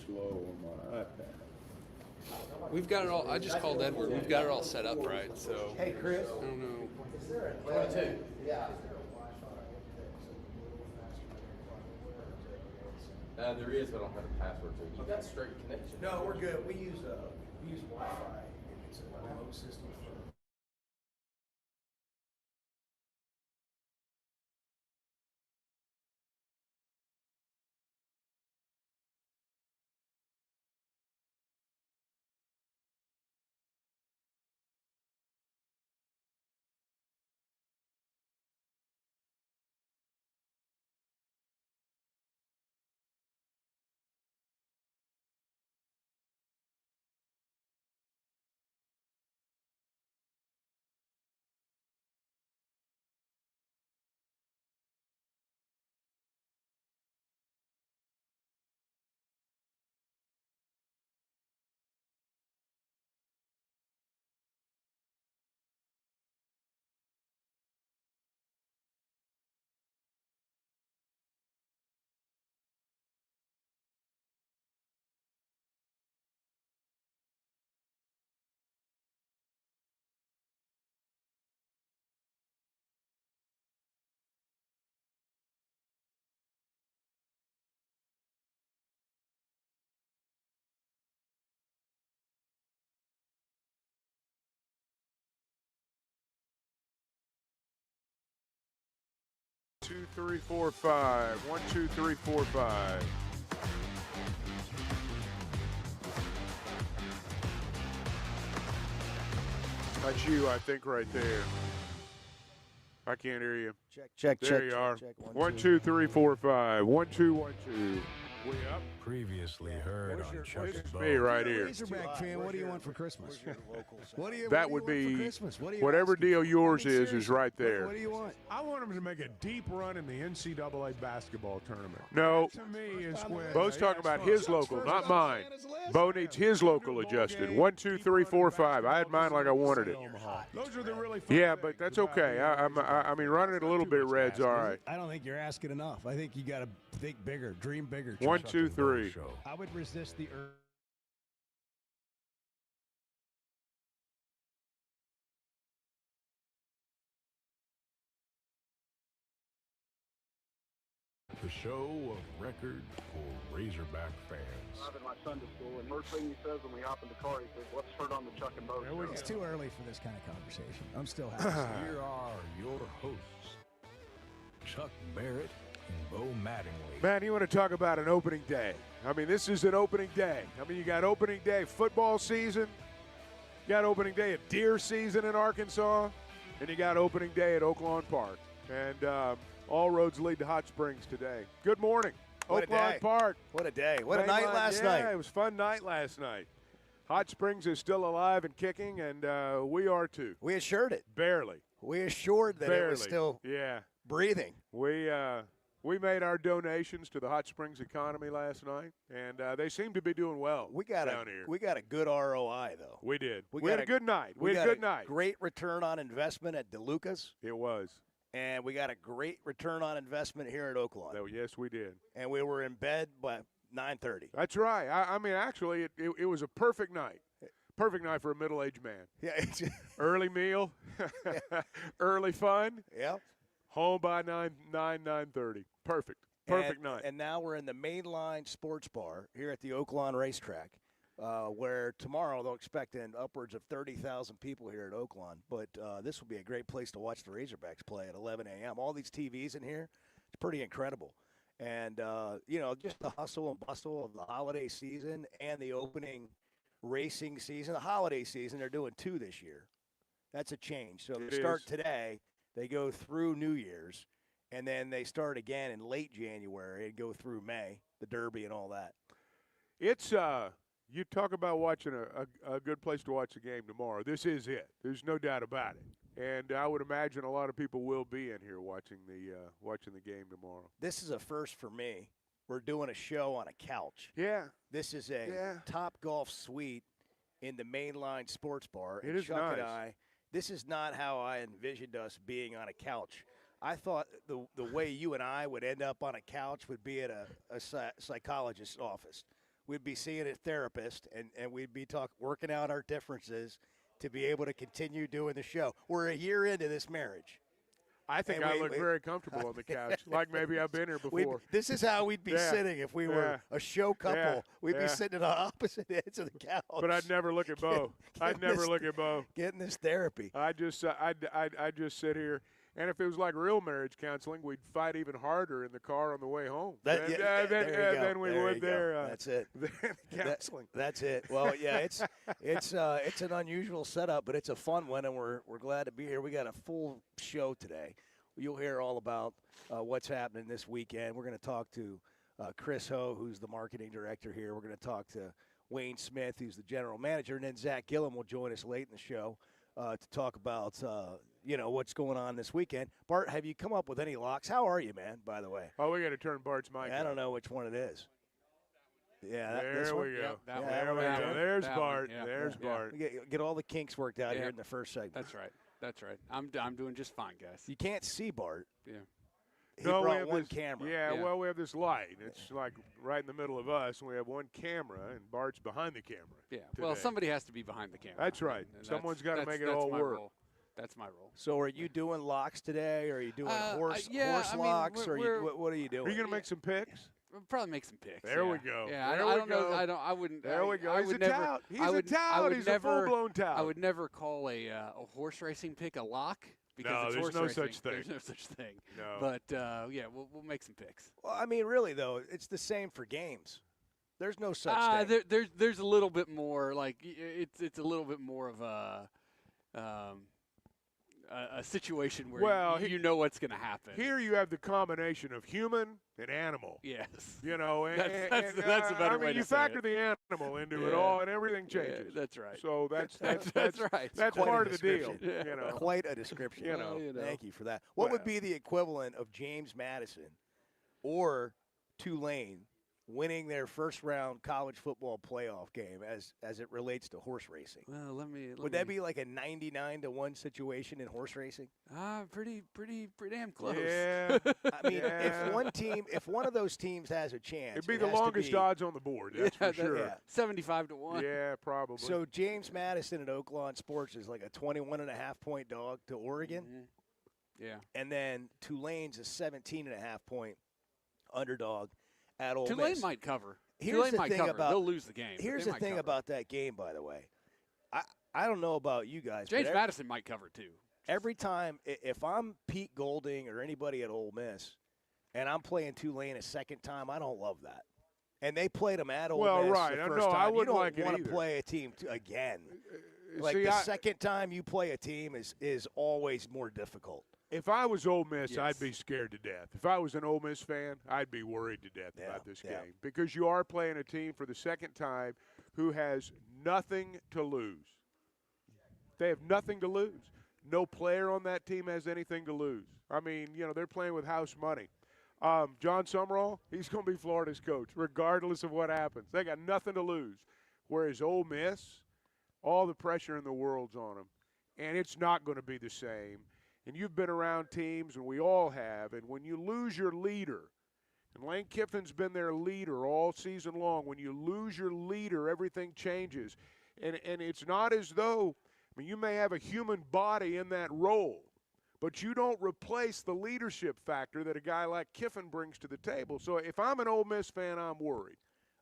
slow on my iPad. We've got it all. I just called Edward. We've got it all set up right. So. Hey, Chris. I don't know. 22. Yeah. There is, but I don't have a password to it. You got straight connection. No, we're good. We use Wi-Fi. It's a remote system. Two, three, four, five. 1, 2, 3, 4, 5. That's you, I think, right there. I can't hear you. Check. There you are. 1, 2, 3, 4, 5. 1, 2, 1, 2. We up? Previously heard on Chuck It's and me Bo. right here. Razorback fan, what do you want for Christmas? That would be whatever deal yours is right there. What do you want? I want him to make a deep run in the NCAA basketball tournament. No. That, to me, is when Bo's talking about his local, not mine. Bo needs his local adjusted. 1, 2, 3, 4, 5. I had mine like I wanted it. Those are the really fun Yeah, things but that's about okay. I mean, running it a little bit red's all right. I don't think you're asking enough. I think you got to think bigger, dream bigger. 1, 2, 3. I would resist the urge. The show of record for Razorback fans. Driving my son to school, and first thing he says when we hop in the car, he says, "Let's turn on the Chuck and Bo show." It's too early for this kind of conversation. I'm still happy. Here are your hosts, Chuck Barrett and Bo Mattingly. Man, you want to talk about an opening day. I mean, this is an opening day. I mean, you got opening day football season, you got opening day of deer season in Arkansas, and you got opening day at Oaklawn Park. And all roads lead to Hot Springs today. Good morning, Oaklawn Park. What a day. What a night last night. Yeah, it was a fun night last night. Hot Springs is still alive and kicking, and we are too. We assured it. Barely. We assured that it was still breathing. We made our donations to the Hot Springs economy last night, and they seem to be doing well down here. We got a good ROI, though. We did. We had a good night. We had a good night. Great return on investment at DeLuca's. It was. And we got a great return on investment here at Oaklawn. Oh, yes, we did. And we were in bed by 9:30. That's right. I mean, actually, it was a perfect night. Perfect night for a middle-aged man. Yeah. Early meal, early fun. Yeah. Home by 9:30. Perfect night. And now we're in the Mainline Sports Bar here at the Oaklawn Racetrack, where tomorrow they'll expect upwards of 30,000 people here at Oaklawn. But this will be a great place to watch the Razorbacks play at 11 a.m. All these TVs in here, it's pretty incredible. And, just the hustle and bustle of the holiday season and the opening racing season. The holiday season, they're doing 2 this year. That's a change. So they start today, they go through New Year's, and then they start again in late January and go through May, the Derby and all that. It's you talk about watching a good place to watch a game tomorrow. This is it. There's no doubt about it. And I would imagine a lot of people will be in here watching the game tomorrow. This is a first for me. We're doing a show on a couch. Yeah. This is a Top Golf suite in the Mainline Sports Bar. It is Chuck nice. This is not how I envisioned us being on a couch. I thought the way you and I would end up on a couch would be at a psychologist's office we'd be seeing a therapist, and we'd be working out our differences to be able to continue doing the show. We're a year into this marriage. I think I look very comfortable on the couch, like maybe I've been here before. This is how we'd be sitting if we were a show couple. We'd be sitting on opposite ends of the couch. But I'd never look at Bo. I'd never look at Bo. Getting this therapy. I'd just sit here. And if it was like real marriage counseling, we'd fight even harder in the car on the way home. Than we would there. That's it. Counseling. That's it. Well, yeah, it's an unusual setup, but it's a fun one, and we're glad to be here. We got a full show today. You'll hear all about what's happening this weekend. We're going to talk to Chris Ho, who's the marketing director here. We're going to talk to Wayne Smith, who's the general manager, and then Zach Gillum will join us late in the show to talk about what's going on this weekend. Bart, have you come up with any locks? How are you, man, by the way? Oh, we got to turn Bart's mic I don't know which one it is. Yeah, there we go. Yep, there we go. There's Bart. Yeah. There's Bart. We get all the kinks worked out here in the first segment. That's right. I'm doing just fine, guys. You can't see Bart. Yeah. He brought one camera. Yeah, well, we have this light. It's like right in the middle of us, and we have one camera, and Bart's behind the camera. Yeah. today. Well, somebody has to be behind the camera. That's right. And Someone's got to make it that's all my work. Role. That's my role. So are you doing locks today, or are you doing horse I mean, locks, or what are you doing? Are you going to make some picks? We'll probably make some picks. There we go. Yeah, there I don't know. I wouldn't. There we go. I He's would a never. tout. He's I would, a tout. He's a full-blown tout. I would never call a horse racing pick a lock. Because it's there's horse no racing. such thing. There's no such thing. No. But we'll make some picks. Well, I mean, really though, it's the same for games. There's no such thing. There's a little bit more like it's a little bit more of a situation where you know what's going to happen. Here you have the combination of human and animal. Yes. You know, that's a better way to you say factor it. the animal into it all, and everything changes. Yeah, that's right. So that's right. That's Quite part a of the deal. description. You know. Quite a description. You know. Thank you for that. What would be the equivalent of James Madison or Tulane winning their first round college football playoff game as it relates to horse racing? Well, would that be like a 99-1 situation in horse racing? Pretty damn close. Yeah. I mean, if one of those teams has a chance, it'd be the longest odds on the board. That's for sure. Yeah. 75-1. Yeah, probably. So James Madison at Oaklawn Sports is like a 21.5-point dog to Oregon. Mm-hmm. Yeah. And then Tulane's a 17.5-point underdog at Ole Tulane Miss. might cover. Here's the might thing cover. about They'll lose the game. Here's the thing about that game, by the way. I don't know about you guys. James Madison might cover too. Every time, if I'm Pete Golding or anybody at Ole Miss, and I'm playing Tulane a second time, I don't love that. And they played them at Ole Miss the first time. I wouldn't you don't like it want either. to play a team again. See, the second time you play a team is always more difficult. If I was Ole Miss, I'd be scared to death. If I was an Ole Miss fan, I'd be worried to death about this game because you are playing a team for the second time who has nothing to lose. They have nothing to lose. No player on that team has anything to lose. I mean, they're playing with house money. John Summerall, he's going to be Florida's coach regardless of what happens. They got nothing to lose. Whereas Ole Miss, all the pressure in the world's on them, and it's not going to be the same. And you've been around teams, and we all have, and when you lose your leader, and Lane Kiffin's been their leader all season long, when you lose your leader, everything changes. And it's not as though, you may have a human body in that role, but you don't replace the leadership factor that a guy like Kiffin brings to the table. So if I'm an Ole Miss fan, I'm worried.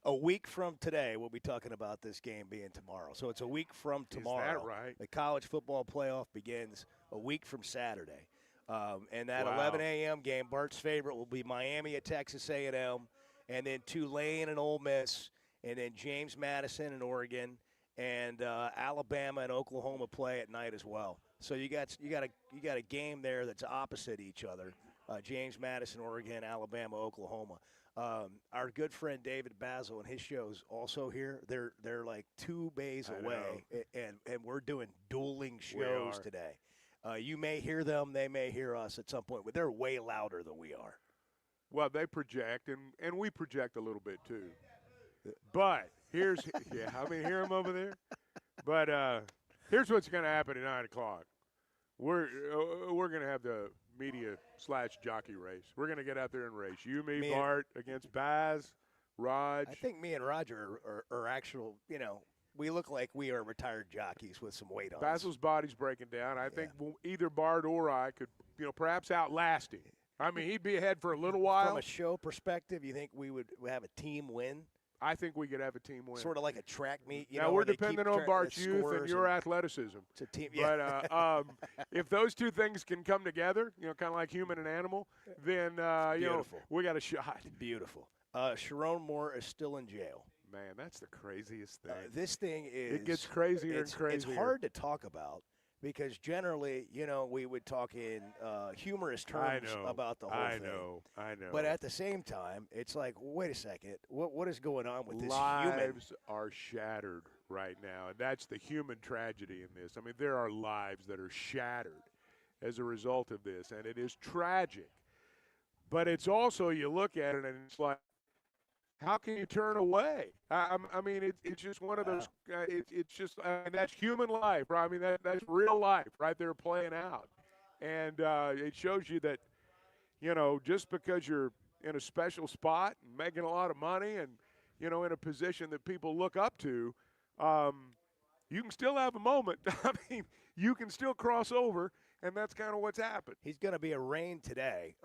A week from today, we'll be talking about this game being tomorrow. So it's a week from tomorrow. Is that right? The college football playoff begins a week from Saturday. And that 11 a.m. game, Bart's favorite, will be Miami at Texas A&M, and then Tulane and Ole Miss, and then James Madison and Oregon, and Alabama and Oklahoma play at night as well. So you got a game there that's opposite each other. James Madison, Oregon, Alabama, Oklahoma. Our good friend David Basil and his show's also here. They're like 2 bays away, and we're doing dueling shows today. You may hear them, they may hear us at some point, but they're way louder than we are. Well, they project, and we project a little bit too. But here's hear them over there. But here's what's going to happen at 9 o'clock. We're going to have the media /jockey race. We're going to get out there and race. You, me, Bart against Baz. Raj. I think me and Roger are actual, we look like we are retired jockeys with some weight on us. Basil's body's breaking down. I think either Bart or I could, perhaps outlast him. I mean, he'd be ahead for a little while. From a show perspective, you think we would have a team win? I think we could have a team win. Sort of like a track meet. Now, we're dependent on Bart's youth and your athleticism. It's a team. Yeah. But if those two things can come together, kind of like human and animal, then, we got a shot. Beautiful. Chiron Moore is still in jail. Man, that's the craziest thing. This thing is. It gets crazier and crazier. It's hard to talk about because generally, we would talk in humorous terms about the whole thing. I know. But at the same time, it's like, wait a second. What is going on with this human? human? Lives are shattered right now, and that's the human tragedy in this. I mean, there are lives that are shattered as a result of this, and it is tragic. But it's also, you look at it, and it's like, how can you turn away? I mean, it's just one of those. It's just that's human life, right? I mean, that's real life right there playing out, and it shows you that, just because you're in a special spot and making a lot of money, and in a position that people look up to, you can still have a moment. I mean, you can still cross over. And that's kind of what's happened. He's going to be arraigned today.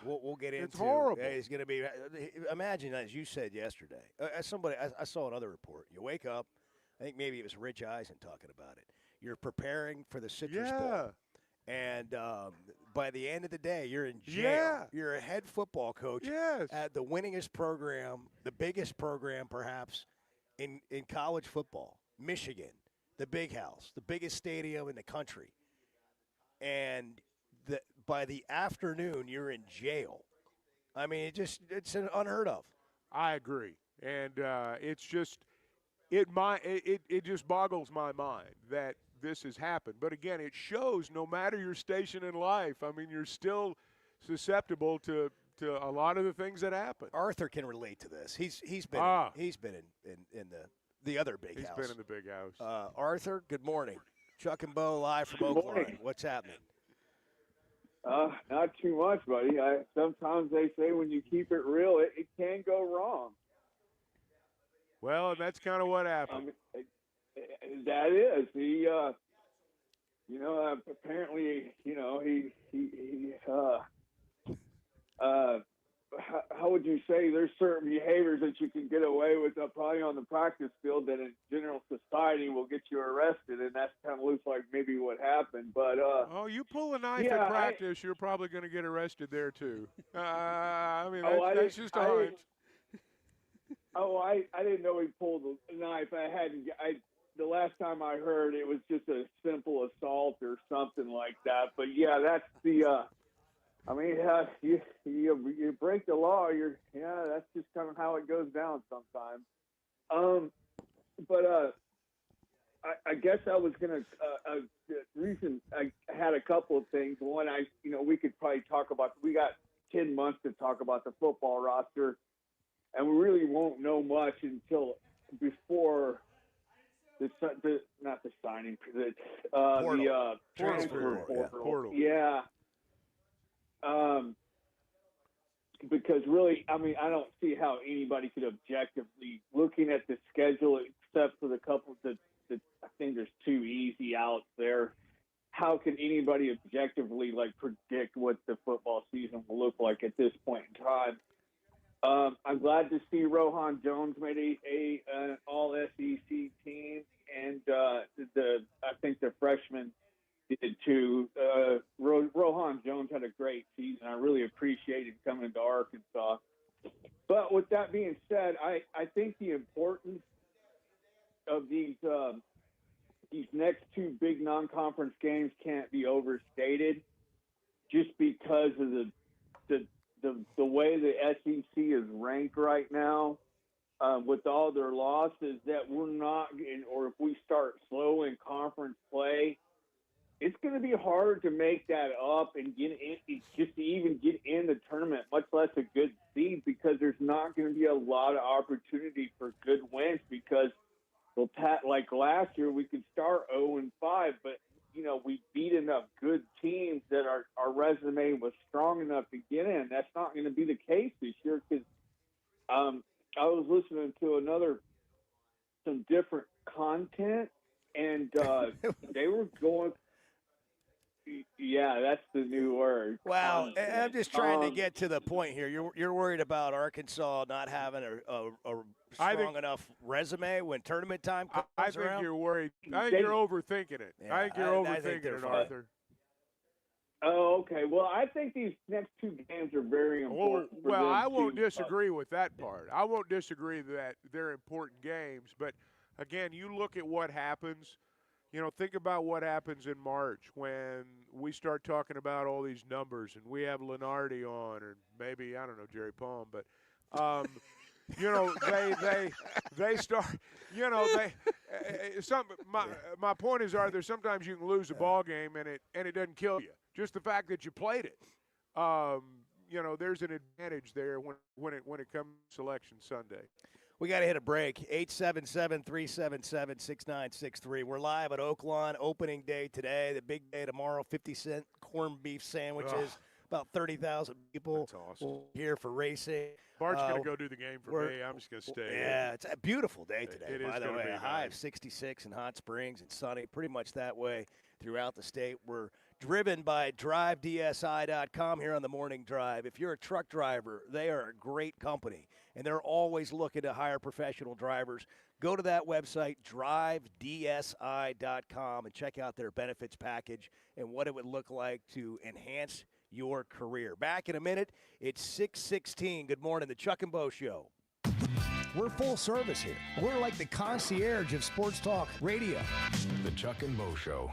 We'll get into. It's horrible. He's going to be. Imagine, as you said yesterday. I saw another report. You wake up. I think maybe it was Rich Eisen talking about it. You're preparing for the Citrus Bowl, and by the end of the day, you're in jail. Yeah. You're a head football coach at the winningest program, the biggest program perhaps in college football, Michigan, the Big House, the biggest stadium in the country. And by the afternoon, you're in jail. I mean, it's unheard of. I agree, and it's just it just boggles my mind that this has happened. But again, it shows no matter your station in life, I mean, you're still susceptible to a lot of the things that happen. Arthur can relate to this. He's been in the other big house. He's been in the big house. Arthur, good morning. Chuck and Bo live from Oaklawn. What's happening? Not too much, buddy. Sometimes they say when you keep it real, it can go wrong. Well, and that's kind of what happened. That is. He, apparently, how would you say there's certain behaviors that you can get away with probably on the practice field that in general society will get you arrested, and that kind of looks like maybe what happened. But you pull a knife at practice, you're probably going to get arrested there too. I mean, that's just a hunch. I didn't know he pulled a knife. The last time I heard it was just a simple assault or something like that. But yeah, that's the. You break the law. That's just kind of how it goes down sometimes. I guess I was gonna. Reason I had a couple of things. One, we could probably talk about. We got 10 months to talk about the football roster, and we really won't know much until before not the signing, the transfer portal. Yeah. Because really, I don't see how anybody could objectively, looking at the schedule, except for the couple that I think there's two easy outs there. How can anybody objectively predict what the football season will look like at this point in time? I'm glad to see Rohan Jones made an all SEC team, and I think the freshman did too. Rohan Jones had a great season. I really appreciated coming to Arkansas. But with that being said, I think the importance of these next two big non-conference games can't be overstated, just because of the way the SEC is ranked right now. With all their losses, that we're not, or if we start slow in conference play, it's going to be hard to make that up and get in, just to even get in the tournament, much less a good seed, because there's not going to be a lot of opportunity for good wins. Because like last year, we could start 0-5, but we beat enough good teams that our resume was strong enough to get in. That's not going to be the case this year, because I was listening to some different content, and they were going. Yeah, that's the new word. Wow, content. I'm just trying to get to the point here. You're worried about Arkansas not having a strong enough resume when tournament time comes I think around? you're worried. I think you're overthinking it. Yeah, I think you're overthinking it, Arthur. Oh, okay. Well, I think these next two games are very important. for Well, them I won't to, disagree with that part. I won't disagree that they're important games. But, again, you look at what happens. You know, think about what happens in March when we start talking about all these numbers and we have Lenardi on, or maybe, I don't know, Jerry Palm, but you know, they start, you know, my point is, Arthur, sometimes you can lose a ball game and it doesn't kill you. Just the fact that you played it. You know, there's an advantage there when it comes to Selection Sunday. We got to hit a break. 877-377-6963. We're live at Oaklawn, opening day today. The big day tomorrow, 50-cent corned beef sandwiches. About 30,000 people. That's awesome. Here for racing. Bart's going to go do the game for me. I'm just going to stay. Yeah, it's a beautiful day today, It by is the way. be A high of nice. 66 in Hot Springs and sunny, pretty much that way throughout the state. We're driven by drivedsi.com here on the Morning Drive. If you're a truck driver, they are a great company, and they're always looking to hire professional drivers. Go to that website, drivedsi.com, and check out their benefits package and what it would look like to enhance your career. Back in a minute. It's 6:16. Good morning, the Chuck and Bo Show. We're full service here. We're like the concierge of sports talk radio. The Chuck and Mo Show.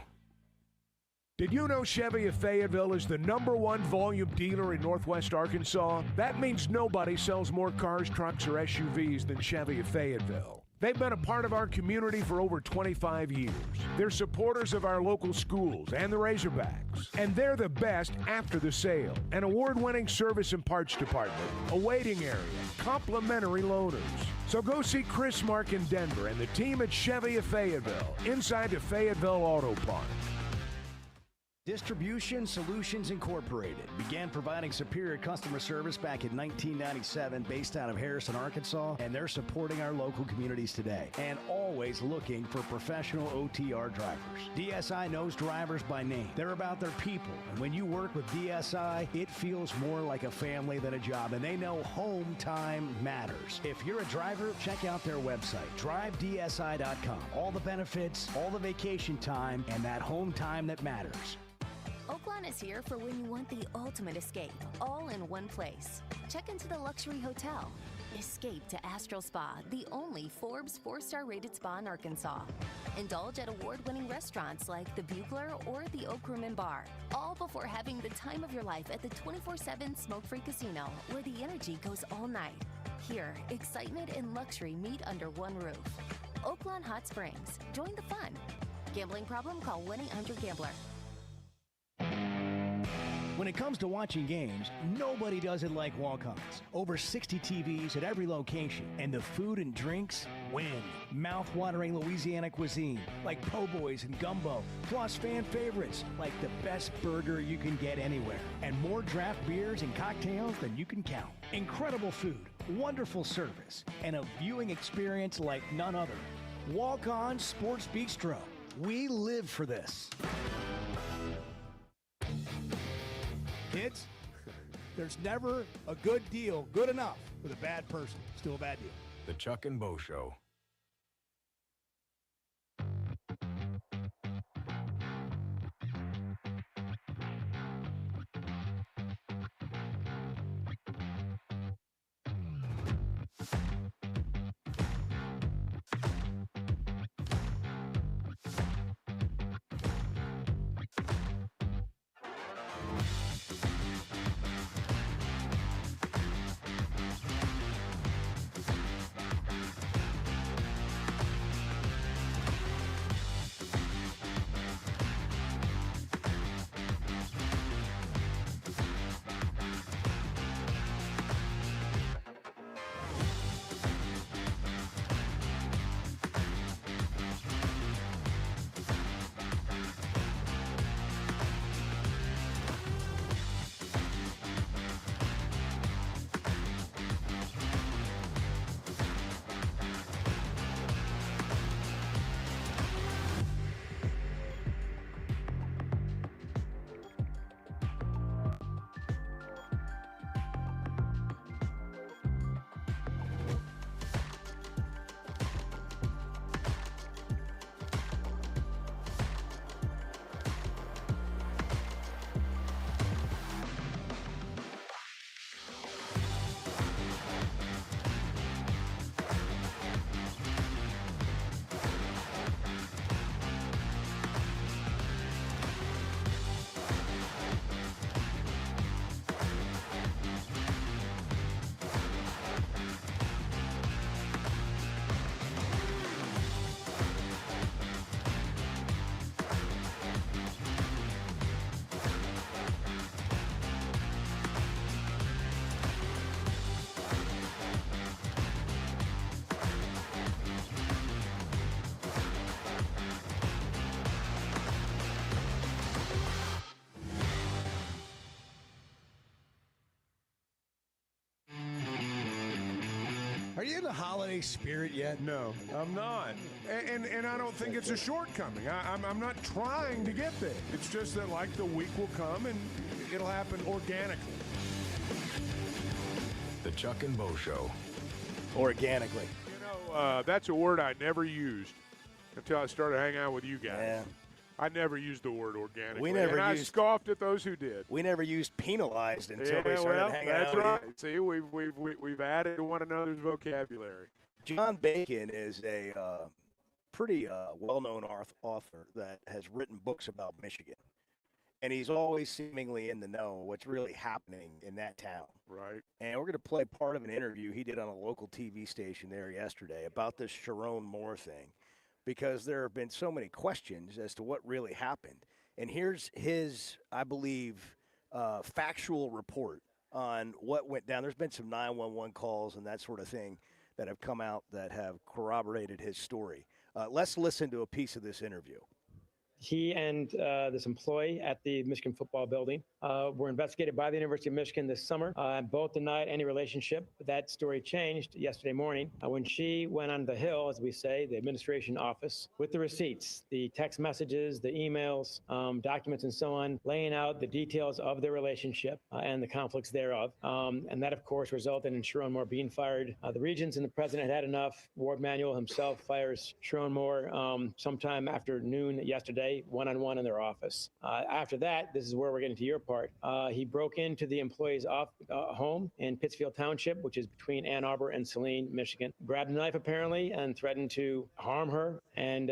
Did you know Chevy of Fayetteville is the #1 volume dealer in Northwest Arkansas? That means nobody sells more cars, trucks, or SUVs than Chevy of Fayetteville. They've been a part of our community for over 25 years. They're supporters of our local schools and the Razorbacks. And they're the best after the sale. An award-winning service and parts department, a waiting area, complimentary loaners. So go see Chris Mark in Denver and the team at Chevy of Fayetteville, inside the Fayetteville Auto Park. Distribution Solutions Incorporated began providing superior customer service back in 1997 based out of Harrison, Arkansas, and they're supporting our local communities today and always looking for professional OTR drivers. DSI knows drivers by name. They're about their people, and when you work with DSI, it feels more like a family than a job, and they know home time matters. If you're a driver, check out their website, drivedsi.com. All the benefits, all the vacation time, and that home time that matters. Oaklawn is here for when you want the ultimate escape, all in one place. Check into the luxury hotel. Escape to Astral Spa, the only Forbes 4-star rated spa in Arkansas. Indulge at award-winning restaurants like the Bugler or the Oak Room and Bar, all before having the time of your life at the 24/7 smoke-free casino, where the energy goes all night. Here, excitement and luxury meet under one roof. Oaklawn Hot Springs. Join the fun. Gambling problem? Call 1-800-GAMBLER. When it comes to watching games, nobody does it like walk-ons. Over 60 TVs at every location, and the food and drinks win. Mouth-watering Louisiana cuisine, like po' boys and gumbo, plus fan favorites, like the best burger you can get anywhere, and more draft beers and cocktails than you can count. Incredible food, wonderful service, and a viewing experience like none other. Walk-On Sports Bistro. We live for this. Kids, there's never a good deal good enough with a bad person. Still a bad deal. The Chuck and Bo Show. Are you in the holiday spirit yet? No, I'm not. And I don't think it's a shortcoming. I'm not trying to get there. It's just that, like, the week will come and it'll happen organically. The Chuck and Bo Show. Organically. You know, that's a word I never used until I started hanging out with you guys. Yeah. I never used the word organically. We never I used, scoffed at those who did. We never used penalized until we started hanging out. That's right. See, we've added to one another's vocabulary. John Bacon is a pretty well-known author that has written books about Michigan. And he's always seemingly in the know what's really happening in that town. Right. And we're going to play part of an interview he did on a local TV station there yesterday about this Chiron Moore thing, because there have been so many questions as to what really happened. And here's his, I believe, factual report on what went down. There's been some 911 calls and that sort of thing that have come out that have corroborated his story. Let's listen to a piece of this interview. He and this employee at the Michigan football building were investigated by the University of Michigan this summer. Both denied any relationship. That story changed yesterday morning when she went on the Hill, as we say, the administration office, with the receipts, the text messages, the emails, documents, and so on, laying out the details of their relationship and the conflicts thereof. And that, of course, resulted in Chiron Moore being fired. The Regents and the president had enough. Ward Manuel himself fires Chiron Moore sometime after noon yesterday, one-on-one in their office. After that, this is where we're getting to your part. He broke into the employee's home in Pittsfield Township, which is between Ann Arbor and Saline, Michigan. Grabbed a knife apparently and threatened to harm her and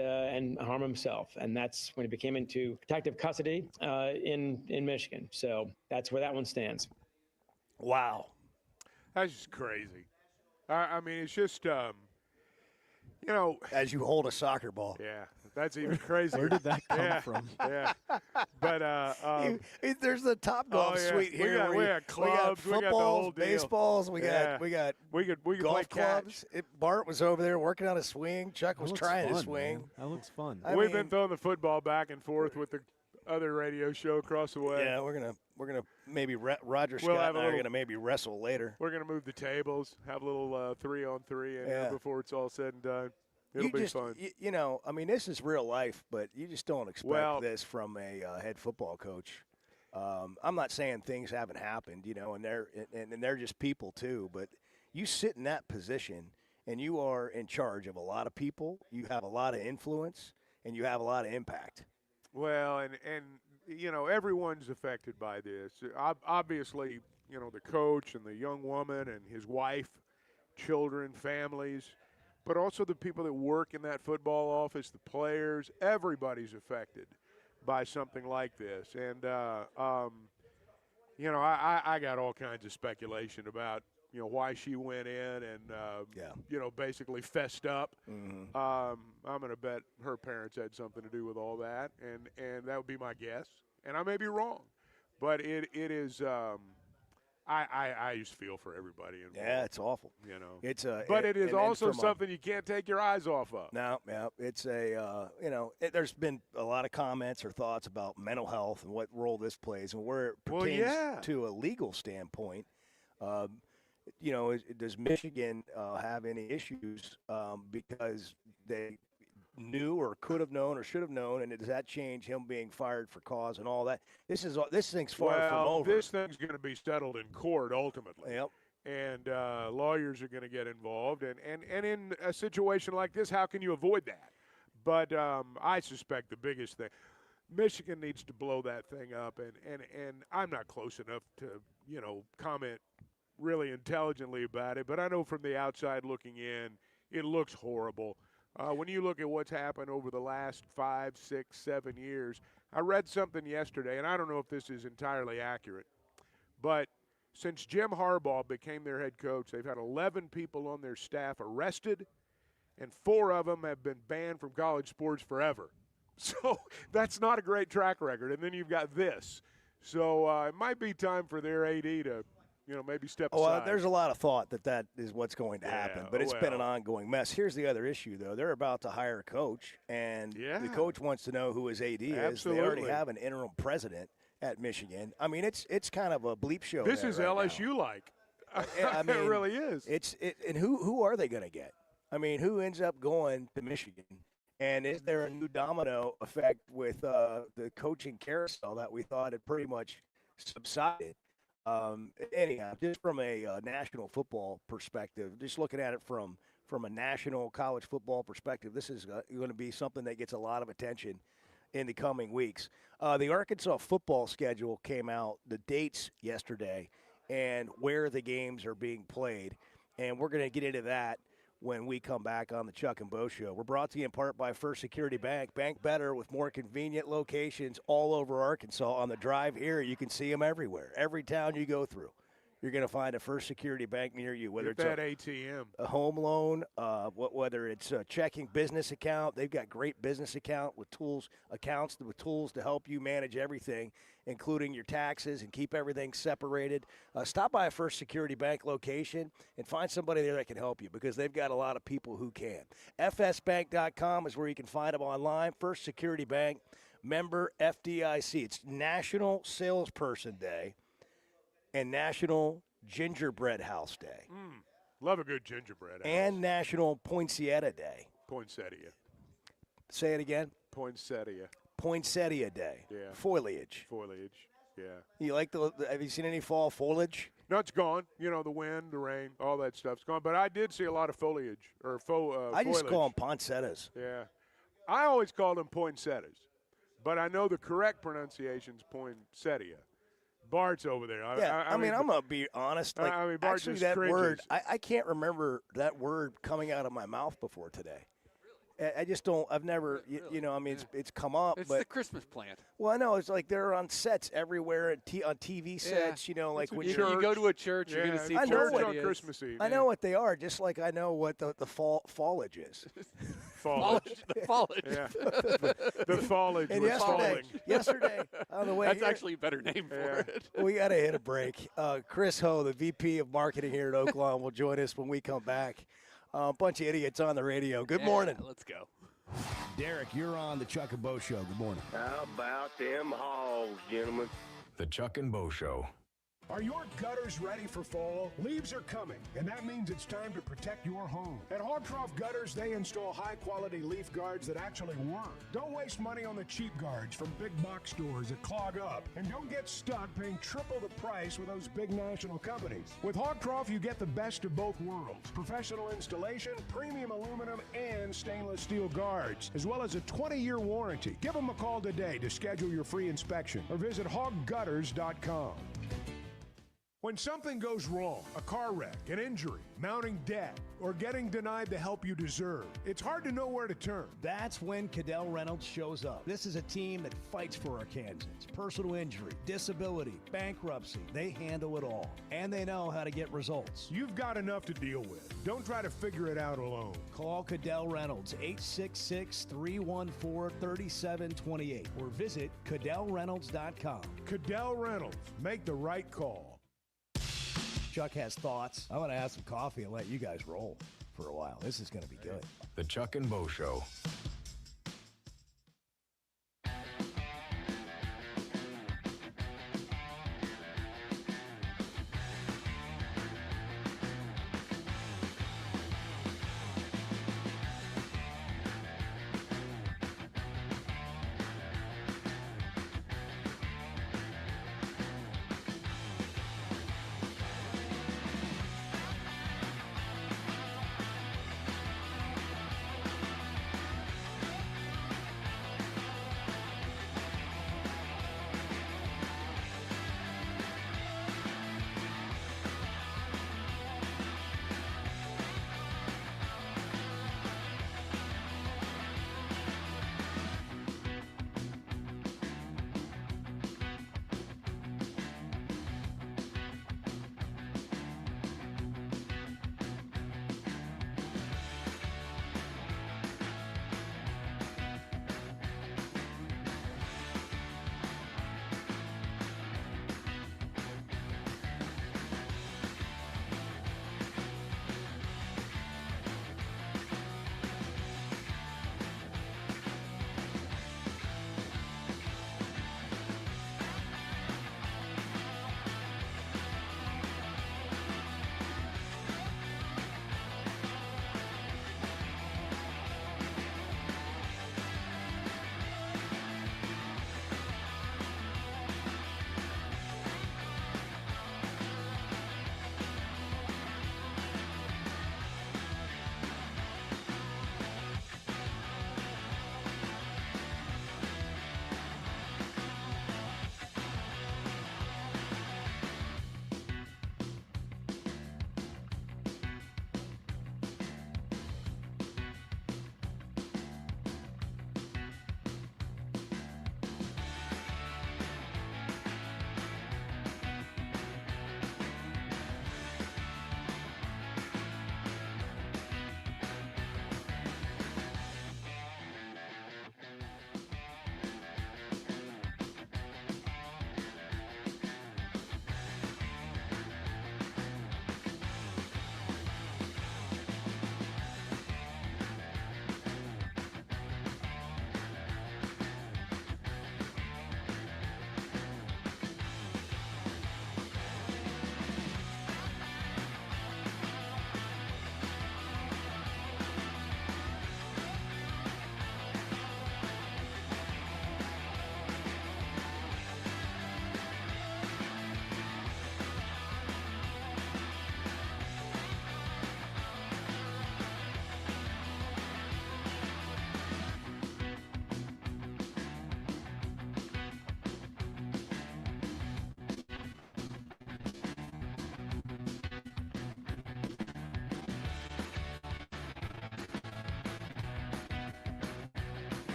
harm himself. And that's when he became into protective custody in Michigan. So that's where that one stands. Wow, that's just crazy. I mean, it's just you know, as you hold a soccer ball. Yeah. That's even crazier. Where did that come from? Yeah, but there's the Top Golf suite here. We got clubs, we got footballs, we got the whole deal. baseballs. We got we could golf play clubs. Bart was over there working on a swing. Chuck was trying to swing. Man. That looks fun. We've been throwing the football back and forth with the other radio show across the way. Yeah, we're gonna maybe Roger Scott and I are gonna maybe wrestle later. We're gonna move the tables, have a little 3-on-3 in there before it's all said and done. It'll be fun. You know, I mean, this is real life, but you just don't expect this from a head football coach. I'm not saying things haven't happened, you know, and they're just people too. But you sit in that position, and you are in charge of a lot of people. You have a lot of influence, and you have a lot of impact. Well, and you know, everyone's affected by this. Obviously, you know, the coach and the young woman and his wife, children, families. But also the people that work in that football office, the players, everybody's affected by something like this. And, you know, I got all kinds of speculation about, you know, why she went in and, you know, basically fessed up. Mm-hmm. I'm going to bet her parents had something to do with all that, and that would be my guess. And I may be wrong, but it is I just feel for everybody involved. Yeah, it's awful. You know, but it is also something you can't take your eyes off of. No, yeah, it's you know, there's been a lot of comments or thoughts about mental health and what role this plays and where it pertains to a legal standpoint. You know, does Michigan have any issues because they knew or could have known or should have known, and does that change him being fired for cause and all that? This thing's far from over. This thing's going to be settled in court ultimately. Yep. And lawyers are going to get involved, and in a situation like this, how can you avoid that? But I suspect the biggest thing, Michigan needs to blow that thing up, and I'm not close enough to, you know, comment really intelligently about it, but I know from the outside looking in, it looks horrible. When you look at what's happened over the last 5, 6, 7 years, I read something yesterday, and I don't know if this is entirely accurate, but since Jim Harbaugh became their head coach, they've had 11 people on their staff arrested, and 4 of them have been banned from college sports forever. So that's not a great track record. And then you've got this. So it might be time for their AD to, you know, maybe step aside. Well, there's a lot of thought that is what's going to happen, but it's been an ongoing mess. Here's the other issue, though. They're about to hire a coach, and the coach wants to know who his AD is. Absolutely. They already have an interim president at Michigan. I mean, it's kind of a bleep show. This is right LSU now. like. I mean, it really is. And who are they going to get? I mean, who ends up going to Michigan? And is there a new domino effect with the coaching carousel that we thought had pretty much subsided? Anyhow, just from a national football perspective, just looking at it from a national college football perspective, this is going to be something that gets a lot of attention in the coming weeks. The Arkansas football schedule came out, the dates yesterday, and where the games are being played. And we're going to get into that when we come back on the Chuck and Bo Show. We're brought to you in part by First Security Bank. Bank better with more convenient locations all over Arkansas. On the drive here, you can see them everywhere. Every town you go through, you're going to find a First Security Bank near you. Whether Get it's that ATM, a home loan, whether it's a checking business account, they've got great business accounts with tools to help you manage everything, including your taxes and keep everything separated. Stop by a First Security Bank location and find somebody there that can help you because they've got a lot of people who can. FSBank.com is where you can find them online. First Security Bank, member FDIC. It's National Salesperson Day and National Gingerbread House Day. Love a good gingerbread house. And National Poinsettia Day. Poinsettia. Say it again. Poinsettia. Poinsettia Day. Yeah. Foliage. Yeah. You like have you seen any fall foliage? No, it's gone. You know, the wind, the rain, all that stuff's gone. But I did see a lot of foliage or I just foliage. call them poinsettias. Yeah. I always call them poinsettias. But I know the correct pronunciation's poinsettia. Bart's over there. I mean, I'm going to be honest. Like, Bart actually, just that cringes. word, I can't remember that word coming out of my mouth before today. I just don't. I've never, I mean, it's come up. It's but, the Christmas plant. Well, I know. It's like they're on sets everywhere, on TV sets, like when you go to a church, you're going to see church on Christmas Eve. I know what they are, just like I know what the foliage is. Foliage. The foliage. Yeah. The foliage And was falling. yesterday, on the way That's here, actually a better name for it. we got to hit a break. Chris Ho, the VP of Marketing here at Oaklawn, will join us when we come back. A bunch of idiots on the radio. Good morning. Let's go. Derek, you're on the Chuck and Bo Show. Good morning. How about them hogs, gentlemen? The Chuck and Bo Show. Are your gutters ready for fall? Leaves are coming, and that means it's time to protect your home. At Hogtroff Gutters, they install high-quality leaf guards that actually work. Don't waste money on the cheap guards from big box stores that clog up. And don't get stuck paying triple the price with those big national companies. With Hogtroff, you get the best of both worlds. Professional installation, premium aluminum, and stainless steel guards, as well as a 20-year warranty. Give them a call today to schedule your free inspection or visit hoggutters.com. When something goes wrong, a car wreck, an injury, mounting debt, or getting denied the help you deserve, it's hard to know where to turn. That's when Cadell Reynolds shows up. This is a team that fights for Arkansans. Personal injury, disability, bankruptcy, they handle it all. And they know how to get results. You've got enough to deal with. Don't try to figure it out alone. Call Cadell Reynolds, 866-314-3728, or visit CadellReynolds.com. Cadell Reynolds. Make the right call. Chuck has thoughts. I'm going to have some coffee and let you guys roll for a while. This is going to be good. The Chuck and Bo Show.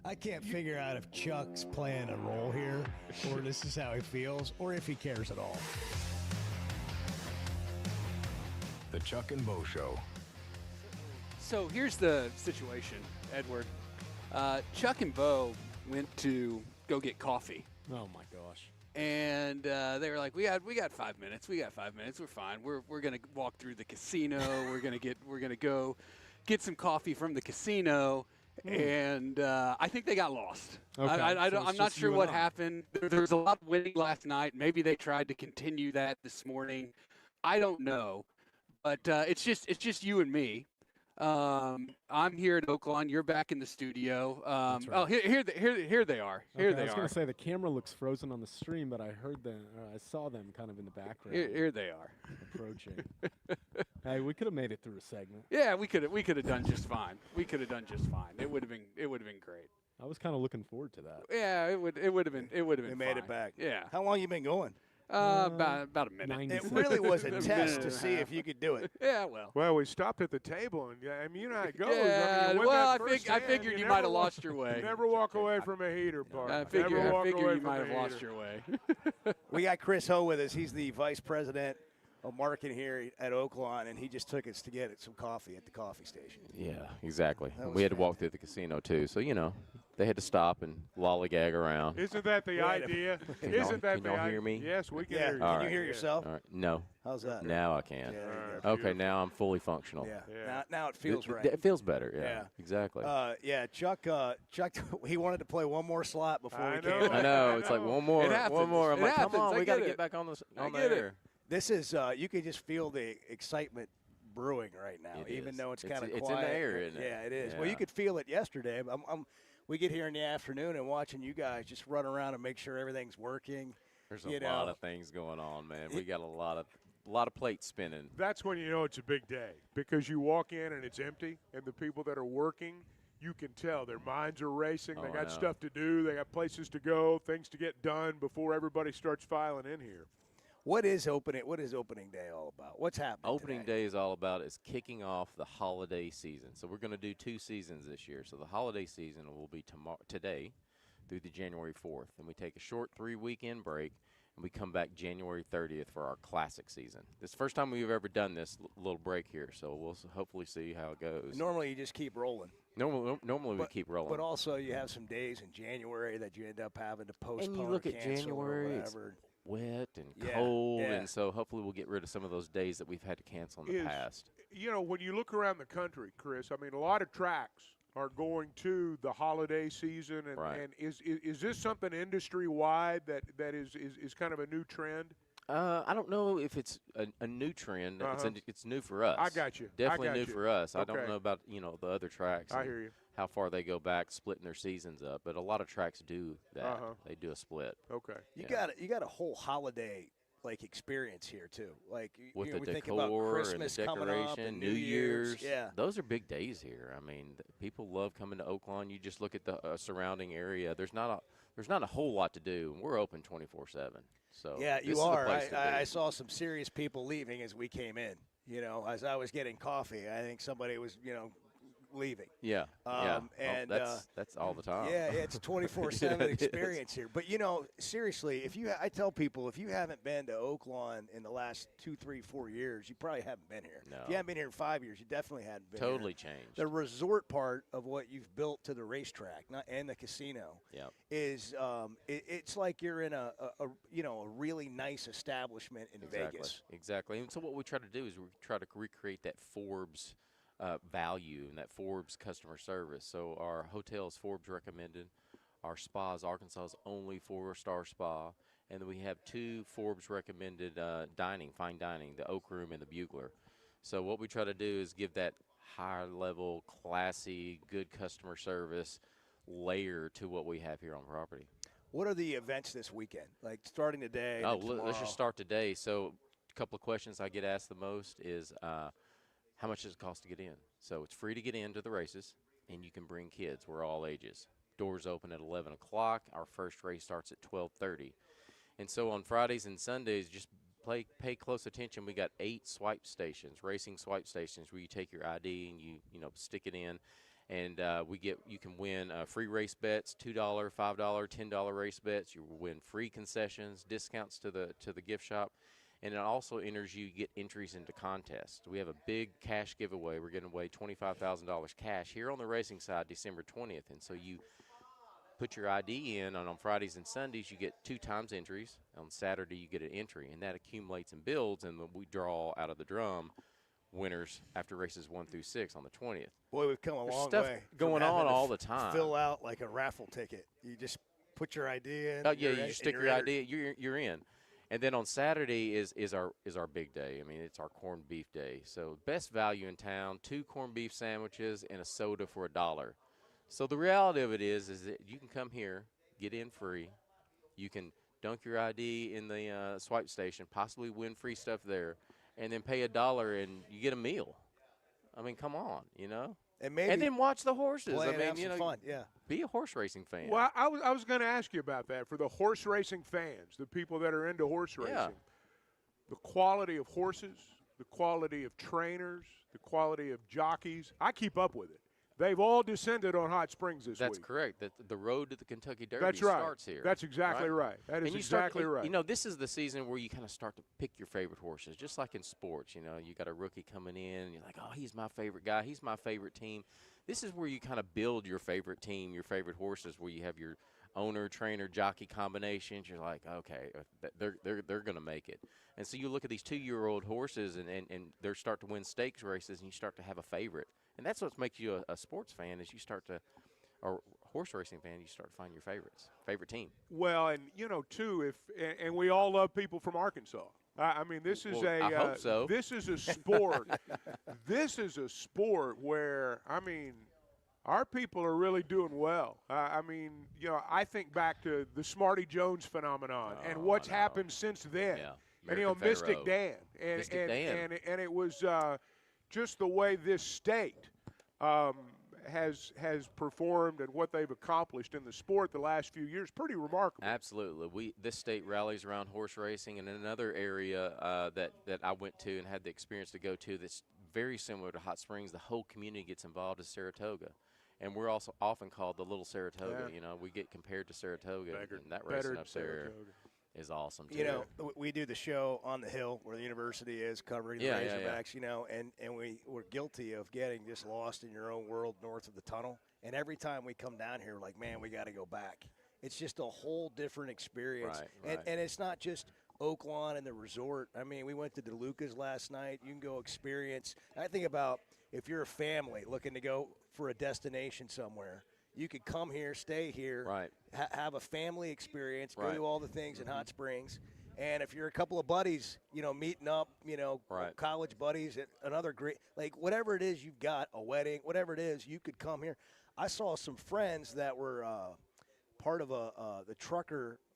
I can't figure out if Chuck's playing a role here, or this is how he feels, or if he cares at all. The Chuck and Bo Show. So here's the situation, Edward. Chuck and Bo went to go get coffee. Oh my gosh. And they were like, we got 5 minutes. We got 5 minutes. We're fine. We're gonna walk through the casino. we're gonna go get some coffee from the casino. And I think they got lost. Okay. I'm not sure what happened. There was a lot of winning last night. Maybe they tried to continue that this morning. I don't know. But it's just you and me. I'm here at Oaklawn. You're back in the studio. Right. Oh, here they are. Here they I was are. going to say the camera looks frozen on the stream, but I heard them. I saw them kind of in the background. Here they are. Approaching. Hey, we could have made it through a segment. Yeah, we could have done just fine. It would have been great. I was kind of looking forward to that. Yeah, it would have been. It would have been. They made fine. it back. Yeah. How long you been going? About a minute. 90 It seconds. really was a test to see if you could do it. Yeah, well. Well, we stopped at the table, and I mean, you know how it goes. Yeah, I mean, you win well, that first I hand, figured you never might have walk- lost your way. Never walk away from a heater, partner. I figured away you from might a have lost heater. your way. We got Chris Ho with us. He's the vice president of marketing here at Oaklawn, and he just took us to get some coffee at the coffee station. Yeah, exactly. That was We had to walk through the casino, too. So, they had to stop and lollygag around. Isn't that the idea? Can y'all- Isn't that can the y'all idea? hear me? Yes, we can Yeah, hear you. can All you right. hear yourself? All right. No. How's that? Now I can. Yeah, there you go. Okay, now I'm fully functional. Yeah. Yeah. Now it feels right. It feels better, yeah. Yeah. Exactly. Yeah, Chuck, he wanted to play one more slot before I we know. came. I know. It's like one more. It happens. One more. I'm It like, happens. come on, I we got to get get it. back on the I get it. air. This is you can just feel the excitement brewing right now, It even is. though it's It's- kind of it's quiet. in the air, isn't it? Yeah, it is. Well, Yeah. you could feel it yesterday. We get here in the afternoon and watching you guys just run around and make sure everything's working. There's You a know. lot of things going on, man. We got a lot of plates spinning. That's when you know it's a big day because you walk in and it's empty, and the people that are working, you can tell their minds are racing. Oh, They I got know. stuff to do. They got places to go, things to get done before everybody starts filing in here. What is opening day all about? What's happening? Opening today? day is all about is kicking off the holiday season. So we're going to do 2 seasons this year. So the holiday season will be today through the January 4th. And we take a short 3-weekend break, and we come back January 30th for our classic season. This is the first time we've ever done this little break here, so we'll hopefully see how it goes. Normally, you just keep rolling. Normally we keep rolling. But also, you have some days in January that you end up having to postpone. And you look or at cancel January, or it's whatever. wet and Yeah, cold, yeah. and so hopefully we'll get rid of some of those days that we've had to cancel in the past. You know, when you look around the country, Chris, I mean, a lot of tracks are going to the holiday season, and, Right. and is this something industry-wide that is kind of a new trend? I don't know if it's a new trend. It's new for us. I got you. Definitely I got new you. for us. I Okay. don't know about the other tracks. I and hear you. How far they go back, splitting their seasons up, but a lot of tracks do that. Uh-huh. They do a split. Okay. You Yeah. got a whole holiday experience here too. Like With you the know, we think about decor and Christmas the coming up decoration, and New Year's. Yeah. Those are big days here. I mean, people love coming to Oaklawn. You just look at the surrounding area. There's not a whole lot to do, and we're open 24/7. So Yeah, this you is the are. place to be. I saw some serious people leaving as we came in. You know, as I was getting coffee, I think somebody was leaving. Yeah, and that's all the time. Yeah, it's a 24/7 It is. experience here. But seriously, I tell people if you haven't been to Oaklawn in the last 2, 3, 4 years, you probably haven't been here. No. If you haven't been here in 5 years, you definitely hadn't been. Totally here. changed. The resort part of what you've built to the racetrack and the casino is it's like you're in a really nice establishment in Vegas. Exactly. And so what we try to do is we try to recreate that Forbes value and that Forbes customer service. So our hotel is Forbes recommended. Our spa is Arkansas's only 4-star spa. And then we have 2 Forbes recommended fine dining, the Oak Room and the Bugler. So what we try to do is give that higher level, classy, good customer service layer to what we have here on property. What are the events this weekend? Like starting today? Oh, and let's tomorrow? just start today. So a couple of questions I get asked the most is how much does it cost to get in? So it's free to get into the races, and you can bring kids. We're all ages. Doors open at 11 o'clock. Our first race starts at 12:30. And so on Fridays and Sundays, just pay close attention. We got 8 swipe stations, racing swipe stations, where you take your ID and you stick it in. And you can win free race bets, $2, $5, $10 race bets. You will win free concessions, discounts to the gift shop. And it also enters you get entries into contests. We have a big cash giveaway. We're giving away $25,000 cash here on the racing side December 20th. And so you put your ID in, and on Fridays and Sundays you get 2 times entries. On Saturday you get an entry, and that accumulates and builds, and we draw out of the drum winners after races 1 through 6 on the 20th. Boy, we've come a There's long stuff way. going on all the time. Fill out like a raffle ticket. You just put your ID in. Oh yeah, you stick your ID. You're in. And then on Saturday is our big day. I mean, it's our corned beef day. So best value in town: 2 corned beef sandwiches and a soda for $1. So the reality of it is that you can come here, get in free. You can dunk your ID in the swipe station, possibly win free stuff there, and then pay $1 and you get a meal. I mean, come on, And then watch the horses. Play I and mean, have some fun. Yeah. Be a horse racing fan. Well, I was going to ask you about that. For the horse racing fans, the people that are into horse racing, the quality of horses, the quality of trainers, the quality of jockeys, I keep up with it. They've all descended on Hot Springs this week. That's correct. The road to the Kentucky Derby starts here. That's exactly right. That is exactly right. This is the season where you kind of start to pick your favorite horses, just like in sports. You got a rookie coming in, and you're like, oh, he's my favorite guy. He's my favorite team. This is where you kind of build your favorite team, your favorite horses, where you have your owner, trainer, jockey combinations. You're like, okay, they're going to make it. And so you look at these 2-year-old horses, and they start to win stakes races, and you start to have a favorite. And that's what makes you a sports fan, is or horse racing fan, you start to find your favorite team. Well, and, too, and we all love people from Arkansas. I mean, this is I hope so. This is a sport. This is a sport where, I mean, our people are really doing well. I mean, I think back to the Smarty Jones phenomenon and what's happened since then. Yeah. And, Mystic Dan. And it was just the way this state has performed and what they've accomplished in the sport the last few years. Pretty remarkable. Absolutely. This state rallies around horse racing. And another area that I went to and had the experience to go to that's very similar to Hot Springs, the whole community gets involved, is Saratoga. And we're also often called the Little Saratoga. Yeah. We get compared to Saratoga, and that racing up there is awesome too. We do the show on the hill where the university is, covering the Razorbacks, and we're guilty of getting just lost in your own world north of the tunnel. And every time we come down here, we're like, man, we got to go back. It's just a whole different experience. Right. And it's not just Oaklawn and the resort. I mean, we went to DeLuca's last night. You can go experience. I think about if you're a family looking to go for a destination somewhere, you could come here, stay here, have a family experience, go do all the things in Hot Springs. And if you're a couple of buddies, meeting up, college buddies at another great, like whatever it is you've got, a wedding, whatever it is, you could come here. I saw some friends that were part of the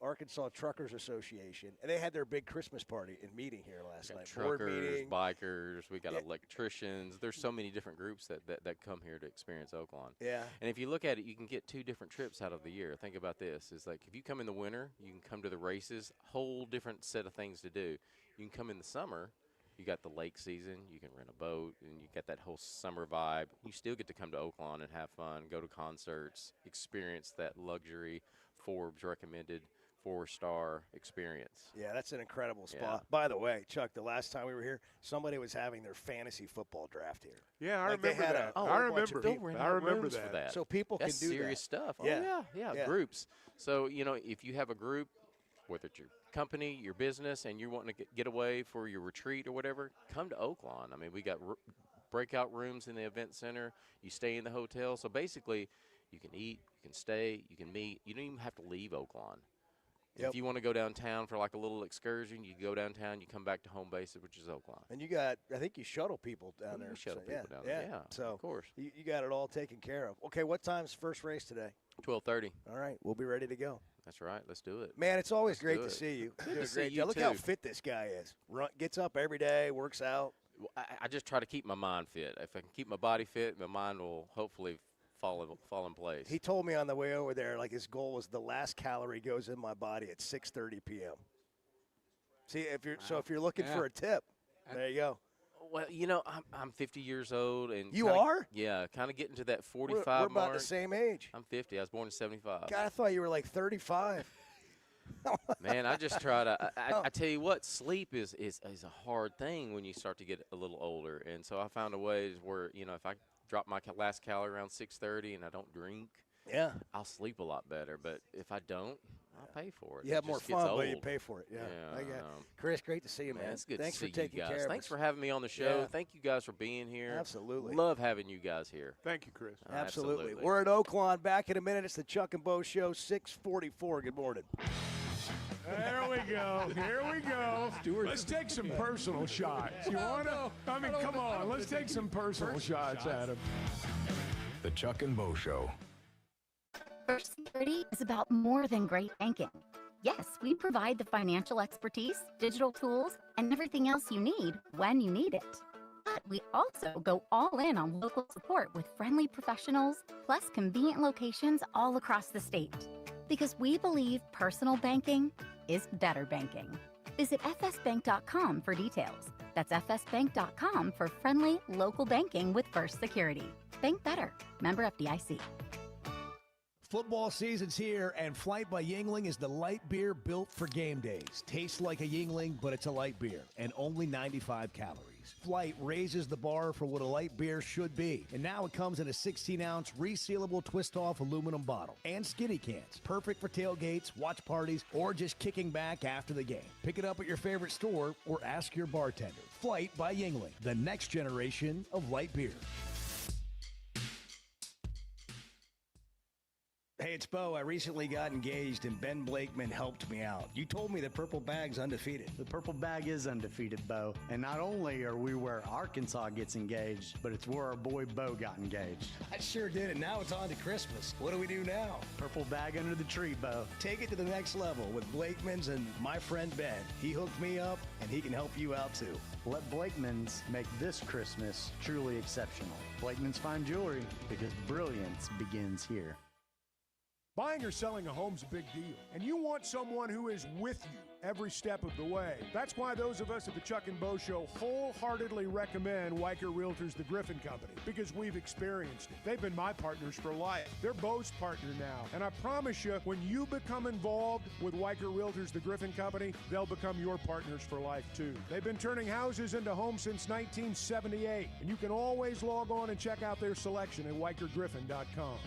Arkansas Truckers Association, and they had their big Christmas party and meeting here last night. Truckers, bikers, we got electricians. There's so many different groups that come here to experience Oaklawn. Yeah. And if you look at it, you can get 2 different trips out of the year. Think about this. It's like if you come in the winter, you can come to the races, whole different set of things to do. You can come in the summer. You got the lake season. You can rent a boat, and you get that whole summer vibe. You still get to come to Oaklawn and have fun, go to concerts, experience that luxury Forbes recommended 4-star experience. Yeah, that's an incredible spot. Yeah. By the way, Chuck, the last time we were here, somebody was having their fantasy football draft here. Yeah, I remember that. I remember that. So people That's can do serious that. stuff. Yeah. Yeah, groups. So, if you have a group, whether it's your company, your business, and you're wanting to get away for your retreat or whatever, come to Oaklawn. I mean, we got breakout rooms in the event center. You stay in the hotel. So basically, you can eat, you can stay, you can meet. You don't even have to leave Oaklawn. Yep. If you want to go downtown for like a little excursion, you go downtown, you come back to home base, which is Oaklawn. And you got, I think you shuttle people down there. You shuttle people down there, yeah. So of course. You got it all taken care of. Okay, what time's first race today? 12:30. All right, we'll be ready to go. That's right. Let's do it. Man, it's always great to see you. Good to see you, Look how fit this guy is. Gets up every day, works out. Well, I just try to keep my mind fit. If I can keep my body fit, my mind will hopefully fall in place. He told me on the way over there, like his goal was the last calorie goes in my body at 6:30 p.m. See, if you're looking for a tip, there you go. Well, I'm 50 years old, and You are? Yeah, kind of getting to that We're 45 about mark. the same age. I'm 50. I was born in 75. God, I thought you were like 35. Man, I just try to. I tell you what, sleep is a hard thing when you start to get a little older, and so I found a way where if I drop my last calorie around 6:30 and I don't drink, yeah, I'll sleep a lot better. But if I don't, I'll pay for it. You have It more just gets fun, but you old. pay for it. Yeah. Yeah, I get it. Chris, great to see you, man. It's good Thanks to see for taking you guys. care of Thanks us. for having me on the show. Yeah. Thank you guys for being here. Absolutely. Love having you guys here. Thank you, Chris. Absolutely. We're at Oaklawn. Back in a minute. It's the Chuck and Bo Show, 6:44. Good morning. There we go. Here we go. Let's take some personal shots. You want to? I mean, come on. Let's take some personal shots at him. The Chuck and Bo Show. First Security is about more than great banking. Yes, we provide the financial expertise, digital tools, and everything else you need when you need it. But we also go all in on local support with friendly professionals, plus convenient locations all across the state. Because we believe personal banking is better banking. Visit fsbank.com for details. That's fsbank.com for friendly local banking with First Security. Bank better. Member FDIC. Football season's here, and Flight by Yingling is the light beer built for game days. Tastes like a Yingling, but it's a light beer, and only 95 calories. Flight raises the bar for what a light beer should be, and now it comes in a 16-ounce resealable twist-off aluminum bottle and skinny cans. Perfect for tailgates, watch parties, or just kicking back after the game. Pick it up at your favorite store or ask your bartender. Flight by Yingling, the next generation of light beer. Hey, it's Bo. I recently got engaged, and Ben Blakeman helped me out. You told me the Purple Bag's undefeated. The Purple Bag is undefeated, Bo. And not only are we where Arkansas gets engaged, but it's where our boy Bo got engaged. I sure did, and now it's on to Christmas. What do we do now? Purple Bag under the tree, Bo. Take it to the next level with Blakeman's and my friend Ben. He hooked me up, and he can help you out, too. Let Blakeman's make this Christmas truly exceptional. Blakeman's Fine Jewelry, because brilliance begins here. Buying or selling a home's a big deal, and you want someone who is with you every step of the way. That's why those of us at the Chuck and Bo Show wholeheartedly recommend Weicker Realtors, the Griffin Company, because we've experienced it. They've been my partners for life. They're Bo's partner now, and I promise you, when you become involved with Weicker Realtors, the Griffin Company, they'll become your partners for life, too. They've been turning houses into homes since 1978, and you can always log on and check out their selection at WeicherGriffin.com.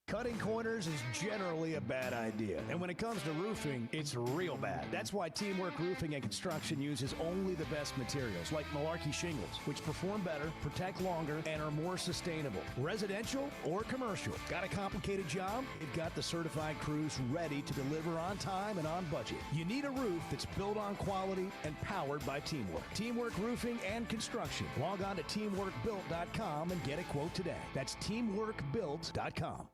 Cutting corners is generally a bad idea. And when it comes to roofing, it's real bad. That's why Teamwork Roofing and Construction uses only the best materials, like Malarkey shingles, which perform better, protect longer, and are more sustainable. Residential or commercial. Got a complicated job? They've got the certified crews ready to deliver on time and on budget. You need a roof that's built on quality and powered by Teamwork. Teamwork Roofing and Construction. Log on to teamworkbuilt.com and get a quote today. That's teamworkbuilt.com.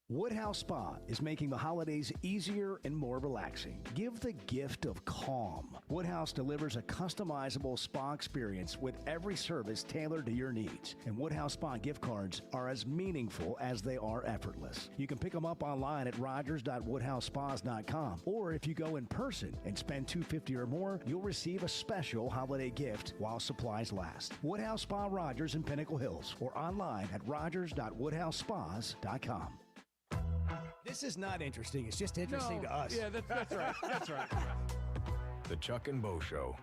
Woodhouse Spa is making the holidays easier and more relaxing. Give the gift of calm. Woodhouse delivers a customizable spa experience with every service tailored to your needs. And Woodhouse Spa gift cards are as meaningful as they are effortless. You can pick them up online at rogers.woodhousespas.com. Or if you go in person and spend $250 or more, you'll receive a special holiday gift while supplies last. Woodhouse Spa Rogers in Pinnacle Hills, or online at rogers.woodhousespas.com. This is not interesting. It's just interesting to us. Yeah, that's right. That's right. The Chuck and Bo Show.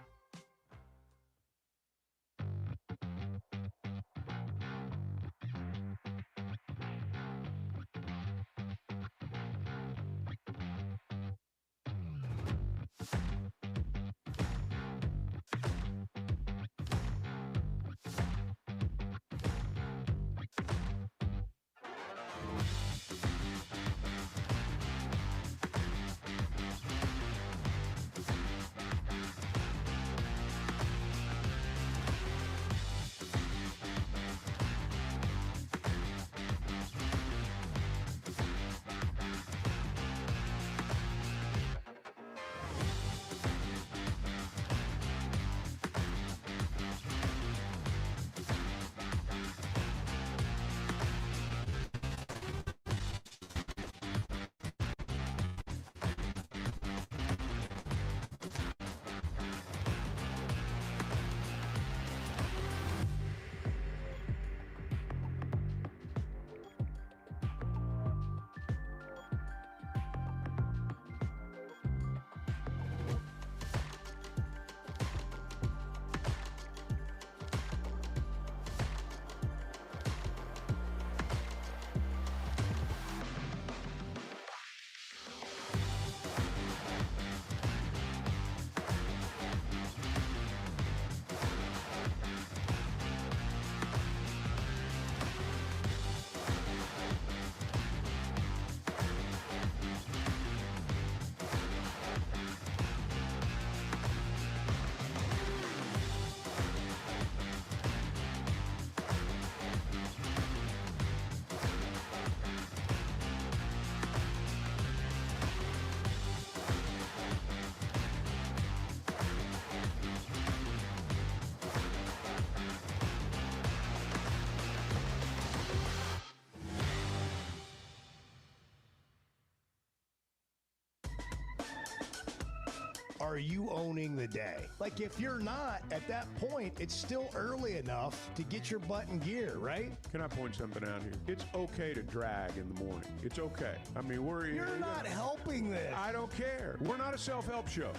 are you owning the day? Like, if you're not, at that point, it's still early enough to get your butt in gear, right? Can I point something out here? It's okay to drag in the morning. It's okay. I mean, You're not helping this. I don't care. We're not a self-help show.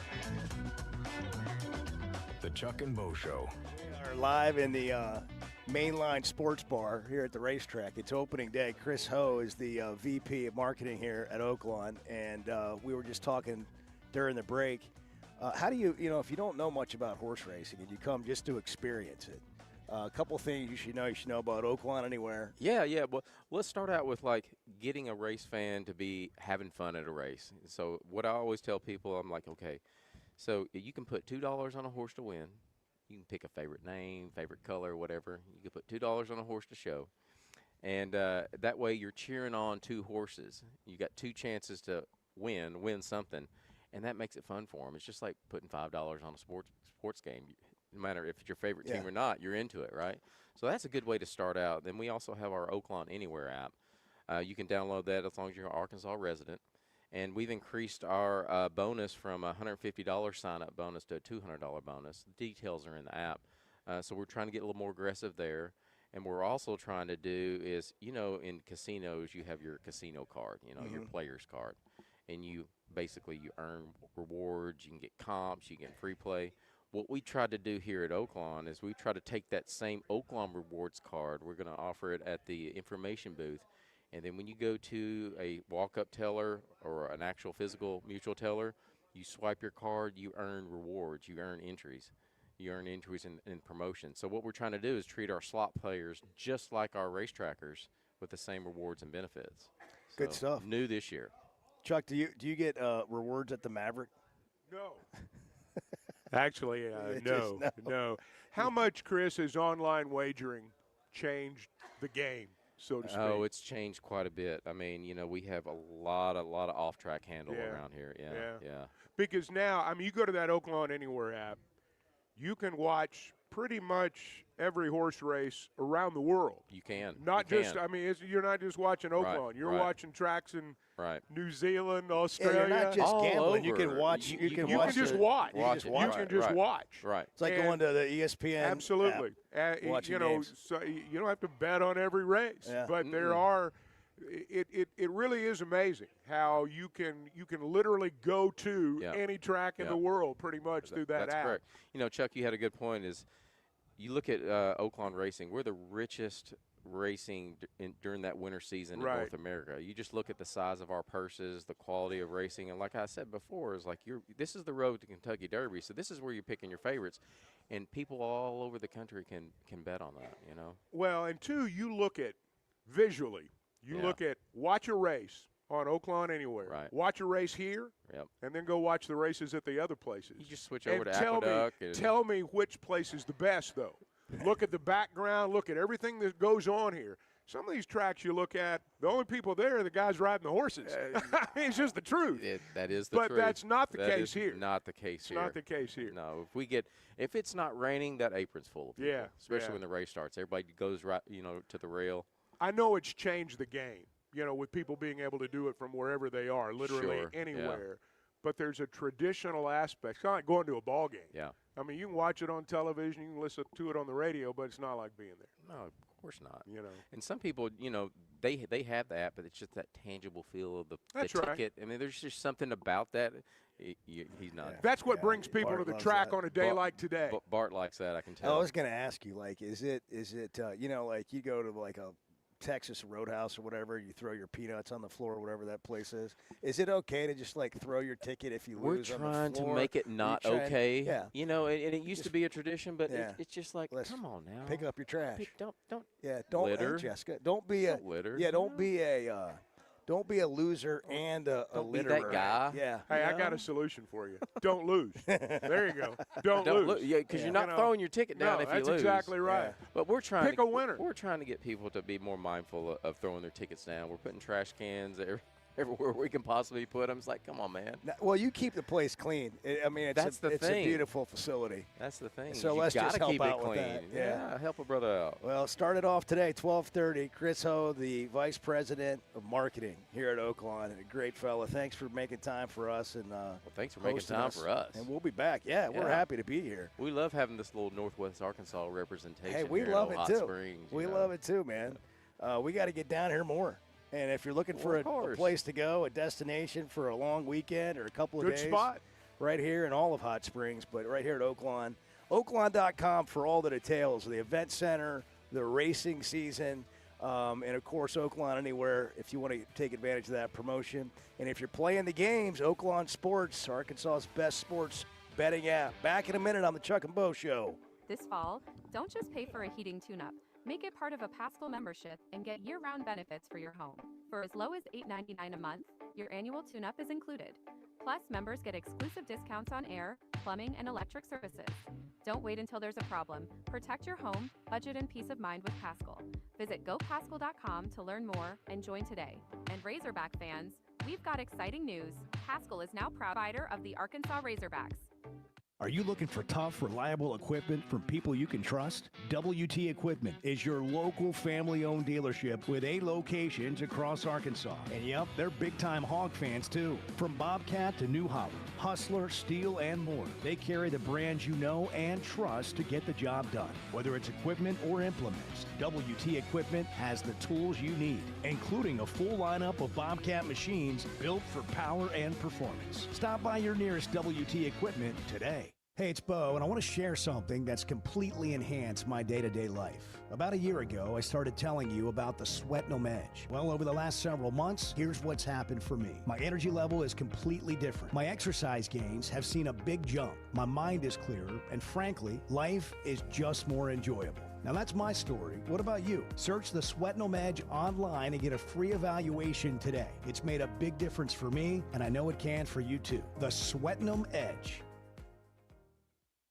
The Chuck and Bo Show. We are live in the Mainline Sports Bar here at the racetrack. It's opening day. Chris Ho is the VP of marketing here at Oaklawn, and we were just talking during the break. How do you know, if you don't know much about horse racing and you come just to experience it, a couple things you should know about Oaklawn Anywhere. Yeah. Well, let's start out with like getting a race fan to be having fun at a race. So what I always tell people, I'm like, okay, so you can put $2 on a horse to win. You can pick a favorite name, favorite color, whatever. You can put $2 on a horse to show. And that way you're cheering on two horses. You got two chances to win something, and that makes it fun for them. It's just like putting $5 on a sports game. No matter if it's your favorite team or not, you're into it, right? So that's a good way to start out. Then we also have our Oaklawn Anywhere app. You can download that as long as you're an Arkansas resident. And we've increased our bonus from a $150 sign-up bonus to a $200 bonus. The details are in the app. So we're trying to get a little more aggressive there. And what we're also trying to do is, in casinos, you have your casino card, your player's card. And you earn rewards. You can get comps. You get free play. What we tried to do here at Oaklawn is we try to take that same Oaklawn rewards card. We're going to offer it at the information booth. And then when you go to a walk-up teller or an actual physical mutual teller, you swipe your card, you earn rewards, you earn entries. You earn entries in promotion. So what we're trying to do is treat our slot players just like our racetrackers with the same rewards and benefits. Good stuff. New this year. Chuck, do you get rewards at the Maverick? No. Actually, no. How much, Chris, has online wagering changed the game, so to speak? Oh, it's changed quite a bit. I mean, we have a lot of off-track handle around here. Yeah. Because now, you go to that Oaklawn Anywhere app, you can watch pretty much every horse race around the world. You can. You're not just watching Oaklawn. You're watching tracks in New Zealand, Australia. And you're not just all gambling. over. You can watch. You can just watch. You can just watch. Right. It's like going to the ESPN. Absolutely. Watching games. So you don't have to bet on every race, but there are. It really is amazing how you can literally go to any track in the world pretty much through that That's app. correct. Chuck, you had a good point. Is you look at Oaklawn Racing, we're the richest racing during that winter season in North America. You just look at the size of our purses, the quality of racing, and like I said before, is like this is the road to Kentucky Derby, so this is where you're picking your favorites, and people all over the country can bet on that. Well, and two, you look at visually. You look at watch a race on Oaklawn Anywhere. Right. Watch a race here, and then go watch the races at the other places. You just switch over to Aqueduct. Tell me which place is the best, though. Look at the background. Look at everything that goes on here. Some of these tracks you look at, the only people there are the guys riding the horses. It's just the truth. That is the truth. But that's not the case here. Not the case here. Not the case here. No, if it's not raining, that apron's full of people. Especially when the race starts. Everybody goes right, to the rail. I know it's changed the game, with people being able to do it from wherever they are, literally anywhere. But there's a traditional aspect. It's kind of like going to a ball game. Yeah. You can watch it on television, you can listen to it on the radio, but it's not like being there. No, of course not. And some people, they have the app, but it's just that tangible feel of the ticket. I mean, there's just something about that. He's not. That's what brings people Bart to the track on a day like today. Bart likes that, I can tell. I was going to ask you, like, is it like you go to like a Texas Roadhouse or whatever, you throw your peanuts on the floor, whatever that place is. Is it okay to just like throw your ticket if you lose on the floor? We're trying to make it not okay. Yeah. And it used to be a tradition, but it's just like, come on now. Pick up your trash. Don't litter. Hey, Jessica, don't be a litter. Yeah, don't be a loser and a don't be litterer. that guy. Yeah. Hey, I got a solution for you. Don't lose. There you go. Don't lose. Yeah, because you're not throwing your ticket down if you lose. That's exactly right. Yeah. But we're trying pick a winner. We're trying to get people to be more mindful of throwing their tickets down. We're putting trash cans everywhere we can possibly put them. It's like, come on, man. Well, you keep the place clean. I mean, it's a beautiful facility. That's the thing. So let's just help out with that. Yeah, help a brother out. Well, started off today, 12:30. Chris Ho, the Vice President of Marketing here at Oaklawn, and a great fella. Thanks for making time for us. And thanks for making time for us. And we'll be back. Yeah, we're happy to be here. We love having this little Northwest Arkansas representation. Hey, we here love in it Hot too. Springs, We love it too, man. We got to get down here more. And if you're looking for a place to go, a destination for a long weekend or a couple of days. Good spot. Right here in all of Hot Springs, but right here at Oaklawn. Oaklawn.com for all the details, the event center, the racing season, and, of course, Oaklawn Anywhere if you want to take advantage of that promotion. And if you're playing the games, Oaklawn Sports, Arkansas's best sports betting app. Back in a minute on the Chuck and Bo Show. This fall, don't just pay for a heating tune-up. Make it part of a Paschal membership and get year-round benefits for your home. For as low as $8.99 a month, your annual tune-up is included. Plus, members get exclusive discounts on air, plumbing, and electric services. Don't wait until there's a problem. Protect your home, budget, and peace of mind with Paschal. Visit gopaschal.com to learn more and join today. And Razorback fans, we've got exciting news. Paschal is now proud provider of the Arkansas Razorbacks. Are you looking for tough, reliable equipment from people you can trust? WT Equipment is your local family-owned dealership with 8 locations across Arkansas. And yep, they're big-time hog fans too. From Bobcat to New Holland, Hustler, Steel, and more. They carry the brands you know and trust to get the job done. Whether it's equipment or implements, WT Equipment has the tools you need, including a full lineup of Bobcat machines built for power and performance. Stop by your nearest WT Equipment today. Hey, it's Bo, and I want to share something that's completely enhanced my day-to-day life. About a year ago, I started telling you about the Sweatnum Edge. Well, over the last several months, here's what's happened for me. My energy level is completely different. My exercise gains have seen a big jump. My mind is clearer, and frankly, life is just more enjoyable. Now, that's my story. What about you? Search the Sweatnum Edge online and get a free evaluation today. It's made a big difference for me, and I know it can for you too. The Sweatnum Edge.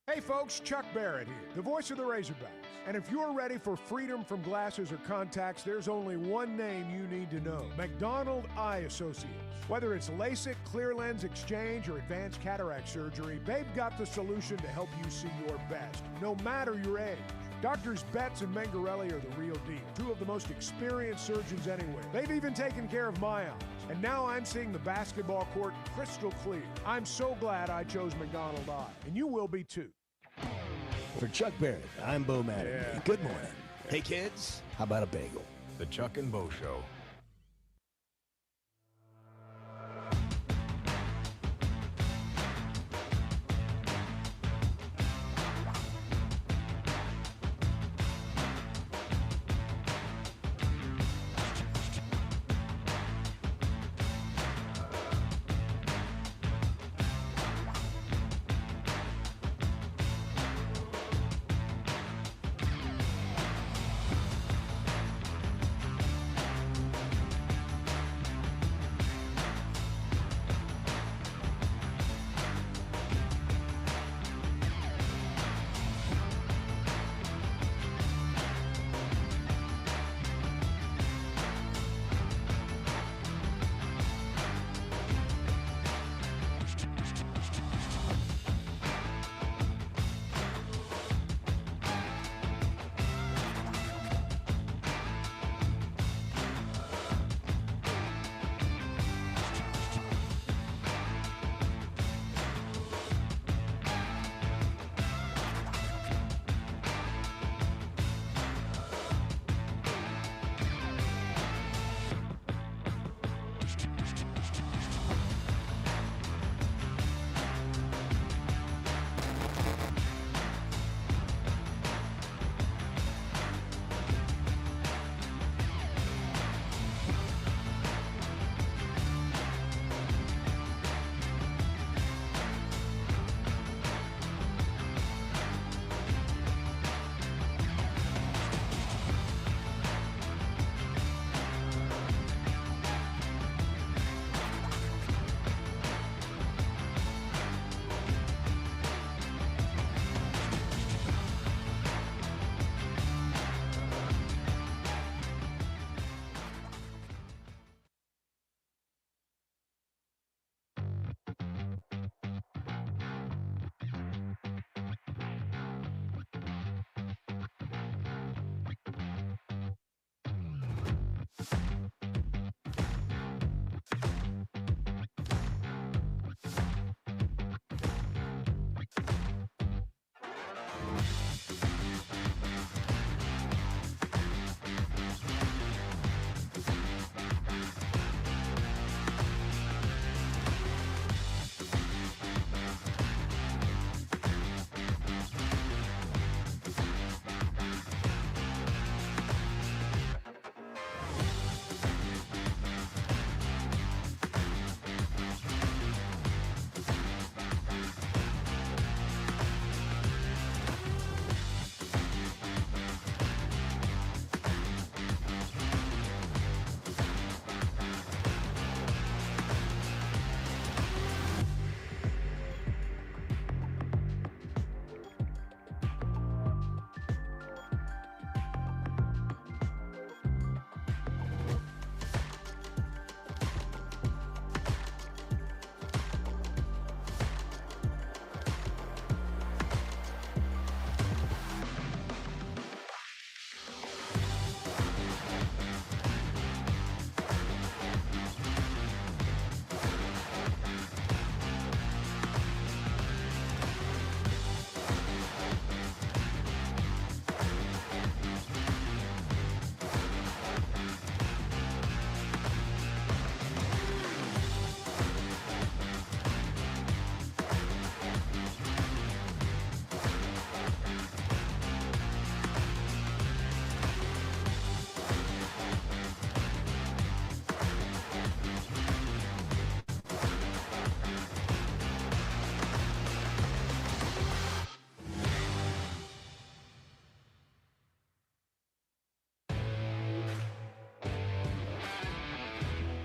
Hey folks, Chuck Barrett here, the voice of the Razorbacks. And if you're ready for freedom from glasses or contacts, there's only one name you need to know: McDonald Eye Associates. Whether it's LASIK, clear lens exchange, or advanced cataract surgery, they've got the solution to help you see your best, no matter your age. Doctors Betts and Mengarelli are the real deal, 2 of the most experienced surgeons anywhere. They've even taken care of my eyes. And now I'm seeing the basketball court crystal clear. I'm so glad I chose McDonald Eye, and you will be too. For Chuck Barrett, I'm Bo Madden. Good morning. Hey kids, how about a bagel? The Chuck and Bo Show.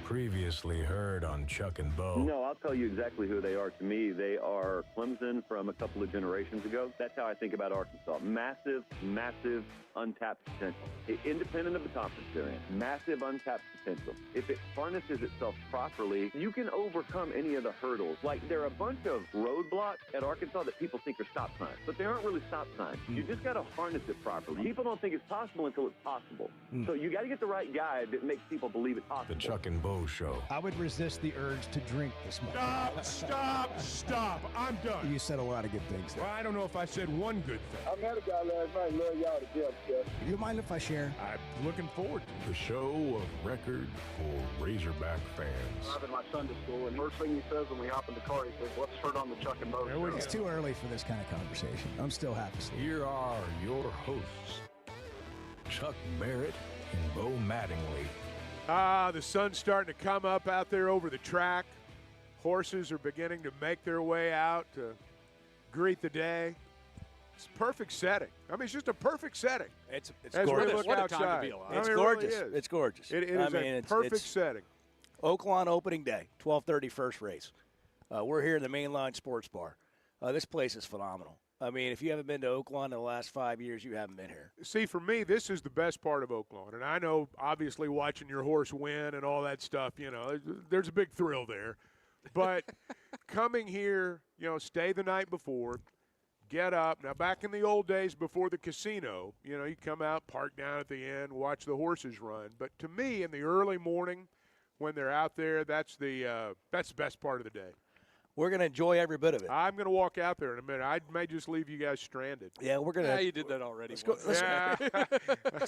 Previously heard on Chuck and Bo. No, I'll tell you exactly who they are to me. They are Clemson from a couple of generations ago. That's how I think about Arkansas. Massive, massive, untapped potential. Independent of the conference they're in. Massive, untapped potential. If it harnesses itself properly, you can overcome any of the hurdles. Like, there are a bunch of roadblocks at Arkansas that people think are stop signs, but they aren't really stop signs. You just got to harness it properly. People don't think it's possible until it's possible. So you got to get the right guy that makes people believe it's possible. The Chuck and Bo Show. I would resist the urge to drink this morning. Stop. I'm done. You said a lot of good things there. Well, I don't know if I said one good thing. I met a guy last night. Love y'all to death, Jeff. You mind if I share? I'm looking forward to it. The show of record for Razorback fans. I'm in my Sunday school, and first thing he says when we hop in the car, he says, "Let's turn on the Chuck and Bo Show." It's too early for this kind of conversation. I'm still half asleep. Here are your hosts, Chuck Barrett and Bo Mattingly. The sun's starting to come up out there over the track. Horses are beginning to make their way out to greet the day. It's a perfect setting. I mean, it's just a perfect setting. It's as gorgeous. we look What a outside. time to be alive. It's I mean, gorgeous. It really is. It's gorgeous. It is a perfect setting. Oaklawn opening day, 12:30 first race. We're here in the Mainline Sports Bar. This place is phenomenal. I mean, if you haven't been to Oaklawn in the last 5 years, you haven't been here. See, for me, this is the best part of Oaklawn. And I know, obviously, watching your horse win and all that stuff, there's a big thrill there. But coming here, stay the night before, get up. Now, back in the old days before the casino, you come out, park down at the end, watch the horses run. But to me, in the early morning when they're out there, that's the best part of the day. We're going to enjoy every bit of it. I'm going to walk out there in a minute. I may just leave you guys stranded. Yeah, we're going to. Yeah, you did that already. It's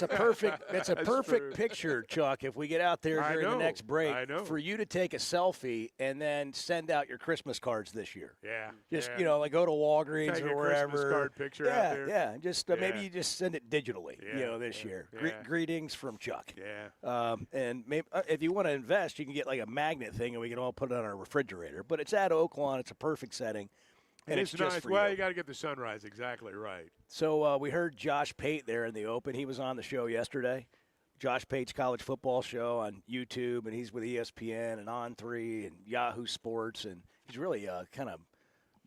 a perfect picture, Chuck, if we get out there during the next break for you to take a selfie and then send out your Christmas cards this year. Yeah. Just, like go to Walgreens take or a wherever. Christmas card picture out there. Yeah. Just maybe you just send it digitally, this year. Greetings from Chuck. Yeah. And maybe if you want to invest, you can get like a magnet thing and we can all put it on our refrigerator. But it's at Oaklawn. It's a perfect setting. And it's just nice. for Well, you got to get the sunrise exactly right. So we heard Josh Pate there in the open. He was on the show yesterday. Josh Pate's college football show on YouTube, and he's with ESPN and On3 and Yahoo Sports, and he's really kind of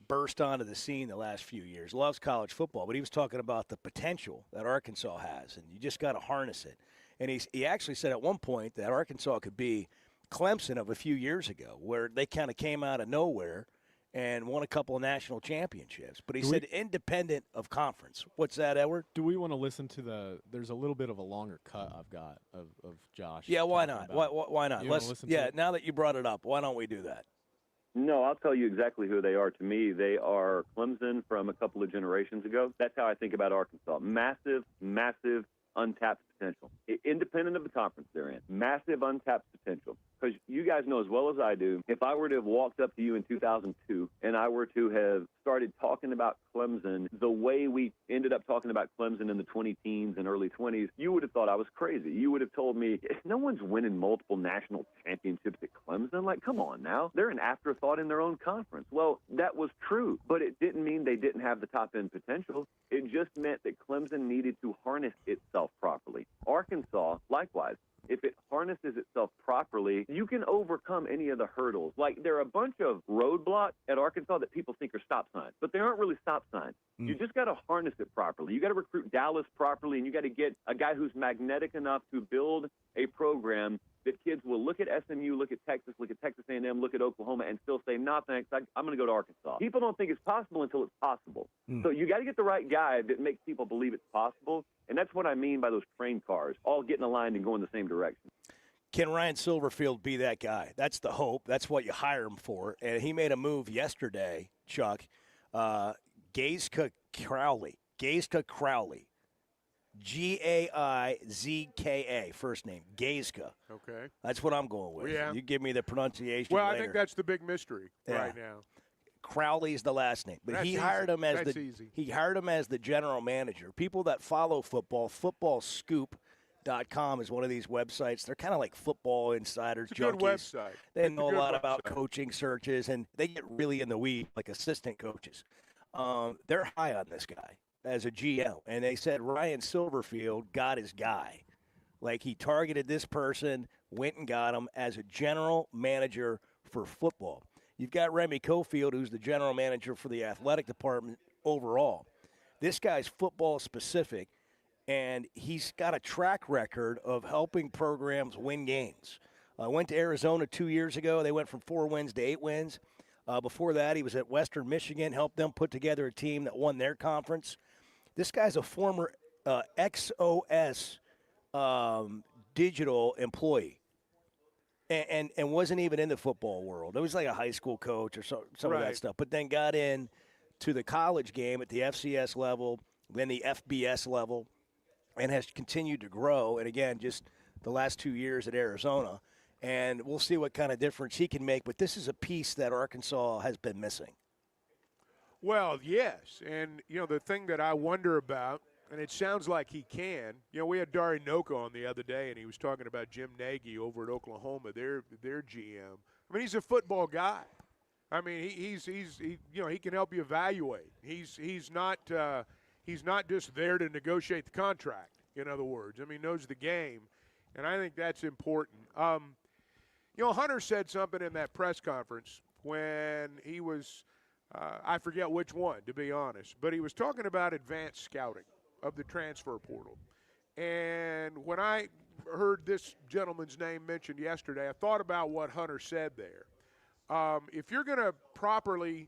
burst onto the scene the last few years. Loves college football, but he was talking about the potential that Arkansas has, and you just got to harness it. And he actually said at one point that Arkansas could be Clemson of a few years ago, where they kind of came out of nowhere and won a couple of national championships. But he said independent of conference. What's that, Edward? Do we want to listen to there's a little bit of a longer cut I've got of Josh. Yeah, why not? Why not? Now that you brought it up, why don't we do that? No, I'll tell you exactly who they are to me. They are Clemson from a couple of generations ago. That's how I think about Arkansas. Massive, massive, untapped potential. Independent of the conference they're in. Massive untapped potential. Because you guys know as well as I do, if I were to have walked up to you in 2002 and I were to have started talking about Clemson the way we ended up talking about Clemson in the 20-teens and early 20s, you would have thought I was crazy. You would have told me, no one's winning multiple national championships at Clemson. Like, come on now. They're an afterthought in their own conference. Well, that was true, but it didn't mean they didn't have the top-end potential. It just meant that Clemson needed to harness itself properly. Arkansas, likewise. If it harnesses itself properly, you can overcome any of the hurdles. Like, there are a bunch of roadblocks at Arkansas that people think are stop signs, but they aren't really stop signs. You just got to harness it properly. You got to recruit Dallas properly, and you got to get a guy who's magnetic enough to build a program that kids will look at SMU, look at Texas A&M, look at Oklahoma, and still say, nah, thanks, I'm going to go to Arkansas. People don't think it's possible until it's possible. So you got to get the right guy that makes people believe it's possible, and that's what I mean by those train cars, all getting aligned and going the same direction. Can Ryan Silverfield be that guy? That's the hope. That's what you hire him for. And he made a move yesterday, Chuck. Gaizka Crowley. Gaizka, first name, Gaizka. Okay. That's what I'm going with. Yeah. You give me the pronunciation Well, later. I think that's the big mystery right now. Crowley's the last name. But That's he hired easy. him as That's easy. He hired him as the general manager. People that follow football, footballscoop.com is one of these websites. They're kind of like football insiders, It's a good junkies. website. They It's a know a good lot about website. coaching searches, and they get really in the weeds, like assistant coaches. They're high on this guy as a GM, and they said Ryan Silverfield got his guy. Like he targeted this person, went and got him as a general manager for football. You've got Remy Cofield, who's the general manager for the athletic department overall. This guy's football specific, and he's got a track record of helping programs win games. Went to Arizona 2 years ago. They went from 4 wins to 8 wins. Before that, he was at Western Michigan, helped them put together a team that won their conference. This guy's a former XOS digital employee. And wasn't even in the football world. It was like a high school coach or some of that stuff. But then got in to the college game at the FCS level, then the FBS level, and has continued to grow. And, again, just the last 2 years at Arizona. And we'll see what kind of difference he can make. But this is a piece that Arkansas has been missing. Well, yes. And, the thing that I wonder about, and it sounds like he can. We had Dari Noka on the other day, and he was talking about Jim Nagy over at Oklahoma, their GM. I mean, he's a football guy. I mean, he can help you evaluate. He's not just there to negotiate the contract. In other words, I mean, he knows the game, and I think that's important. Hunter said something in that press conference when he was, I forget which one, to be honest, but he was talking about advanced scouting of the transfer portal. And when I heard this gentleman's name mentioned yesterday, I thought about what Hunter said there. If you're going to properly,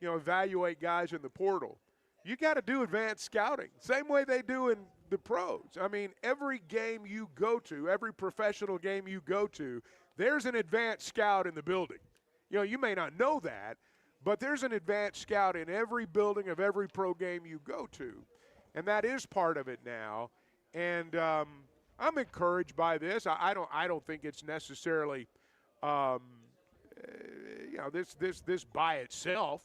evaluate guys in the portal, you got to do advanced scouting, same way they do in the pros. I mean, every game you go to, every professional game you go to, there's an advanced scout in the building. You may not know that, but there's an advanced scout in every building of every pro game you go to, and that is part of it now. And I'm encouraged by this. I don't think it's necessarily, this by itself,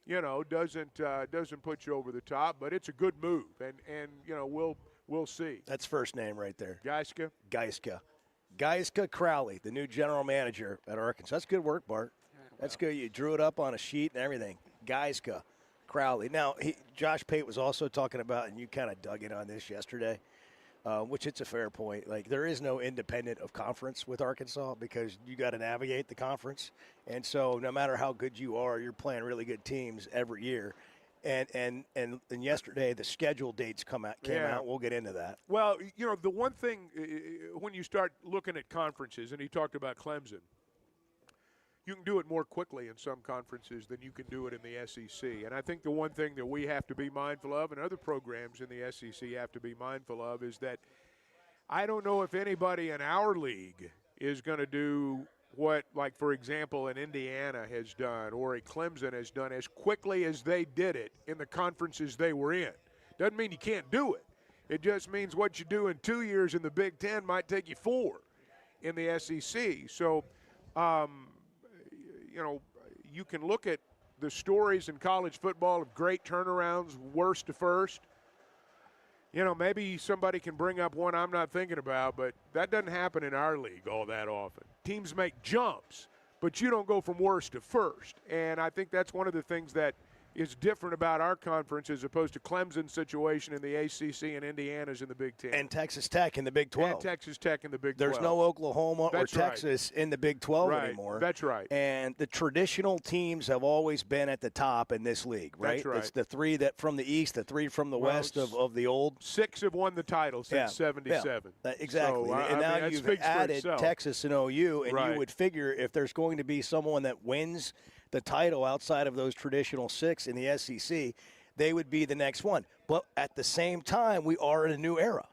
doesn't put you over the top, but it's a good move, and we'll see. That's first name right there. Geiska Crowley, the new general manager at Arkansas. That's good work, Bart. That's good. You drew it up on a sheet and everything. Geiska Crowley. Now, Josh Pate was also talking about, and you kind of dug in on this yesterday, which it's a fair point. Like, there is no independent of conference with Arkansas because you got to navigate the conference. And so no matter how good you are, you're playing really good teams every year. And yesterday the schedule dates came out. We'll get into that. Well, the one thing when you start looking at conferences, and he talked about Clemson, you can do it more quickly in some conferences than you can do it in the SEC. And I think the one thing that we have to be mindful of, and other programs in the SEC have to be mindful of, is that I don't know if anybody in our league is going to do what, like, for example, an Indiana has done or a Clemson has done as quickly as they did it in the conferences they were in. Doesn't mean you can't do it. It just means what you do in 2 years in the Big Ten might take you 4 in the SEC. So, you can look at the stories in college football of great turnarounds, worst to first. Maybe somebody can bring up one I'm not thinking about, but that doesn't happen in our league all that often. Teams make jumps, but you don't go from worst to first. And I think that's one of the things that is different about our conference as opposed to Clemson's situation in the ACC and Indiana's in the Big Ten. And Texas Tech in the Big 12. And Texas Tech in the Big 12. There's no Oklahoma or Texas in the Big 12 anymore. That's right. And the traditional teams have always been at the top in this league, right? That's right. It's the 3 that from the East, the 3 from the West of the old. 6 have won the title since 77. Yeah, exactly. So, and now you've added Texas and OU, and you would figure if there's going to be someone that wins the title outside of those traditional 6 in the SEC, they would be the next one. But at the same time, we are in a new era.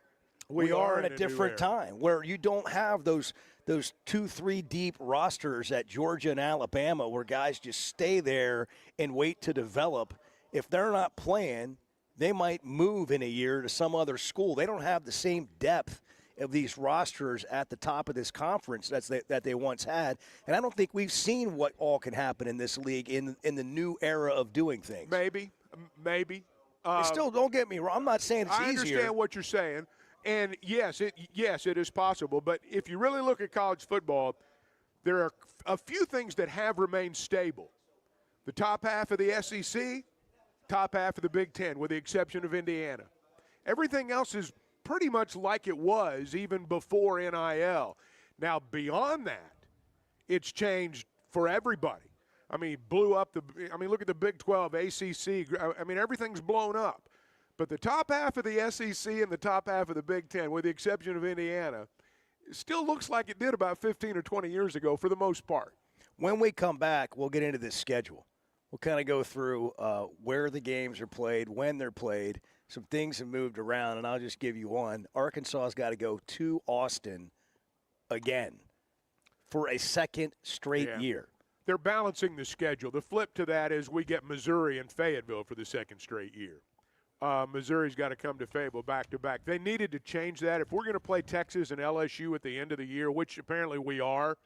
We are in a different time where you don't have those 2-3 deep rosters at Georgia and Alabama where guys just stay there and wait to develop. If they're not playing, they might move in a year to some other school. They don't have the same depth of these rosters at the top of this conference that they once had. And I don't think we've seen what all can happen in this league in the new era of doing things. Maybe. Still, don't get me wrong. I'm not saying it's easier. I understand what you're saying. And, yes, it is possible. But if you really look at college football, there are a few things that have remained stable. The top half of the SEC, top half of the Big Ten, with the exception of Indiana. Everything else is pretty much like it was even before NIL. Now, beyond that, it's changed for everybody. I mean, look at the Big 12, ACC. I mean, everything's blown up. But the top half of the SEC and the top half of the Big 10, with the exception of Indiana, still looks like it did about 15 or 20 years ago for the most part. When we come back, we'll get into this schedule. We'll kind of go through where the games are played, when they're played. Some things have moved around, and I'll just give you one. Arkansas's got to go to Austin again for a second straight year. They're balancing the schedule. The flip to that is we get Missouri and Fayetteville for the second straight year. Missouri's got to come to Fayetteville back-to-back. They needed to change that. If we're going to play Texas and LSU at the end of the year, which apparently we are,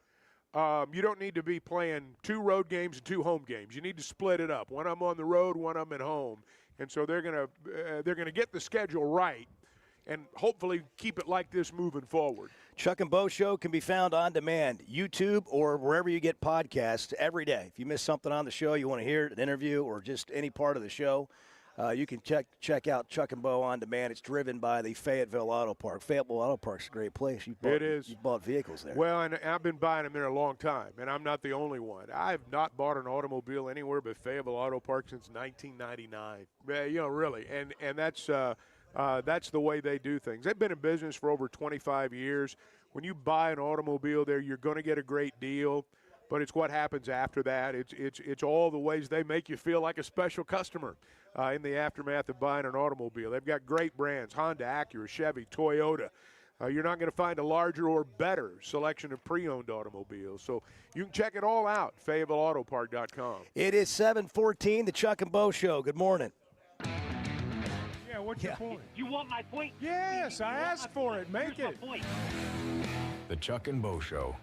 you don't need to be playing 2 road games and 2 home games. You need to split it up. One of them on the road, one of them at home. And so they're going to get the schedule right and hopefully keep it like this moving forward. Chuck and Bo Show can be found on demand, YouTube or wherever you get podcasts every day. If you miss something on the show, you want to hear an interview or just any part of the show, you can check out Chuck and Bo on demand. It's driven by the Fayetteville Auto Park. Fayetteville Auto Park's a great place. It is. You've bought vehicles there. Well, and I've been buying them there a long time, and I'm not the only one. I have not bought an automobile anywhere but Fayetteville Auto Park since 1999. Really, and that's the way they do things. They've been in business for over 25 years. When you buy an automobile there, you're going to get a great deal, but it's what happens after that. It's all the ways they make you feel like a special customer in the aftermath of buying an automobile. They've got great brands, Honda, Acura, Chevy, Toyota. You're not going to find a larger or better selection of pre-owned automobiles. So you can check it all out, FayettevilleAutoPark.com. It is 7:14, the Chuck and Bo Show. Good morning. Yeah, what's your point? You want my point? Yes, I asked for it. Make it. The Chuck and Bo Show.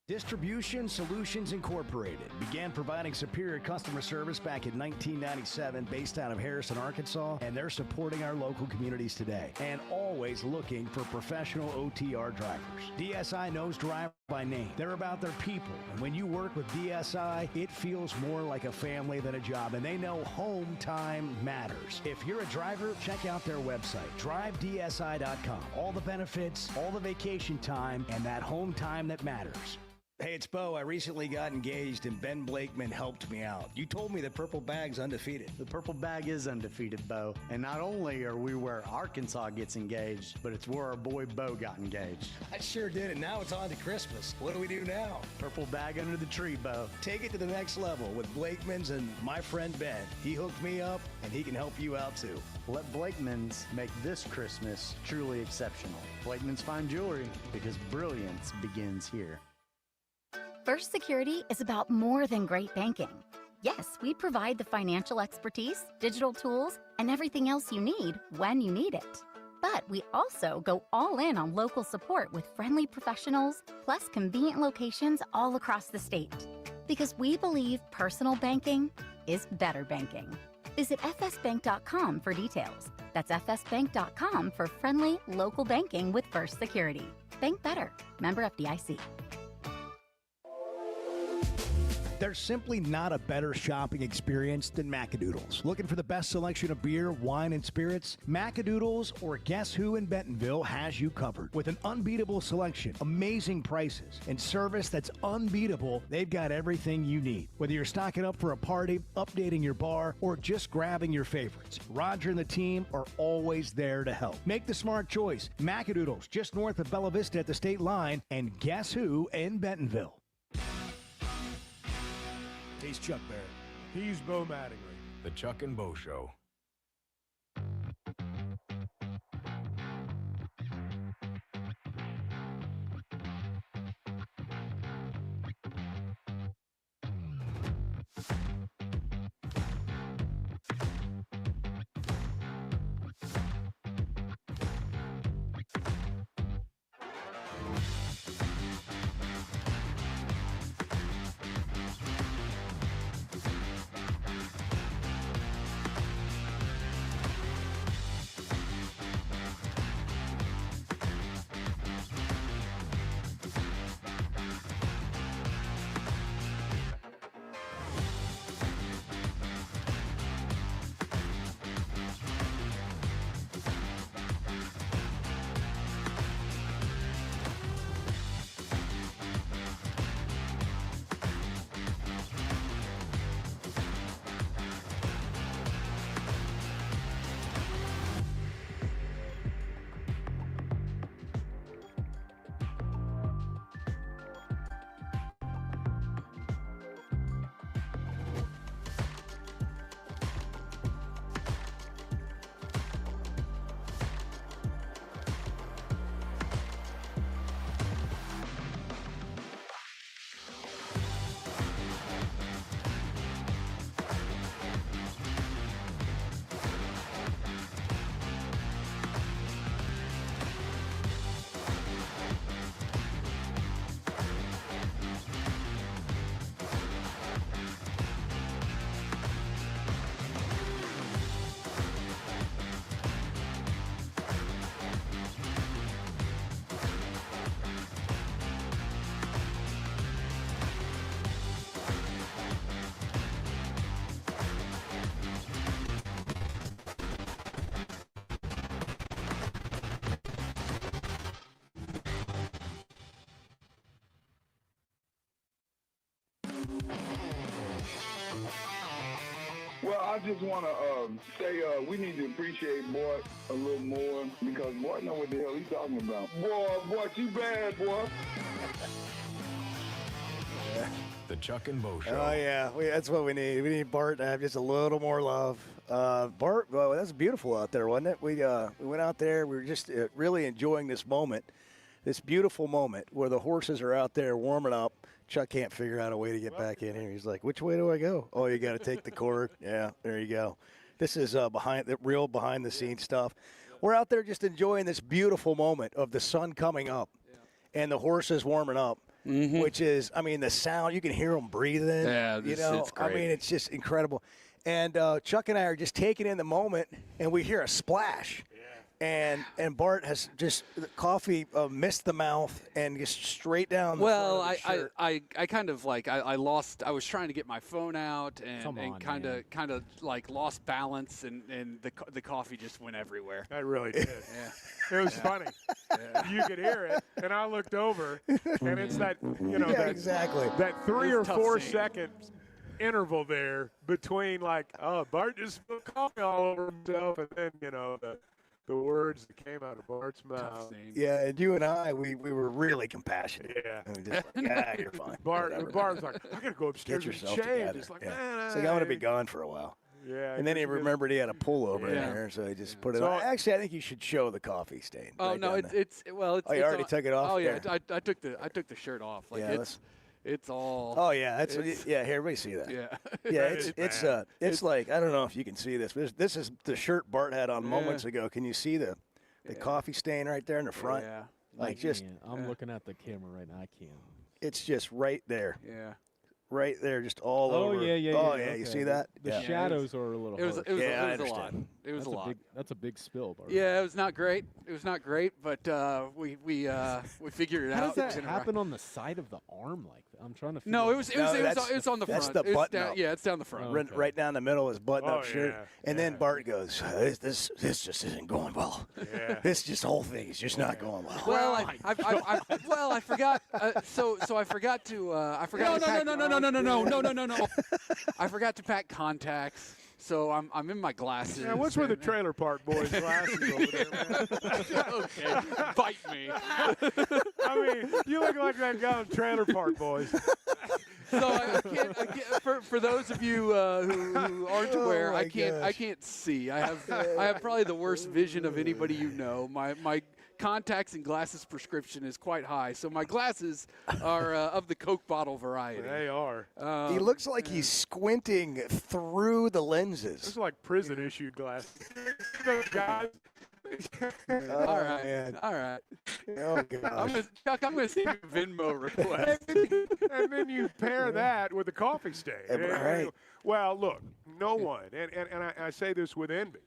Distribution Solutions Incorporated began providing superior customer service back in 1997 based out of Harrison, Arkansas, and they're supporting our local communities today and always looking for professional OTR drivers. DSI knows drive by name. They're about their people, and when you work with DSI, it feels more like a family than a job, and they know home time matters. If you're a driver, check out their website, drivedsi.com. All the benefits, all the vacation time, and that home time that matters. Hey, it's Bo. I recently got engaged, and Ben Blakeman helped me out. You told me the Purple Bag's undefeated. The Purple Bag is undefeated, Bo. And not only are we where Arkansas gets engaged, but it's where our boy Bo got engaged. I sure did, and now it's on to Christmas. What do we do now? Purple Bag under the tree, Bo. Take it to the next level with Blakeman's and my friend Ben. He hooked me up, and he can help you out, too. Let Blakeman's make this Christmas truly exceptional. Blakeman's Fine Jewelry, because brilliance begins here. First Security is about more than great banking. Yes, we provide the financial expertise, digital tools, and everything else you need when you need it. But we also go all in on local support with friendly professionals, plus convenient locations all across the state. Because we believe personal banking is better banking. Visit fsbank.com for details. That's fsbank.com for friendly, local banking with First Security. Bank better. Member FDIC. There's simply not a better shopping experience than Macadoodles. Looking for the best selection of beer, wine, and spirits? Macadoodles or Guess Who in Bentonville has you covered. With an unbeatable selection, amazing prices, and service that's unbeatable, they've got everything you need. Whether you're stocking up for a party, updating your bar, or just grabbing your favorites, Roger and the team are always there to help. Make the smart choice. Macadoodles, just north of Bella Vista at the state line, and Guess Who in Bentonville. He's Chuck Barrett. He's Bo Mattingly. The Chuck and Bo Show. Well, I just want to say we need to appreciate Bart a little more because Bart know what the hell he's talking about. Boy, you bad, boy. The Chuck and Bo Show. Oh, yeah. That's what we need. We need Bart to have just a little more love. Bart, well, that's beautiful out there, wasn't it? We went out there. We were just really enjoying this moment, this beautiful moment where the horses are out there warming up. Chuck can't figure out a way to get back in here. He's like, which way do I go? Oh, you got to take the cord. Yeah, there you go. This is real behind-the-scenes stuff. We're out there just enjoying this beautiful moment of the sun coming up and the horses warming up. Mm-hmm. Which is, I mean, the sound, you can hear them breathing. Yeah, it's great. I mean, it's just incredible. And Chuck and I are just taking in the moment, and we hear a splash. Yeah. And Bart has just, the coffee missed the mouth and just straight down the front of his shirt. I kind of like, I was trying to get my phone out and kind of like lost balance, and the coffee just went everywhere. That really did. Yeah. It was funny. Yeah. You could hear it, and I looked over, and it's that, exactly. that 3 or 4 second interval there between Bart just spilled coffee all over himself, and then, the words that came out of Bart's mouth. Yeah, and you and I, we were really compassionate. Yeah. And we just like, you're fine. Bart was like, I got to go upstairs and change. It's like, It's like, I'm going to be gone for a while. Yeah, and then he remembered he had a pullover in there, so he just put it on. Actually, I think you should show the coffee stain. Oh, right no, it's you already took it off? Oh, yeah, I took the shirt off. Like, it's all. Oh, yeah, here, everybody see that. Yeah. Yeah, it's like, I don't know if you can see this. This is the shirt Bart had on moments ago. Can you see the coffee stain right there in the front? Yeah. I'm looking at the camera right now. I can't. It's just right there. Yeah. Right there, just all over. Oh, yeah. Oh, okay. You see that? The shadows are a little harsh. It was a lot. It was a lot. That's a big spill, Bart. Yeah, it was not great. But we figured it out. How does that happen on the side of the arm like that? I'm trying to figure No, it was on the front. That's the button up. Yeah, it's down the front. Oh, okay. Right down the middle is button-up shirt. And then Bart goes, this just isn't going well. Yeah. This whole thing is just not going well. Well, I forgot. So I forgot to. No. I forgot to pack contacts. So I'm in my glasses. Yeah, what's with the Trailer Park Boys glasses over there, man? Okay, bite me. I mean, you look like that guy on Trailer Park Boys. So I can't for those of you who aren't aware, I can't see. I have probably the worst vision of anybody you know. My contacts and glasses prescription is quite high, so my glasses are of the Coke bottle variety. They are. He looks like he's squinting through the lenses. Those are like prison-issued glasses. Those guys. All right. Man. All right. Oh, gosh. I'm going to send you a Venmo request. And then you pair that with the coffee stain. Right. Well, look, no one, and I say this with envy,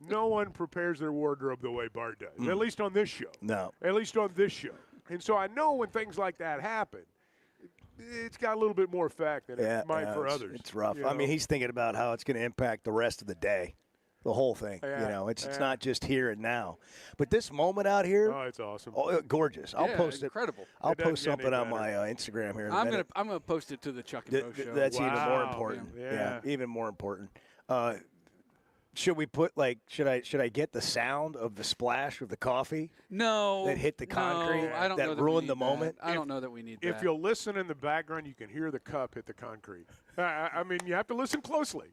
no one prepares their wardrobe the way Bart does, at least on this show. No. At least on this show. And so I know when things like that happen, it's got a little bit more effect than it might for others. It's rough. I mean, he's thinking about how it's going to impact the rest of the day, the whole thing. Yeah. It's not just here and now. But this moment out here, it's awesome. Gorgeous. I'll post it. Incredible. I'll post something on my Instagram here. I'm gonna post it to the Chuck and Bo show. That's even more important. Yeah, even more important. Should we put should I get the sound of the splash of the coffee? No. That hit the concrete. No, I don't know that ruined the moment. I don't know that we need that. If you'll listen in the background, you can hear the cup hit the concrete. I mean, you have to listen closely.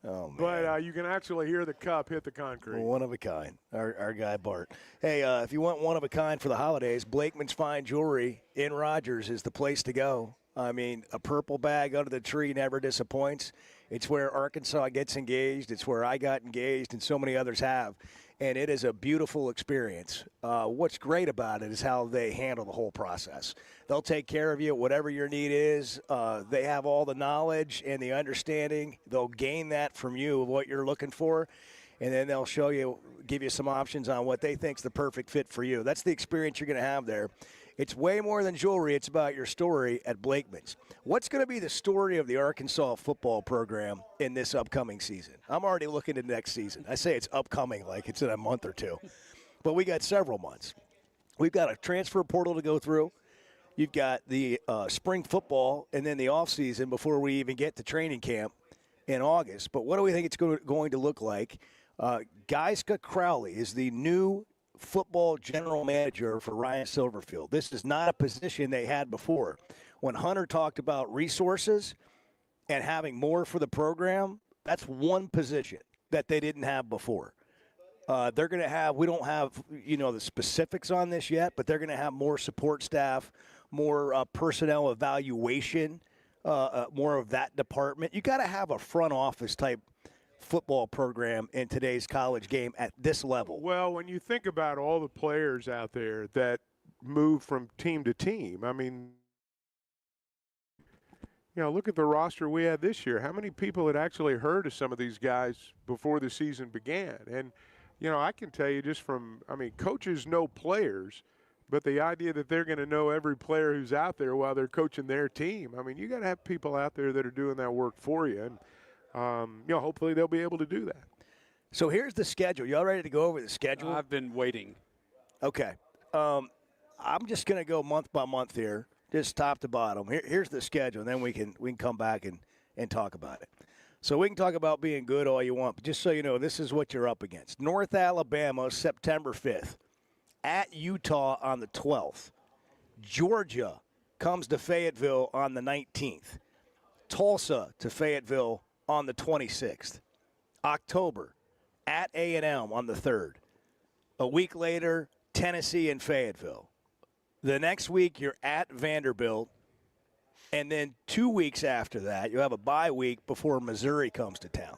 Oh, man. But you can actually hear the cup hit the concrete. One of a kind. Our guy Bart. Hey, if you want one of a kind for the holidays, Blakeman's Fine Jewelry in Rogers is the place to go. I mean, a purple bag under the tree never disappoints. It's where Arkansas gets engaged. It's where I got engaged, and so many others have. And it is a beautiful experience. What's great about it is how they handle the whole process. They'll take care of you, whatever your need is. They have all the knowledge and the understanding. They'll gain that from you of what you're looking for, and then they'll give you some options on what they think's the perfect fit for you. That's the experience you're going to have there. It's way more than jewelry. It's about your story at Blakeman's. What's going to be the story of the Arkansas football program in this upcoming season? I'm already looking at next season. I say it's upcoming like it's in a month or two. But we got several months. We've got a transfer portal to go through. You've got the spring football and then the offseason before we even get to training camp in August. But what do we think it's going to look like? Geiska Crowley is the new football general manager for Ryan Silverfield. This is not a position they had before. When Hunter talked about resources and having more for the program, that's one position that they didn't have before. They're going to have, we don't have, the specifics on this yet, but they're going to have more support staff, more personnel evaluation, more of that department. You got to have a front office type football program in today's college game at this level. Well, when you think about all the players out there that move from team to team, I mean, look at the roster we had this year. How many people had actually heard of some of these guys before the season began? And, I can tell you just coaches know players, but the idea that they're going to know every player who's out there while they're coaching their team, you got to have people out there that are doing that work for you. And, hopefully they'll be able to do that. So here's the schedule. Y'all ready to go over the schedule? I've been waiting. Okay. I'm just going to go month by month here, just top to bottom. Here's the schedule, and then we can come back and talk about it. So we can talk about being good all you want, but just so you know, this is what you're up against. North Alabama, September 5th. At Utah on the 12th. Georgia comes to Fayetteville on the 19th. Tulsa to Fayetteville on the 26th. October, at A&M on the 3rd. A week later, Tennessee and Fayetteville. The next week, you're at Vanderbilt. And then 2 weeks after that, you have a bye week before Missouri comes to town.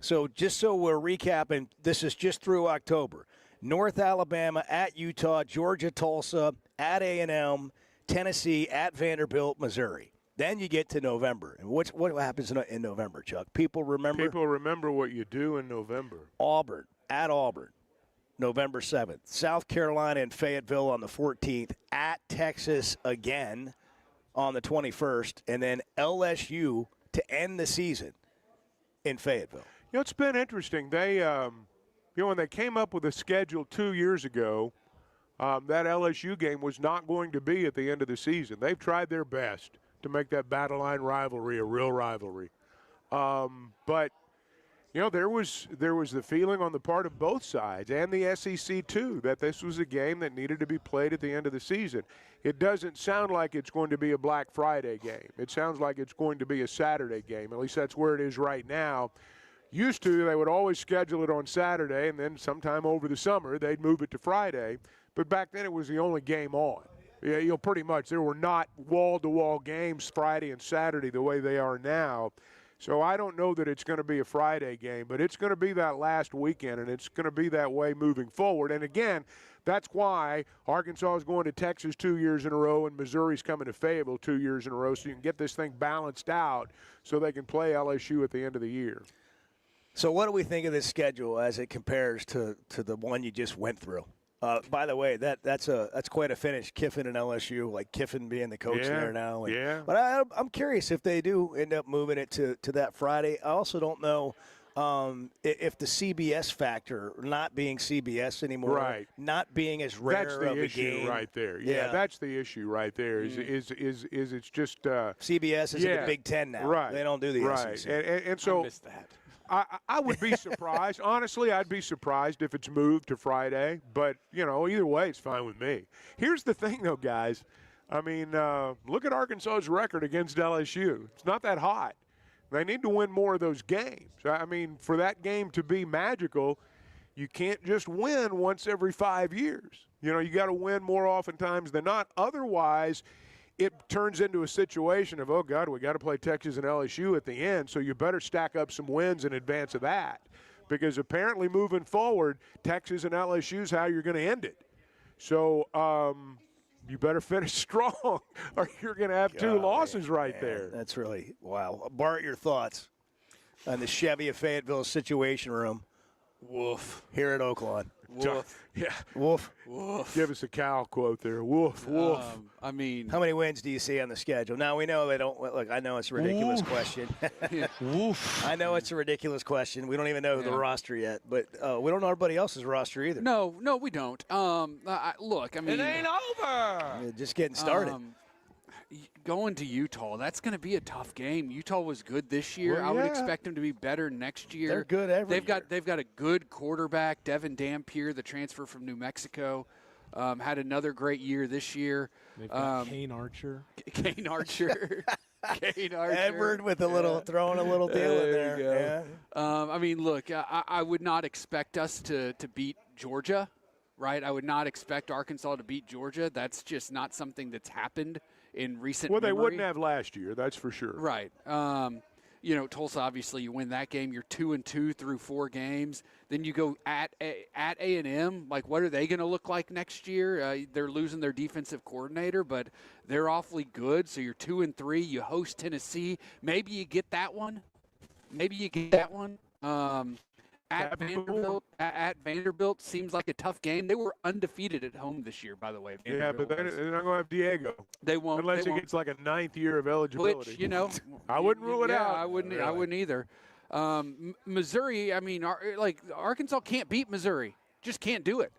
So just so we're recapping, this is just through October. North Alabama, at Utah, Georgia, Tulsa, at A&M, Tennessee, at Vanderbilt, Missouri. Then you get to November. And what happens in November, Chuck? People remember? People remember what you do in November. Auburn, at Auburn, November 7th. South Carolina and Fayetteville on the 14th. At Texas again on the 21st. And then LSU to end the season in Fayetteville. It's been interesting. They, when they came up with a schedule 2 years ago, that LSU game was not going to be at the end of the season. They've tried their best to make that battle line rivalry a real rivalry. But, there was the feeling on the part of both sides and the SEC too that this was a game that needed to be played at the end of the season. It doesn't sound like it's going to be a Black Friday game. It sounds like it's going to be a Saturday game. At least that's where it is right now. Used to, they would always schedule it on Saturday, and then sometime over the summer they'd move it to Friday. But back then it was the only game on. Yeah, pretty much. There were not wall-to-wall games Friday and Saturday the way they are now. So I don't know that it's going to be a Friday game, but it's going to be that last weekend, and it's going to be that way moving forward. And, again, that's why Arkansas is going to Texas 2 years in a row and Missouri's coming to Fayetteville 2 years in a row, so you can get this thing balanced out so they can play LSU at the end of the year. So what do we think of this schedule as it compares to the one you just went through? By the way, that's quite a finish. Kiffin and LSU, like Kiffin being the coach there now. But I'm curious if they do end up moving it to that Friday. I also don't know if the CBS factor, not being CBS anymore, not being as rare that's the of a issue game. right there. Yeah, that's the issue right there. Is it's just CBS is in the Big Ten now. Right, they don't do the SEC. And so I missed that. I would be surprised. Honestly, I'd be surprised if it's moved to Friday. But, either way, it's fine with me. Here's the thing, though, guys. Look at Arkansas's record against LSU. It's not that hot. They need to win more of those games. For that game to be magical, you can't just win once every 5 years. You got to win more oftentimes than not. Otherwise, it turns into a situation of, oh, God, we got to play Texas and LSU at the end, so you better stack up some wins in advance of that. Because apparently moving forward, Texas and LSU is how you're going to end it. So you better finish strong or you're going to have two losses right there. That's really, wow. Bart, your thoughts on the Chevy of Fayetteville Situation Room. Woof. Here at Oaklawn. Woof. Yeah. Woof. Woof. Give us a Cal quote there. Woof, woof. I mean, how many wins do you see on the schedule? Now, we know they don't – look, I know it's a ridiculous question. Woof. I know it's a ridiculous question. We don't even know the roster yet, but we don't know everybody else's roster either. No, we don't. Look, I mean – It ain't over! Just getting started. Going to Utah, that's going to be a tough game. Utah was good this year. Well, I would yeah. expect them to be better next year. They're good every year. They've got a good quarterback, Devin Dampier, the transfer from New Mexico. Had another great year this year. They've got Kane Archer. Kane Archer. Edward with a little throwing a little deal in there. Yeah. I mean, look, I would not expect us to beat Georgia, right? I would not expect Arkansas to beat Georgia. That's just not something that's happened in recent Well, they memory. wouldn't have last year, that's for sure. Right. Tulsa, obviously, you win that game. You're 2-2 through 4 games. Then you go at A&M. Like, what are they going to look like next year? They're losing their defensive coordinator, but they're awfully good. So you're 2-3. You host Tennessee. Maybe you get that one. At Vanderbilt seems like a tough game. They were undefeated at home this year, by the way. Yeah, but they're not going to have Diego. They won't. Unless he gets like a 9th year of eligibility. Which, I wouldn't rule it out. I wouldn't. Really. I wouldn't either. Missouri. I mean, Arkansas can't beat Missouri. Just can't do it.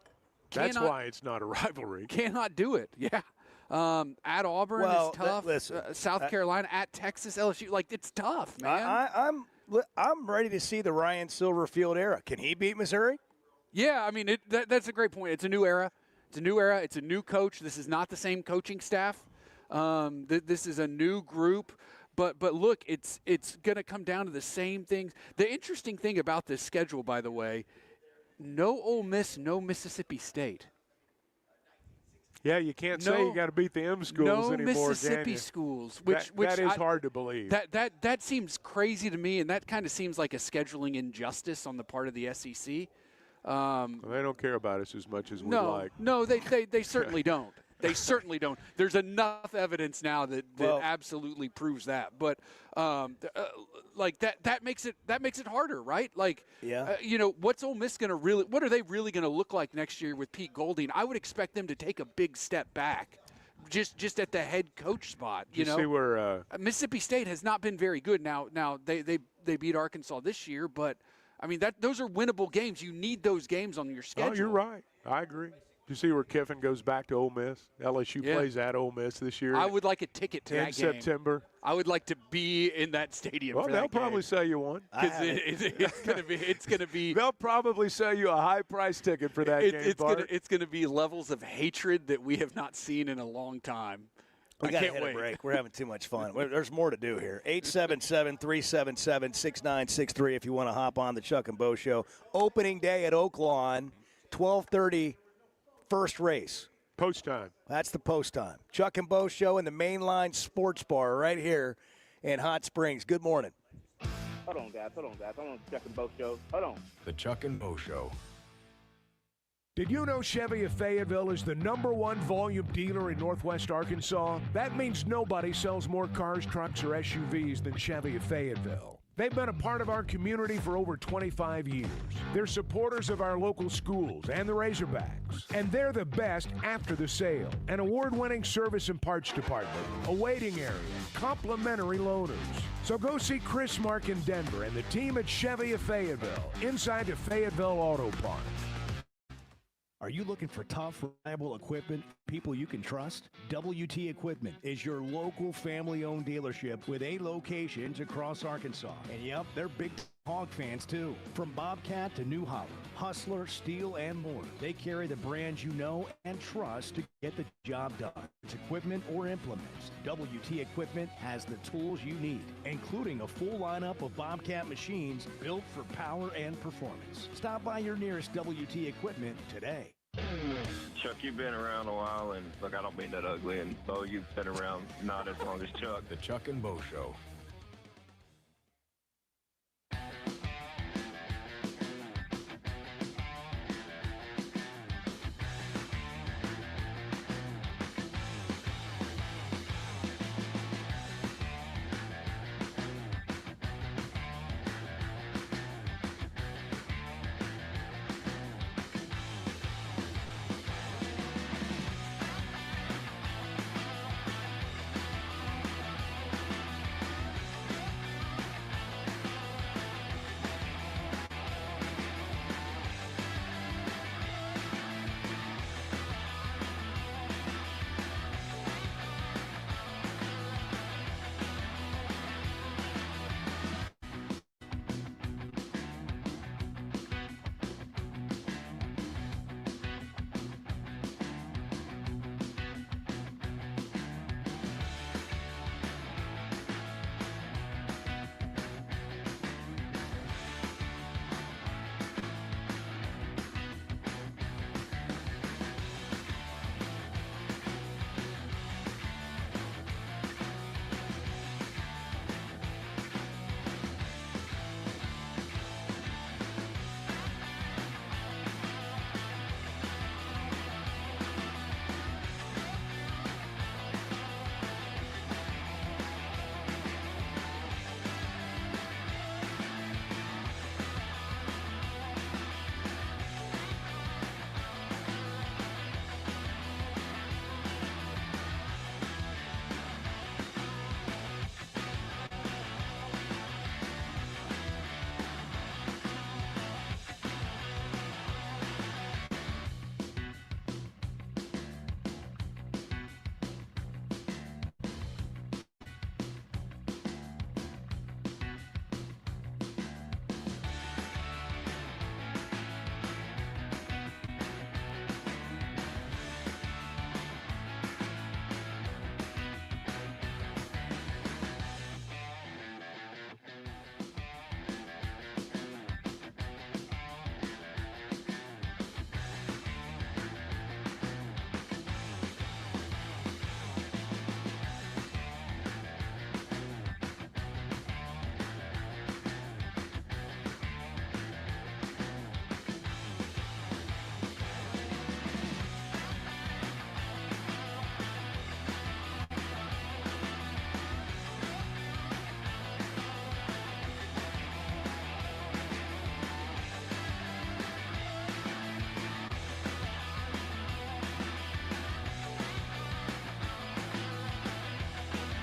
That's why it's not a rivalry. Cannot do it. Yeah. At Auburn is tough. South Carolina, at Texas, LSU. Like, it's tough, man. I'm ready to see the Ryan Silverfield era. Can he beat Missouri? Yeah, I mean, that's a great point. It's a new era. It's a new coach. This is not the same coaching staff. This is a new group. But look, it's going to come down to the same things. The interesting thing about this schedule, by the way, no Ole Miss, no Mississippi State. Yeah, you can't say you got to beat the M schools anymore, No Mississippi schools, which that is hard to believe. That seems crazy to me, and that kind of seems like a scheduling injustice on the part of the SEC. They don't care about us as much as we'd like. No, they certainly don't. They certainly don't. There's enough evidence now that absolutely proves that. But like that makes it harder, right? Like, what's Ole Miss going to really? What are they really going to look like next year with Pete Golding? I would expect them to take a big step back, just at the head coach spot. You see where Mississippi State has not been very good. Now they beat Arkansas this year, but I mean those are winnable games. You need those games on your schedule. Oh, you're right. I agree. You see where Kiffin goes back to Ole Miss? LSU plays at Ole Miss this year. I would like a ticket to that game. In September. I would like to be in that stadium for that they'll probably sell you one. Because it's going to be. They'll probably sell you a high-price ticket for that game, It's going to be levels of hatred that we have not seen in a long time. We got to hit a break. We're having too much fun. There's more to do here. 877-377-6963 if you want to hop on the Chuck and Bo Show. Opening day at Oaklawn, 12:30. First race. Post time. That's the post time. Chuck and Bo Show in the Mainline Sports Bar right here in Hot Springs. Good morning. Hold on, guys. I'm on the Chuck and Bo Show. Hold on. The Chuck and Bo Show. Did you know Chevy of Fayetteville is the #1 volume dealer in Northwest Arkansas? That means nobody sells more cars, trucks, or SUVs than Chevy of Fayetteville. They've been a part of our community for over 25 years. They're supporters of our local schools and the Razorbacks. And they're the best after the sale. An award-winning service and parts department, a waiting area, complimentary loaners. So go see Chris Mark in Denver and the team at Chevy of Fayetteville, inside the Fayetteville Auto Park. Are you looking for tough, reliable equipment, people you can trust? WT Equipment is your local family-owned dealership with 8 locations across Arkansas. And yep, they're big hog fans too. From Bobcat to New Holland, Hustler, Steel, and more. They carry the brands you know and trust to get the job done. It's equipment or implements. WT Equipment has the tools you need, including a full lineup of Bobcat machines built for power and performance. Stop by your nearest WT Equipment today. Chuck, you've been around a while, and look, I don't mean that ugly, and Bo, you've been around not as long as Chuck. The Chuck and Bo Show.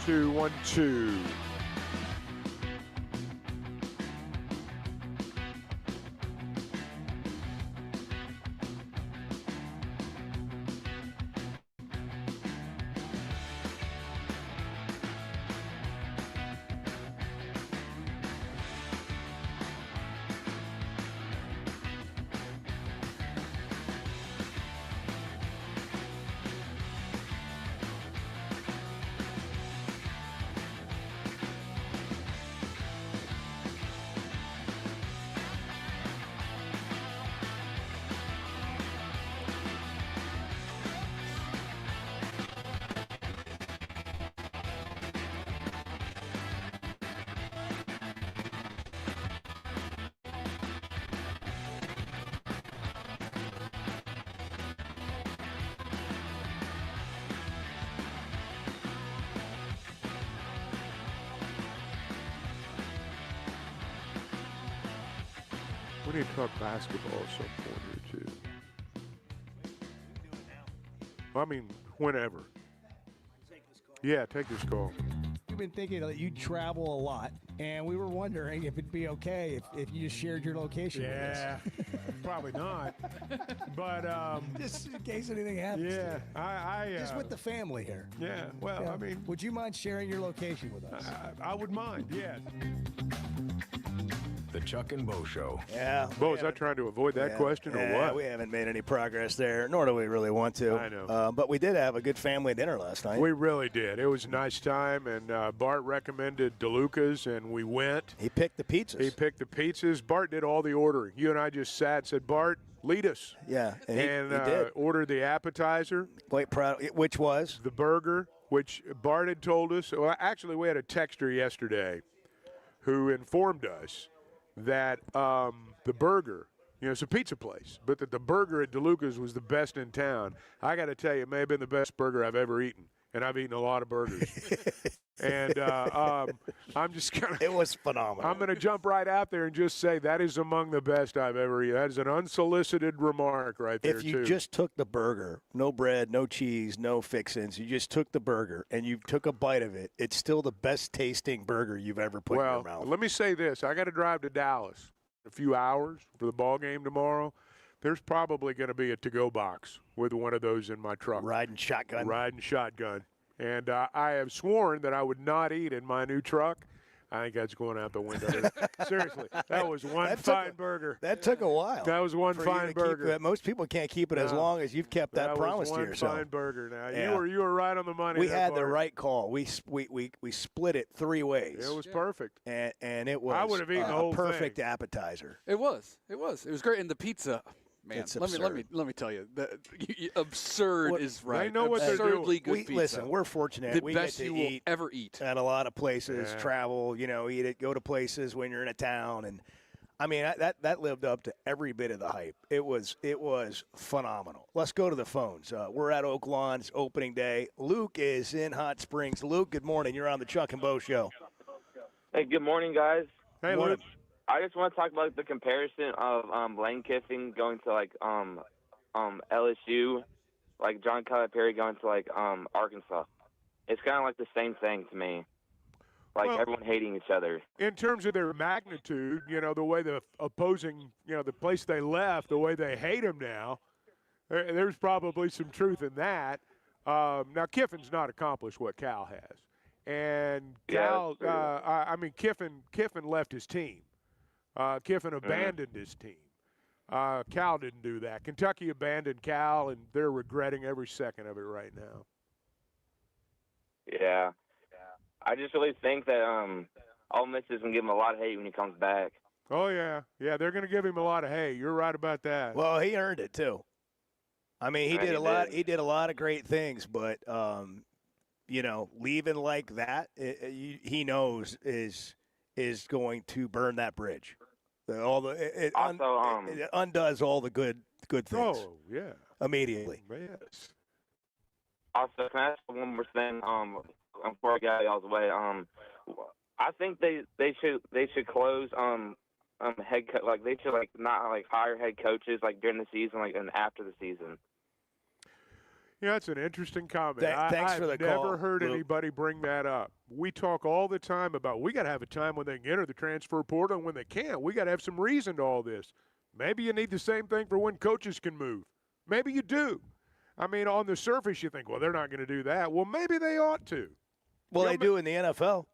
2, 1, 2. We need to talk basketball at some point here, too. I mean, whenever. Yeah, take this call. We've been thinking that you travel a lot, and we were wondering if it'd be okay if you just shared your location with us. Probably not. But just in case anything happens. Yeah, I just with the family here. Yeah, well, I mean, would you mind sharing your location with us? I would mind. Yes. The Chuck and Bo Show. Yeah. Bo, is I trying to avoid that question or what? We haven't made any progress there, nor do we really want to. I know. But we did have a good family dinner last night. We really did. It was a nice time, and Bart recommended DeLuca's, and we went. He picked the pizzas. Bart did all the ordering. You and I just sat and said, Bart, lead us. Yeah, and he did. Ordered the appetizer. Quite proud. Which was? The burger, which Bart had told us. Well, actually, we had a texter yesterday who informed us that the burger, it's a pizza place, but that the burger at DeLuca's was the best in town. I got to tell you, it may have been the best burger I've ever eaten, and I've eaten a lot of burgers. And I'm just going to – it was phenomenal. I'm going to jump right out there and just say that is among the best I've ever eaten. That is an unsolicited remark right there, If you just took the burger, no bread, no cheese, no fixins, you just took the burger and you took a bite of it, it's still the best tasting burger you've ever put in your mouth. Let me say this. I got to drive to Dallas in a few hours for the ball game tomorrow. There's probably going to be a to-go box with one of those in my truck. Riding shotgun. And I have sworn that I would not eat in my new truck. I think that's going out the window. Seriously, that was one fine burger. That took a while. That was one fine burger. Most people can't keep it as long as you've kept that promise to yourself. That was one fine burger. Now you were right on the money. We had the right call. We split it 3 ways. It was perfect. And it was I would have eaten the whole perfect appetizer. It was great. And the pizza. Man, it's let me tell you, absurd is right. They know what they're doing. Absurdly good pizza. Listen, we're fortunate. The we best get to you will ever eat at a lot of places. Travel, eat it, go to places when you're in a town, and I mean that lived up to every bit of the hype. It was phenomenal. Let's go to the phones. We're at Oaklawn. It's opening day. Luke is in Hot Springs. Luke, good morning. You're on the Chuck and Bo Show. Hey, good morning, guys. Hey, Luke. I just want to talk about the comparison of Lane Kiffin going to LSU, like John Calipari going to Arkansas. It's kind of like the same thing to me. Everyone hating each other. In terms of their magnitude, the way the opposing, the place they left, the way they hate him now, there's probably some truth in that. Now Kiffin's not accomplished what Cal has, and Cal, Kiffin left his team. Kiffin abandoned his team. Cal didn't do that. Kentucky abandoned Cal, and they're regretting every second of it right now. Yeah. I just really think that Ole Miss is going to give him a lot of hate when he comes back. Oh, yeah. Yeah, they're going to give him a lot of hate. You're right about that. Well, he earned it, too. I mean, he did a lot. He did a lot of great things, but, leaving like that, he knows is going to burn that bridge. It undoes all the good things. Oh, yeah. Immediately. Yes. Also, can I ask one more thing? Before I get y'all's way, I think they should close head they should not hire head coaches during the season and after the season. That's an interesting comment. Thanks for the call. I've never heard Luke. anybody bring that up. We talk all the time about we got to have a time when they can enter the transfer portal, and when they can't, we got to have some reason to all this. Maybe you need the same thing for when coaches can move. Maybe you do. I mean, on the surface, you think, well, they're not going to do that. Well, maybe they ought to. Well, they do in the NFL.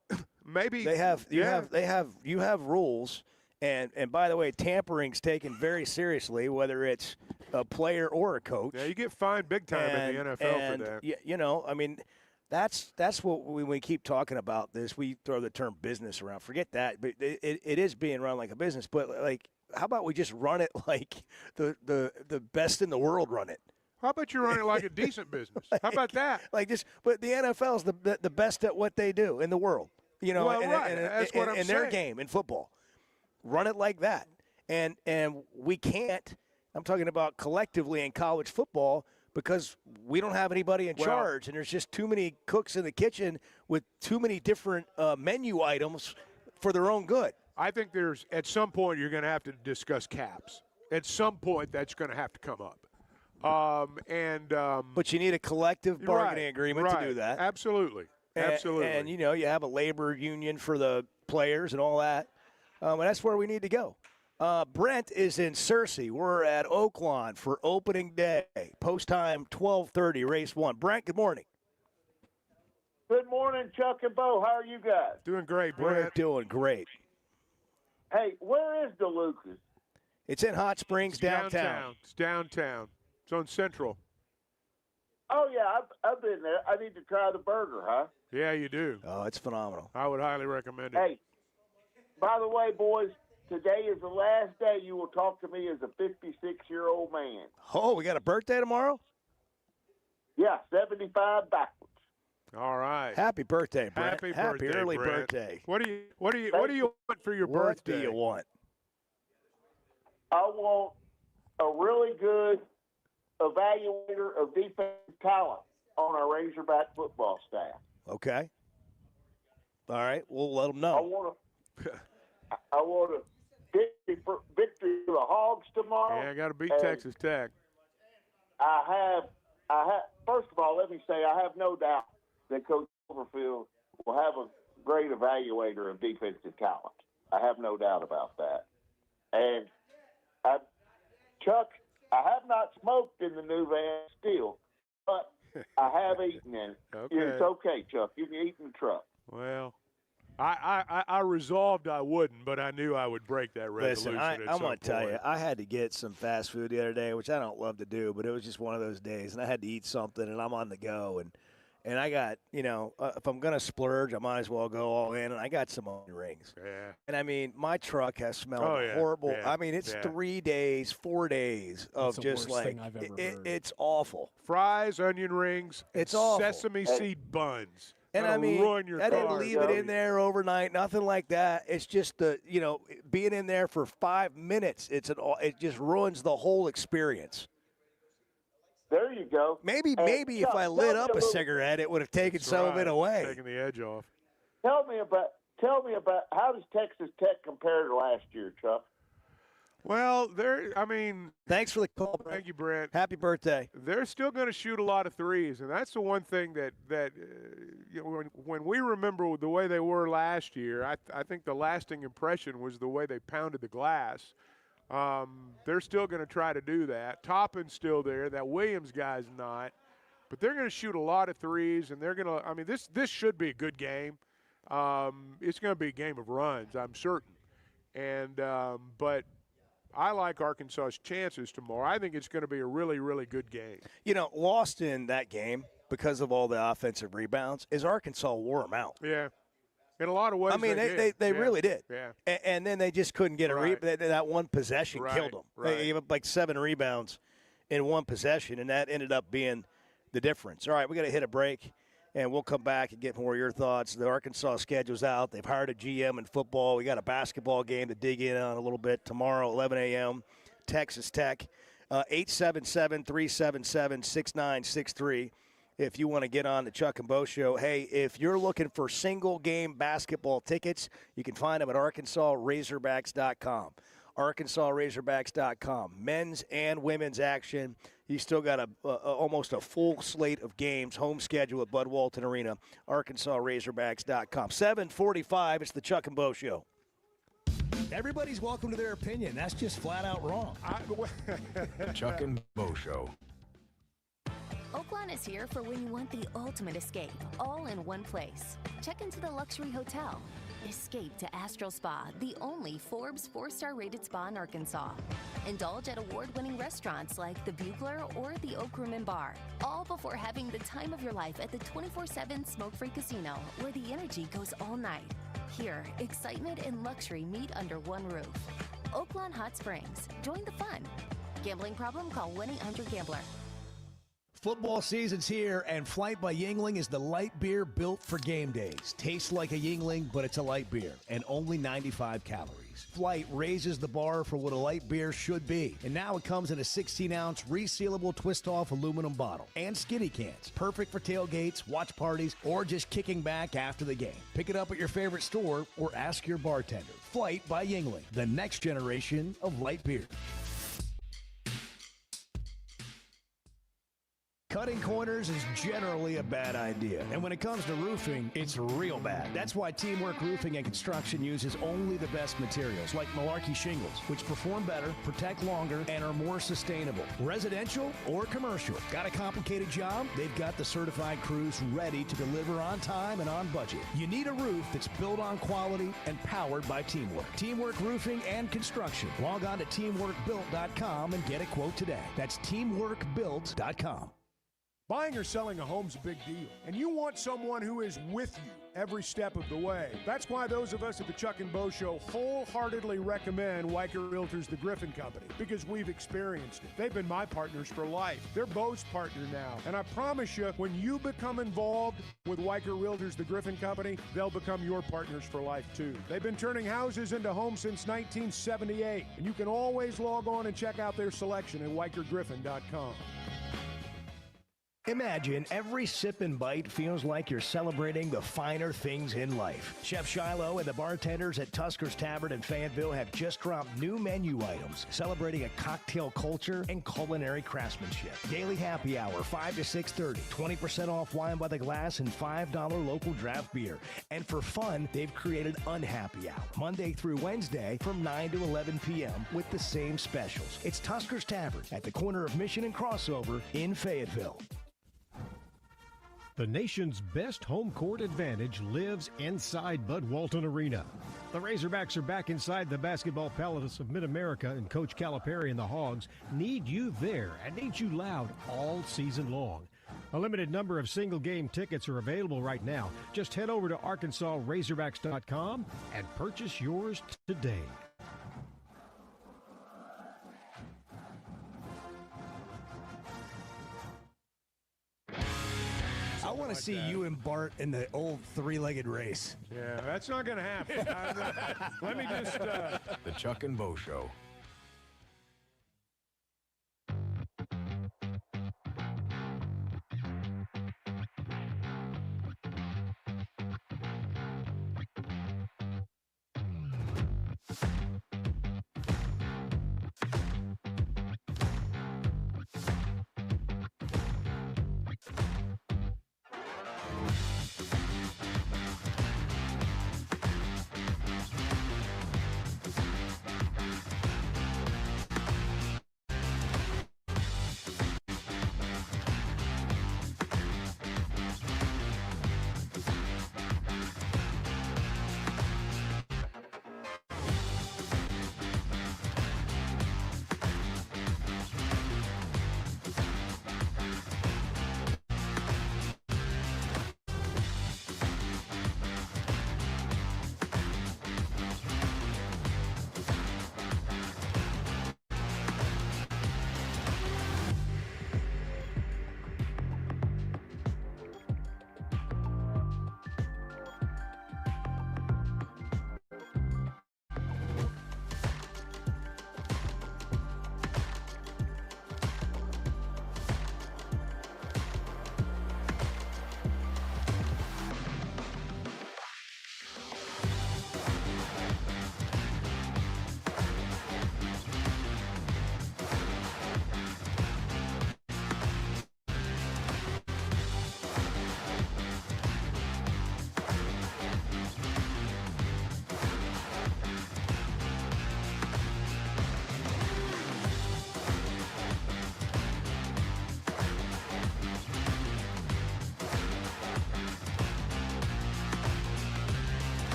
Maybe they have. You have rules, and by the way, tampering's taken very seriously, whether it's a player or a coach. Yeah, you get fined big time in the NFL for that. You know, I mean, that's what we keep talking about this. We throw the term business around. Forget that, but it is being run like a business. But like, how about we just run it like the best in the world run it? How about you run it like a decent business? How about that? Like this, but the NFL is the best at what they do in the world. You know, well, right. That's what I'm saying. In their game in football, run it like that, and we can't. I'm talking about collectively in college football because we don't have anybody in charge, and there's just too many cooks in the kitchen with too many different menu items for their own good. I think there's at some point you're going to have to discuss caps. At some point, that's going to have to come up. But you need a collective bargaining agreement to do that. Absolutely. Absolutely. And, you have a labor union for the players and all that. And that's where we need to go. Brent is in Searcy. We're at Oaklawn for opening day. Post time 12:30, race 1. Brent, good morning. Good morning, Chuck and Bo. How are you guys? Doing great, Brent. We're doing great. Hey, where is DeLucas? It's in Hot Springs, downtown. It's downtown. It's on Central. Oh, yeah, I've been there. I need to try the burger, huh? Yeah, you do. Oh, it's phenomenal. I would highly recommend it. Hey, by the way, boys, today is the last day you will talk to me as a 56-year-old man. Oh, we got a birthday tomorrow? Yeah, 75 backwards. All right. Happy birthday, Brent. Happy early Brent. birthday. What do you want for your birthday? What do you want? I want a really good evaluator of defensive talent on our Razorback football staff. Okay. All right, we'll let them know. I want a victory for the Hogs tomorrow. Yeah, I got to beat Texas Tech. I have. First of all, let me say I have no doubt that Coach Overfield will have a great evaluator of defensive talent. I have no doubt about that. And Chuck, I have not smoked in the new van still, but I have eaten in it. Okay. It's okay, Chuck. You can eat in the truck. Well, I resolved I wouldn't, but I knew I would break that resolution. Listen, I'm going to tell you, I had to get some fast food the other day, which I don't love to do, but it was just one of those days, and I had to eat something, and I'm on the go, and I got, if I'm going to splurge, I might as well go all in, and I got some onion rings. Yeah. And, I mean, my truck has smelled horrible. Yeah. I mean, it's 3 days, 4 days of That's just the worst like thing I've ever heard. It's awful. Fries, onion rings, It's awful. sesame seed buns. And That'll I mean, ruin your I didn't car. leave it in there overnight, nothing like that. It's just being in there for 5 minutes. It just ruins the whole experience. There you go. Maybe if Chuck, I lit tell up me a little- cigarette, it would have taken some of it away. Taking the edge off. Tell me about how does Texas Tech compare to last year, Chuck? Well, thanks for the call, Brent. Thank you, Brent. Happy birthday. They're still going to shoot a lot of threes, and that's the one thing that when we remember the way they were last year, I think the lasting impression was the way they pounded the glass. They're still going to try to do that. Toppin's still there. That Williams guy's not. But they're going to shoot a lot of threes, and they're going to – I mean, this should be a good game. It's going to be a game of runs, I'm certain. And but I like Arkansas's chances tomorrow. I think it's going to be a really, really good game. Lost in that game because of all the offensive rebounds is Arkansas wore them out. Yeah. In a lot of ways, I mean, they really did. Yeah. And then they just couldn't get a rebound. That one possession killed them. Right. They gave up like 7 rebounds in one possession, and that ended up being the difference. All right, we got to hit a break, and we'll come back and get more of your thoughts. The Arkansas schedule's out. They've hired a GM in football. We got a basketball game to dig in on a little bit tomorrow, 11 a.m., Texas Tech, 877-377-6963. If you want to get on the Chuck and Bo Show. Hey, if you're looking for single-game basketball tickets, you can find them at ArkansasRazorbacks.com. ArkansasRazorbacks.com. Men's and women's action. He's still got almost a full slate of games, home schedule at Bud Walton Arena. ArkansasRazorbacks.com. 7:45. It's the Chuck and Bo Show. Everybody's welcome to their opinion. That's just flat out wrong. Chuck and Bo Show. Oaklawn is here for when you want the ultimate escape, all in one place. Check into the luxury hotel. Escape to Astral Spa, the only Forbes 4-star rated spa in Arkansas. Indulge at award-winning restaurants like the Bugler or the Oak Room and Bar, all before having the time of your life at the 24/7 smoke-free casino, where the energy goes all night. Here, excitement and luxury meet under one roof. Oaklawn Hot Springs. Join the fun. Gambling problem? Call 1-800-GAMBLER. Football season's here, and Flight by Yuengling is the light beer built for game days. Tastes like a Yuengling, but it's a light beer, and only 95 calories. Flight raises the bar for what a light beer should be, and now it comes in a 16-ounce resealable twist-off aluminum bottle and skinny cans. Perfect for tailgates, watch parties, or just kicking back after the game. Pick it up at your favorite store or ask your bartender. Flight by Yuengling, the next generation of light beer. Cutting corners is generally a bad idea. And when it comes to roofing, it's real bad. That's why Teamwork Roofing and Construction uses only the best materials, like Malarkey shingles, which perform better, protect longer, and are more sustainable. Residential or commercial. Got a complicated job? They've got the certified crews ready to deliver on time and on budget. You need a roof that's built on quality and powered by Teamwork. Teamwork Roofing and Construction. Log on to teamworkbuilt.com and get a quote today. That's teamworkbuilt.com. Buying or selling a home's a big deal, and you want someone who is with you every step of the way. That's why those of us at the Chuck and Bo Show wholeheartedly recommend Weicker Realtors, the Griffin Company, because we've experienced it. They've been my partners for life. They're Bo's partner now, and I promise you, when you become involved with Weicker Realtors, the Griffin Company, they'll become your partners for life too. They've been turning houses into homes since 1978, and you can always log on and check out their selection at WeicherGriffin.com. Imagine every sip and bite feels like you're celebrating the finer things in life. Chef Shiloh and the bartenders at Tusker's Tavern in Fayetteville have just dropped new menu items celebrating a cocktail culture and culinary craftsmanship. Daily happy hour, 5 to 6:30. 20% off wine by the glass and $5 local draft beer. And for fun, they've created Unhappy Hour, Monday through Wednesday from 9 to 11 p.m. with the same specials. It's Tusker's Tavern at the corner of Mission and Crossover in Fayetteville. The nation's best home court advantage lives inside Bud Walton Arena. The Razorbacks are back inside the basketball palace of Mid-America, and Coach Calipari and the Hogs need you there and need you loud all season long. A limited number of single-game tickets are available right now. Just head over to ArkansasRazorbacks.com and purchase yours today. I want to see you and Bart in the old three-legged race. Yeah, that's not going to happen. Let me just... The Chuck and Bo Show.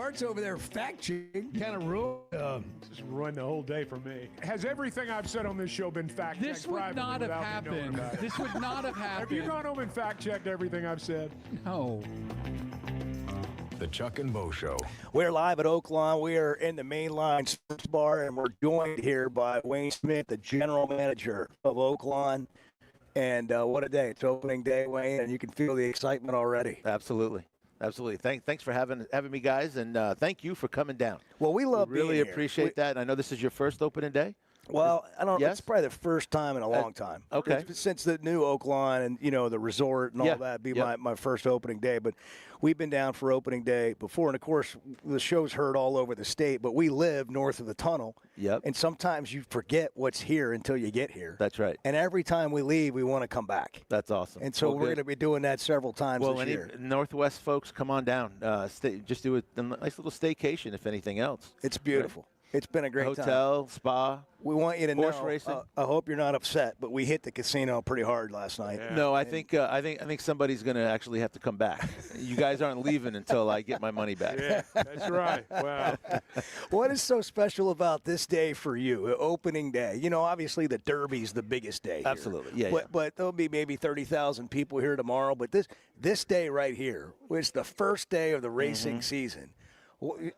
Bart's over there fact-checking. Kind of ruined. Just ruined the whole day for me. Has everything I've said on this show been fact-checked? This would not have happened. This would not have happened. Have you gone home and fact-checked everything I've said? No. The Chuck and Bo Show. We're live at Oaklawn. We are in the Mainline Sports Bar, and we're joined here by Wayne Smith, the general manager of Oaklawn. And what a day. It's opening day, Wayne, and you can feel the excitement already. Absolutely. Thanks for having me, guys, and thank you for coming down. Well, we love really being here. appreciate that. I know this is your first opening day. Well, I don't. Yes? It's probably the first time in a long time. Okay. Since the new Oaklawn and the resort and all that be my first opening day. But we've been down for opening day before, and of course the show's heard all over the state. But we live north of the tunnel. Yep. And sometimes you forget what's here until you get here. That's right. And every time we leave, we want to come back. That's awesome. And so we're going to be doing that several times this year. Northwest folks, come on down. Just do a nice little staycation, if anything else. It's beautiful. Right? It's been a great hotel, spa. We want you to horse know. Racing. I hope you're not upset, but we hit the casino pretty hard last night. Yeah. No, I think somebody's going to actually have to come back. You guys aren't leaving until I get my money back. Yeah, that's right. Wow. What is so special about this day for you, opening day? Obviously the Derby's the biggest day. Here. Absolutely. Yeah. But there'll be maybe 30,000 people here tomorrow. But this day right here was the first day of the racing season.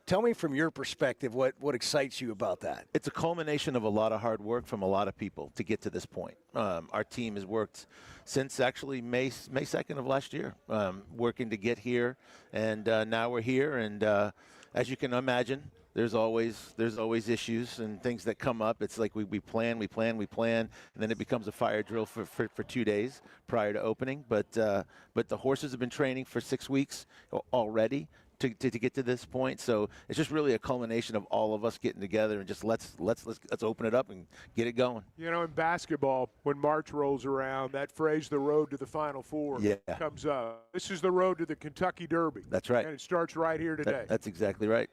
Tell me from your perspective what excites you about that. It's a culmination of a lot of hard work from a lot of people to get to this point. Our team has worked since actually May 2nd of last year, working to get here, and now we're here. And as you can imagine, there's always issues and things that come up. It's like we plan, and then it becomes a fire drill for 2 days prior to opening. But the horses have been training for 6 weeks already to get to this point. So it's just really a culmination of all of us getting together and just let's open it up and get it going. In basketball, when March rolls around, that phrase, the road to the Final Four, comes up. This is the road to the Kentucky Derby. That's right. And it starts right here today. That's exactly right.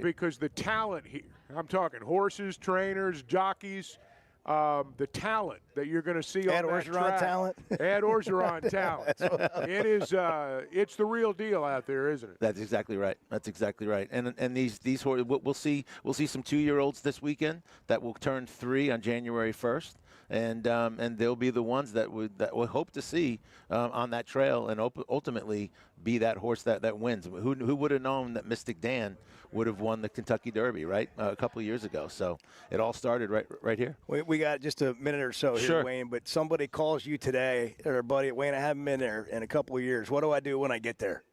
Because the talent here, I'm talking horses, trainers, jockeys, the talent that you're going to see on that track. Talent. Ad Orgeron talent. It is. It's the real deal out there, isn't it? That's exactly right. And these horses, we'll see some 2-year-olds this weekend that will turn 3 on January 1st. And they'll be the ones that we'll hope to see on that trail and ultimately be that horse that wins. Who would have known that Mystic Dan would have won the Kentucky Derby, right, a couple of years ago? So it all started right here. We got just a minute or so here, Wayne, but somebody calls you today, or buddy, Wayne, I haven't been there in a couple of years. What do I do when I get there?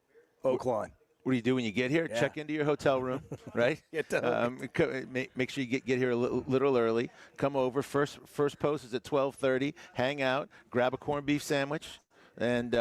Oaklawn. What do you do when you get here? Yeah. Check into your hotel room, right? Make sure you get here a little early. Come over. First post is at 12:30. Hang out. Grab a corned beef sandwich, and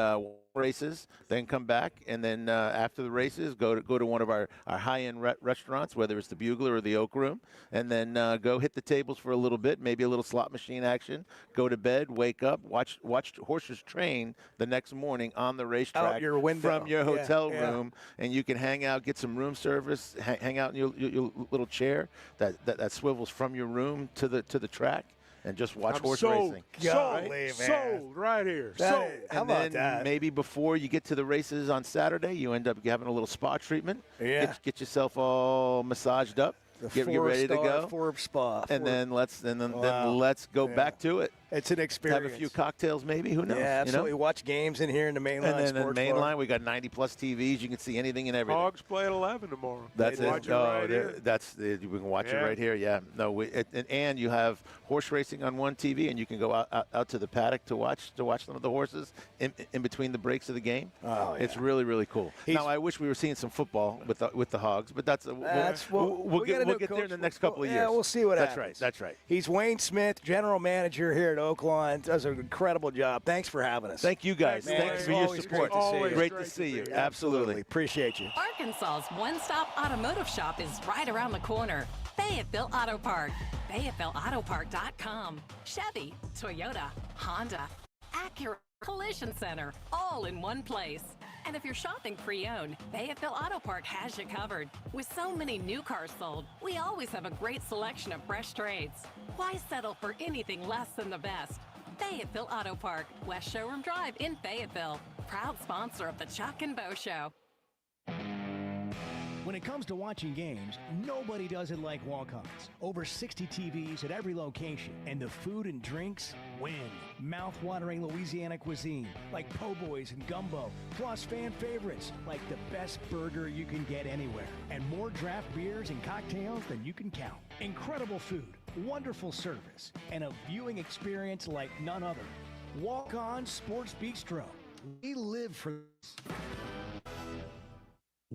races. Then come back, and then after the races, go to one of our high-end restaurants, whether it's the Bugler or the Oak Room, and then go hit the tables for a little bit, maybe a little slot machine action. Go to bed, wake up, watch horses train the next morning on the racetrack from your hotel room, and you can hang out, get some room service, hang out in your little chair that swivels from your room to the track. And just watch horse racing. Sold right here. Sold. How about that? Maybe before you get to the races on Saturday, you end up having a little spa treatment. Yeah. Get yourself all massaged up. Get ready to go. Forbes Spa. And then let's go back to it. It's an experience. Have a few cocktails, maybe. Who knows? Yeah, absolutely. Watch games in here in the Mainline. And then Sports in the Mainline, Bar. we got 90-plus TVs. You can see anything and everything. Hogs play at 11 tomorrow. That's it. Watch it right here. We can watch it right here. Yeah. No. And you have horse racing on one TV, and you can go out to the paddock to watch some of the horses in between the breaks of the game. Oh, yeah. It's really, really cool. Now, I wish we were seeing some football with the Hogs, but we'll get there in the next couple of years. Yeah, we'll see what happens. That's right. He's Wayne Smith, general manager here at Oaklawn. Does an incredible job. Thanks for having us. Thank you guys. Thanks for your support. Great to see you. Absolutely. Appreciate you. Arkansas's one-stop automotive shop is right around the corner. Fayetteville Auto Park. FayettevilleAutoPark.com. Chevy, Toyota, Honda, Acura Collision Center, all in one place. And if you're shopping pre-owned, Fayetteville Auto Park has you covered. With so many new cars sold, we always have a great selection of fresh trades. Why settle for anything less than the best? Fayetteville Auto Park, West Showroom Drive in Fayetteville. Proud sponsor of the Chuck and Bo Show. When it comes to watching games, nobody does it like walk-ons. Over 60 TVs at every location, and the food and drinks win. Mouth-watering Louisiana cuisine like po' boys and gumbo, plus fan favorites like the best burger you can get anywhere, and more draft beers and cocktails than you can count. Incredible food, wonderful service, and a viewing experience like none other. Walk-On Sports Bistro. We live for this.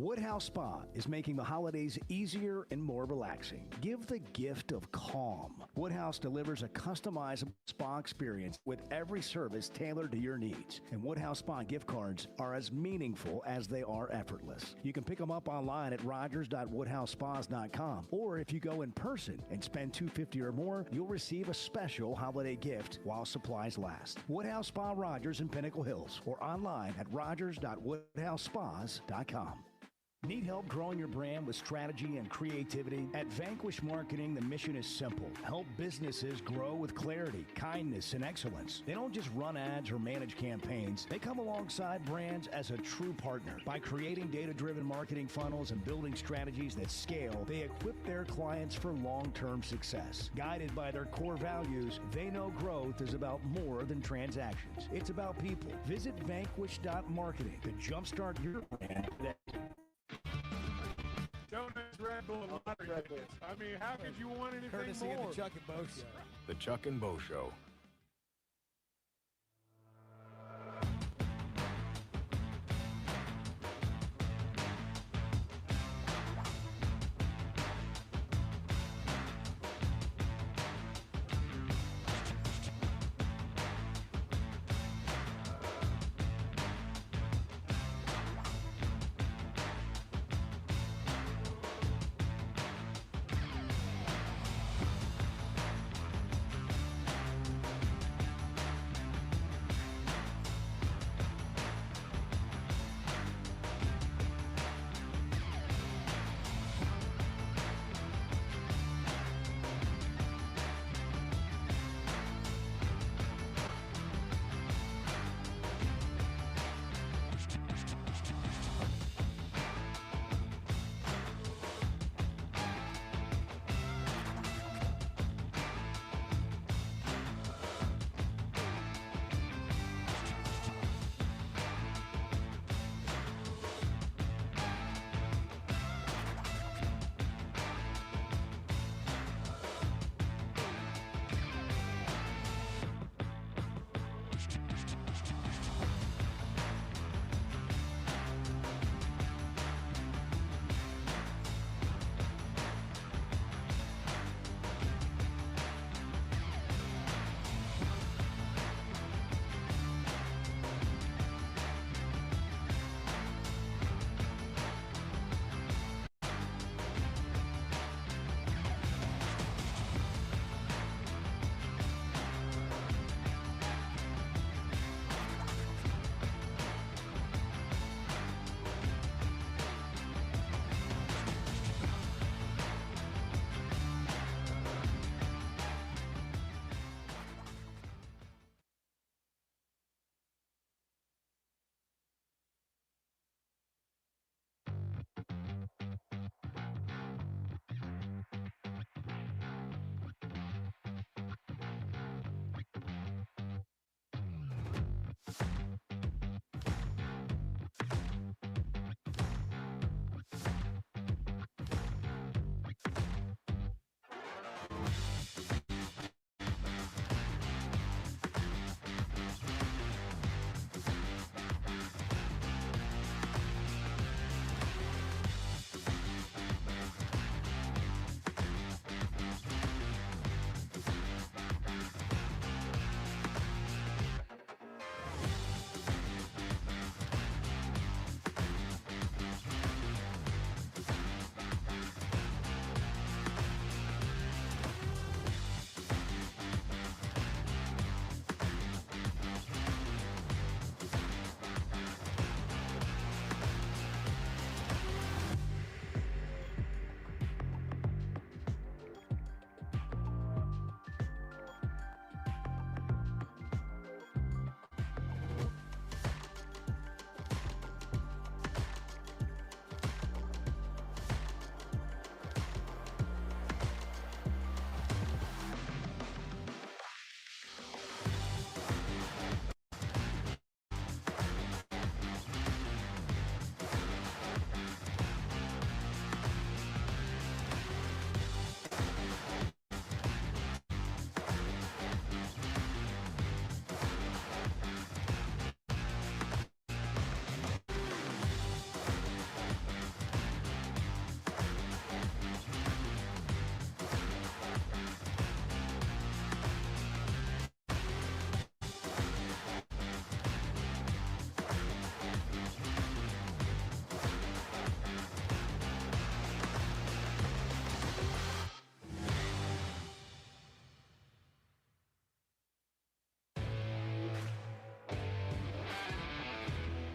Woodhouse Spa is making the holidays easier and more relaxing. Give the gift of calm. Woodhouse delivers a customizable spa experience with every service tailored to your needs. And Woodhouse Spa gift cards are as meaningful as they are effortless. You can pick them up online at rogers.woodhousespas.com. Or if you go in person and spend $250 or more, you'll receive a special holiday gift while supplies last. Woodhouse Spa Rogers in Pinnacle Hills or online at rogers.woodhousespas.com. Need help growing your brand with strategy and creativity? At Vanquish Marketing, the mission is simple. Help businesses grow with clarity, kindness, and excellence. They don't just run ads or manage campaigns. They come alongside brands as a true partner. By creating data-driven marketing funnels and building strategies that scale, they equip their clients for long-term success. Guided by their core values, they know growth is about more than transactions. It's about people. Visit vanquish.marketing to jumpstart your brand today. Donuts, Red Bull, and lottery tickets. I mean, how could you want anything Courtesy more? of the Chuck and Bo Show. The Chuck and Bo Show.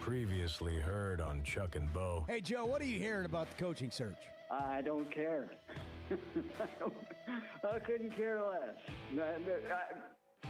Previously heard on Chuck and Bo. Hey, Joe, what are you hearing about the coaching search? I don't care. I couldn't care less.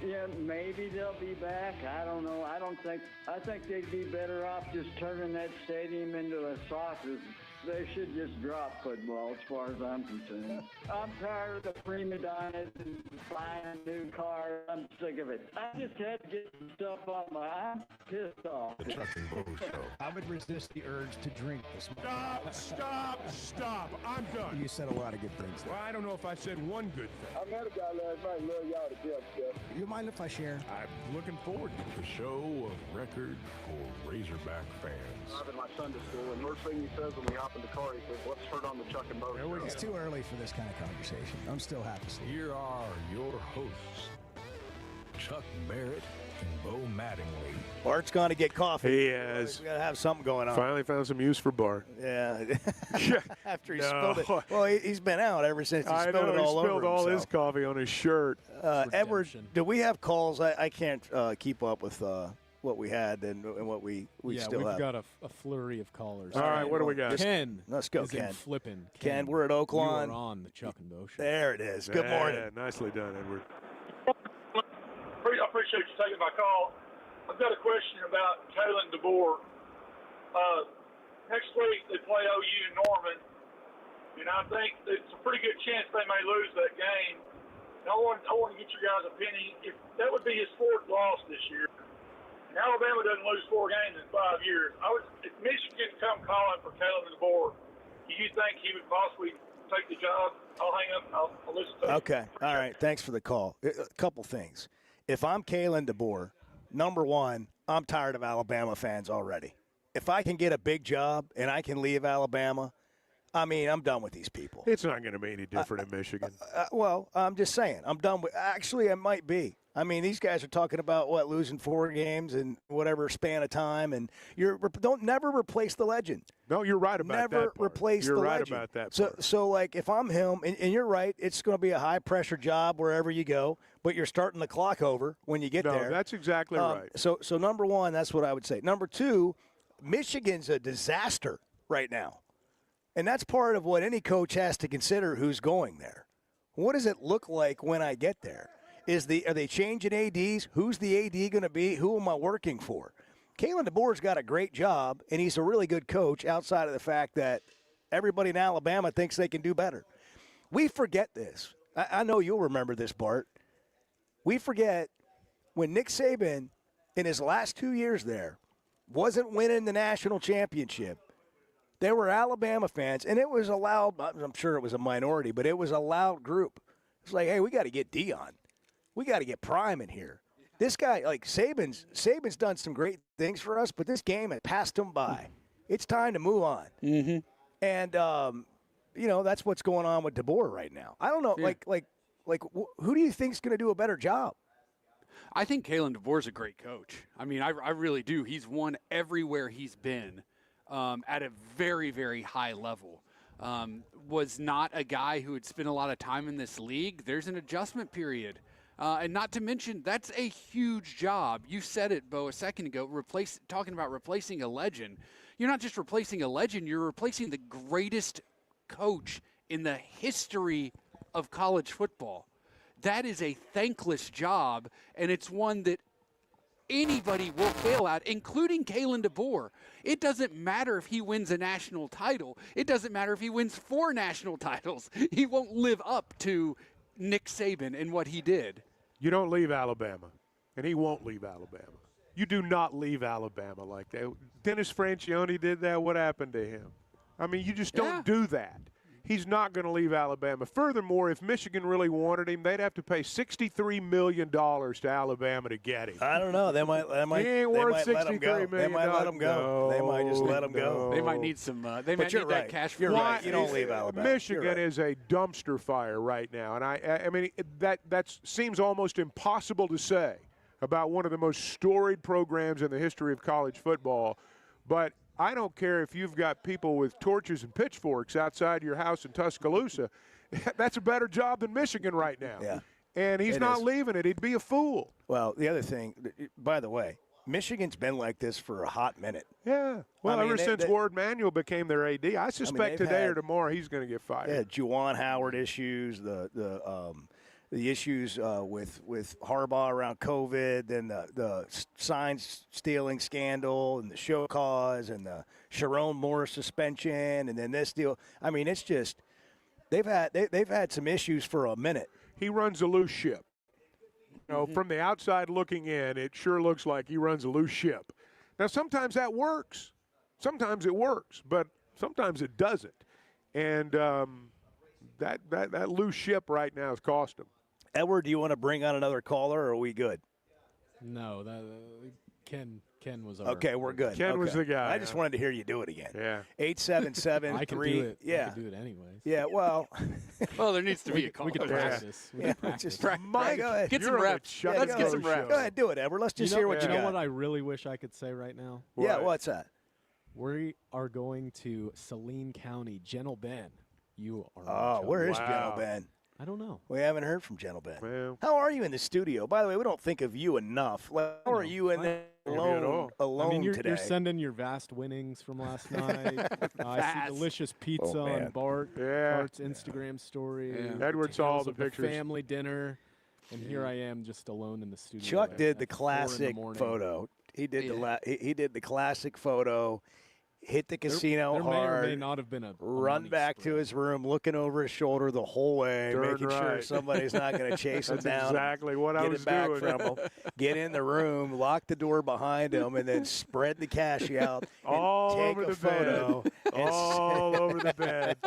Yeah, maybe they'll be back. I don't know. I think they'd be better off just turning that stadium into a soccer. They should just drop football as far as I'm concerned. I'm tired of the prima donnas and buying new cars. I'm sick of it. I just had to get some stuff off I'm pissed off. The Chuck and Bo Show. I would resist the urge to drink this morning. Stop. I'm done. You said a lot of good things there. Well, I don't know if I said one good thing. I met a guy last night, love y'all to death, Jeff. You mind if I share? I'm looking forward to The show of record for Razorback fans. I'm in my Sunday school, and first thing he says when we hop in the car, he says, let's turn on the Chuck and Bo Show. It's too early for this kind of conversation. I'm still happy to see you. Here are your hosts, Chuck Barrett and Bo Mattingly. Bart's going to get coffee. He is. We got to have something going on. Finally found some use for Bart. Yeah. After he spilled it. Well, he's been out ever since he spilled it all over spilled all himself. his coffee on his shirt. Edward, do we have calls? I can't keep up with what we had and what we still have. We've got a flurry of callers. All right, what do we got? Ken. Let's go, is Ken. in Flippin'. Ken, we're at Oaklawn. You are on the Chuck and Bo Show. There it is. Good morning. Nicely done, Edward. I appreciate you taking my call. I've got a question about Chiron Deboer. Next week they play OU in Norman, and I think it's a pretty good chance they may lose that game. And I want to get your guys' opinion. If that would be his fourth loss this year, and Alabama doesn't lose 4 games in 5 years, if Michigan come calling for Chiron Deboer, do you think he would possibly take the job? I'll hang up and I'll listen to it. Okay. All right. Thanks for the call. A couple things. If I'm Chiron Deboer, number one, I'm tired of Alabama fans already. If I can get a big job and I can leave Alabama, I mean, I'm done with these people. It's not going to be any different in Michigan. Well, I'm just saying. I'm done with – actually, it might be. I mean, these guys are talking about, losing 4 games in whatever span of time, and don't never replace the legend. No, you're right about that. Never replace the legend. You're right about that. So, like, if I'm him, and you're right, it's going to be a high-pressure job wherever you go, but you're starting the clock over when you get there. No, that's exactly right. So, number one, that's what I would say. Number two, Michigan's a disaster right now, and that's part of what any coach has to consider who's going there. What does it look like when I get there? Are they changing ADs? Who's the AD going to be? Who am I working for? Chiron Deboer's got a great job, and he's a really good coach outside of the fact that everybody in Alabama thinks they can do better. We forget this. I know you'll remember this, Bart. We forget when Nick Saban, in his last 2 years there, wasn't winning the national championship. There were Alabama fans, and it was a loud, I'm sure it was a minority, but it was a loud group. It's like, hey, we got to get Dion. We got to get Prime in here. This guy, like Saban's done some great things for us, but this game has passed him by. It's time to move on. Mm-hmm. And that's what's going on with Deboer right now. I don't know, Yeah. who do you think's going to do a better job? I think Chiron Deboer's a great coach. I mean, I really do. He's won everywhere he's been at a very, very high level. Was not a guy who had spent a lot of time in this league. There's an adjustment period. And not to mention, that's a huge job. You said it, Bo, a second ago, talking about replacing a legend. You're not just replacing a legend, you're replacing the greatest coach in the history of college football. That is a thankless job, and it's one that anybody will fail at, including Chiron Deboer. It doesn't matter if he wins a national title. It doesn't matter if he wins 4 national titles. He won't live up to Nick Saban and what he did. You don't leave Alabama, and he won't leave Alabama. You do not leave Alabama like that. Dennis Francione did that. What happened to him? I mean, you just don't do that. He's not going to leave Alabama. Furthermore, if Michigan really wanted him, they'd have to pay $63 million to Alabama to get him. I don't know. They might. He ain't worth $63 million. They might let him go. They might just let him go. They might need some. They might need that cash. You're right. You don't leave Alabama. Michigan is a dumpster fire right now, and I mean that seems almost impossible to say about one of the most storied programs in the history of college football, but I don't care if you've got people with torches and pitchforks outside your house in Tuscaloosa. That's a better job than Michigan right now. Yeah. And he's not leaving it. He'd be a fool. Well, the other thing, by the way, Michigan's been like this for a hot minute. Yeah. Well, ever since Ward Manuel became their AD, I suspect today or tomorrow he's going to get fired. Yeah, Juwan Howard issues, the issues with Harbaugh around COVID, then the signs stealing scandal, and the show cause, and the Chiron Moore suspension, and then this deal. I mean, it's just they've had some issues for a minute. He runs a loose ship. You know, from the outside looking in, it sure looks like he runs a loose ship. Now, sometimes that works. Sometimes it works, but sometimes it doesn't. And that loose ship right now has cost him. Edward, do you want to bring on another caller, or are we good? No, Ken was okay. We're good. Ken was the guy. I just wanted to hear you do it again. Yeah. 877-3. I can do it. Yeah. I can do it anyways. Yeah. Well. Well, there needs to be a caller. We can practice. We can practice. Mike, go ahead. Get some reps. Let's get some reps. Go ahead, do it, Edward. Let's just hear what you got. You know what I really wish I could say right now? Yeah. What's that? We are going to Saline County, Gentle Ben. You are. Oh, where is Gentle Ben? I don't know. We haven't heard from Gentle Ben. Well, how are you in the studio? By the way, we don't think of you enough. How are you in there alone I mean, today? You're sending your vast winnings from last night. I see delicious pizza on Bart's Instagram story. Yeah. Edward saw all the pictures. Family dinner, and here I am just alone in the studio. Chuck did the classic photo. He did he did the classic photo. Hit the casino there hard. May or may not have been a run back to his room, looking over his shoulder the whole way, making sure somebody's not going to chase him down. Exactly what I was back doing. From him. Get in the room, lock the door behind him, and then spread the cash out. All take over a the photo. bed. All over the bed.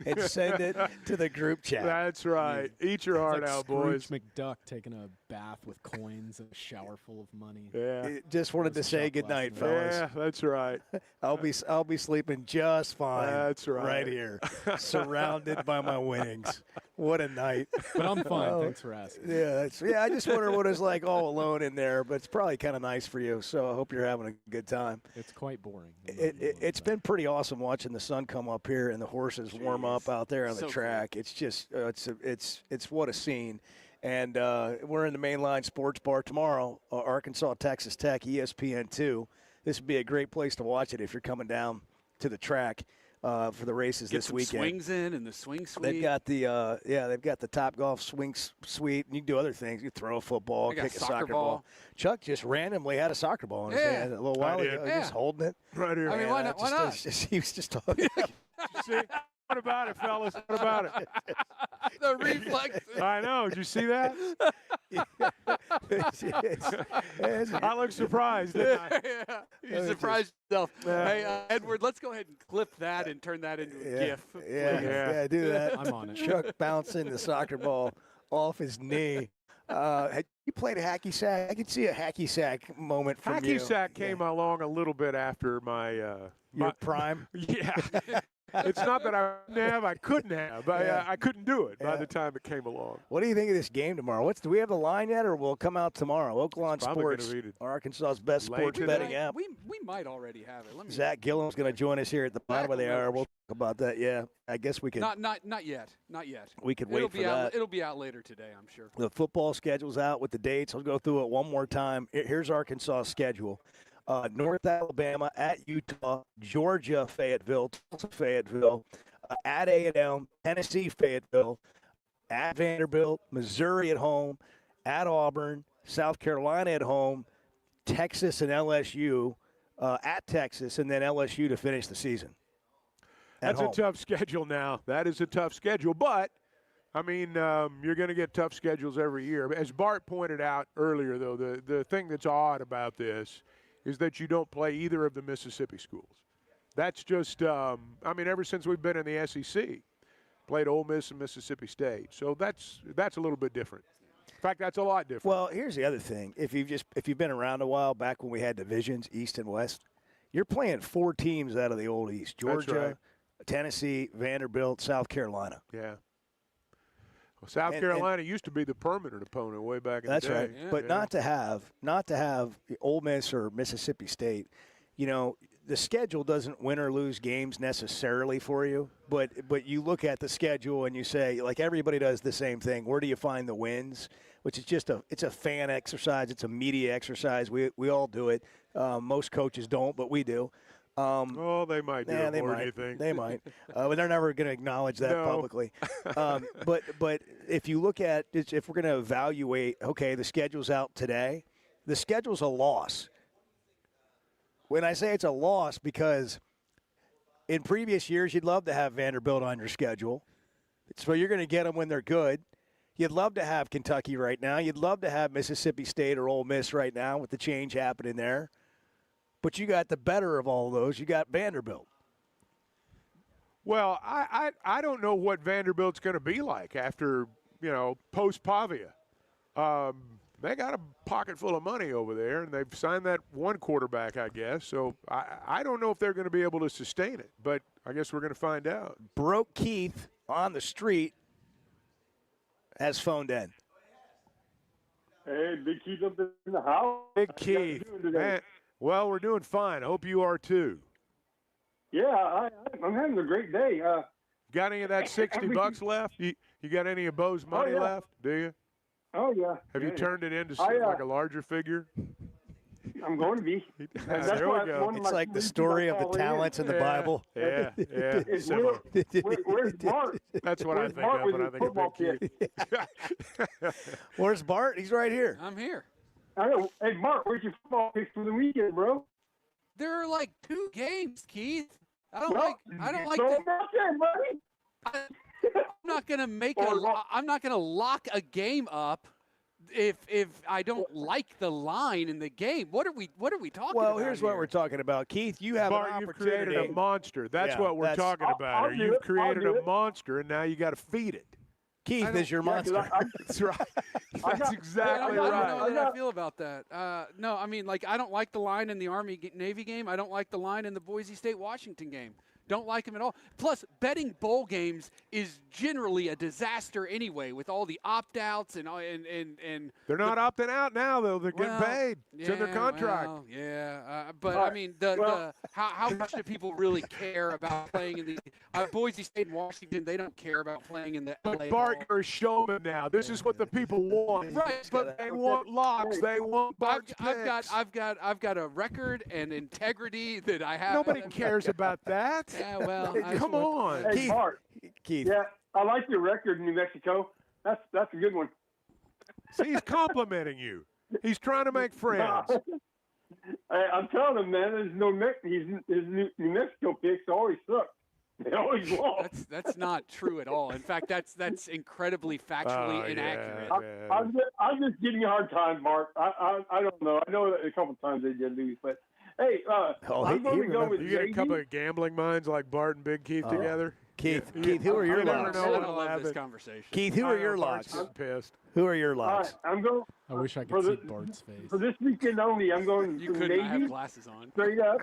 And send it to the group chat. That's right. Eat your heart out, boys. Scrooge McDuck taking a bath with coins and a shower full of money. Yeah. Just wanted to say goodnight, fellas. Yeah, that's right. I'll be sleeping just fine. That's right. Right here, surrounded by my winnings. What a night. But I'm fine. Thanks for asking. Yeah, I just wonder what it's like all alone in there, but it's probably kind of nice for you, so I hope you're having a good time. It's quite boring. It's been pretty awesome watching the sun come up here and the horses warm up out there on the track. Cool. It's just it's what a scene. And we're in the Mainline Sports Bar tomorrow, Arkansas, Texas Tech, ESPN2. This would be a great place to watch it if you're coming down to the track for the races this weekend. Get some swings in and the swing suite. They've got the Top Golf swing suite, and you can do other things. You throw a football, kick a soccer ball. Chuck just randomly had a soccer ball in his hand a little while ago. Just holding it right here. I mean, why not? He was just talking. See, what about it, fellas? What about it? The reflex. I know. Did you see that? I look surprised, didn't I? Yeah. You surprised yourself. Hey, Edward, let's go ahead and clip that and turn that into a GIF. Yeah, do that. I'm on it. Chuck bouncing the soccer ball off his knee. You played a hacky sack. I could see a hacky sack moment from you. Hacky sack came along a little bit after my your prime. Yeah. It's not that I couldn't have. I couldn't do it by the time it came along. What do you think of this game tomorrow? Do we have the line yet, or will it come out tomorrow? Oaklawn Sports, Arkansas's best sports betting app. We might already have it. Zach Gillum's going to join us here at the bottom of the hour. We'll talk about that. Yeah, I guess we could. Not yet. Not yet. We could wait for that. It'll be out later today, I'm sure. The football schedule's out with the dates. I'll go through it one more time. Here's Arkansas' schedule. North Alabama at Utah, Georgia, Fayetteville, Tulsa, Fayetteville, at A&M, Tennessee, Fayetteville, at Vanderbilt, Missouri at home, at Auburn, South Carolina at home, Texas and LSU, at Texas, and then LSU to finish the season. That's a tough schedule now. That is a tough schedule. But, I mean, you're going to get tough schedules every year. As Bart pointed out earlier, though, the thing that's odd about this is that you don't play either of the Mississippi schools. That's just, ever since we've been in the SEC, played Ole Miss and Mississippi State. So that's a little bit different. In fact, that's a lot different. Well, here's the other thing. If you've been around a while, back when we had divisions, East and West, you're playing 4 teams out of the old East. Georgia, Tennessee, Vanderbilt, South Carolina. Yeah. Well, South Carolina used to be the permanent opponent way back in the day. That's right. But not to have Ole Miss or Mississippi State, the schedule doesn't win or lose games necessarily for you, but you look at the schedule and you say, like, everybody does the same thing. Where do you find the wins? Which is it's a fan exercise. It's a media exercise. We all do it. Most coaches don't, but we do. They might do it more than you think. They might. But they're never going to acknowledge that publicly. But if you look at, if we're going to evaluate, okay, the schedule's out today, the schedule's a loss. When I say it's a loss, because in previous years you'd love to have Vanderbilt on your schedule. So you're going to get them when they're good. You'd love to have Kentucky right now. You'd love to have Mississippi State or Ole Miss right now with the change happening there. But you got the better of all those. You got Vanderbilt. Well, I don't know what Vanderbilt's going to be like after, post Pavia. They got a pocket full of money over there, and they've signed that one quarterback, I guess. So I don't know if they're going to be able to sustain it, but I guess we're going to find out. Broke Keith on the street has phoned in. Hey, Big Keith up in the house. Big Keith. Man, well, we're doing fine. I hope you are too. Yeah, I'm having a great day. Got any of that $60 left? You got any of Bo's money left? Do you? Oh, yeah. Have you turned it into like a larger figure? I'm going to be. There we go. It's like the story of the talents in the Bible. Yeah. Where's Bart? That's what I think of when I think of Big Keith. Where's Bart? He's right here. I'm here. I know. Hey, Bart, where's your football picks for the weekend, bro? There are like 2 games, Keith. I don't like. Buddy. I'm not gonna lock a game up if I don't like the line in the game. What are we talking about? Well, here's what we're talking about, Keith. You have Bart, an you've opportunity. created a monster. That's what we're talking about. You've created a monster, and now you got to feed it. Keith is your monster. That's right. That's exactly right. I don't know how I feel about that. No, I mean, like, I don't like the line in the Army-Navy game. I don't like the line in the Boise State-Washington game. Don't like them at all. Plus, betting bowl games is generally a disaster anyway, with all the opt-outs and they're not opting out now, though. They're getting paid. It's in their contract. But I mean, how much do people really care about playing in the Boise State and Washington? They don't care about playing in the But LA Bart, Ball. you're a showman now. This is what the people want. Right, but they want locks. They want Bart's picks. I've got a record and integrity that I have. Nobody cares about that. Yeah, well, come on, Hey, Bart. Keith. Yeah, I like your record in New Mexico. That's a good one. See, he's complimenting you. He's trying to make friends. I'm telling him, man. His New Mexico picks always suck. They always lost. That's not true at all. In fact, that's incredibly factually inaccurate. I'm just giving you a hard time, Mark. I don't know. I know that a couple times they did lose, but hey, I'm going to go with you get a couple of gambling minds like Bart and Big Keith together. Keith, who are your locks? I love this conversation. Keith, who are your locks? Pissed. Who are your locks? I'm going. I wish I could see Bart's face. For this weekend only, I'm going You for couldn't. Navy. I have glasses on. Straight up.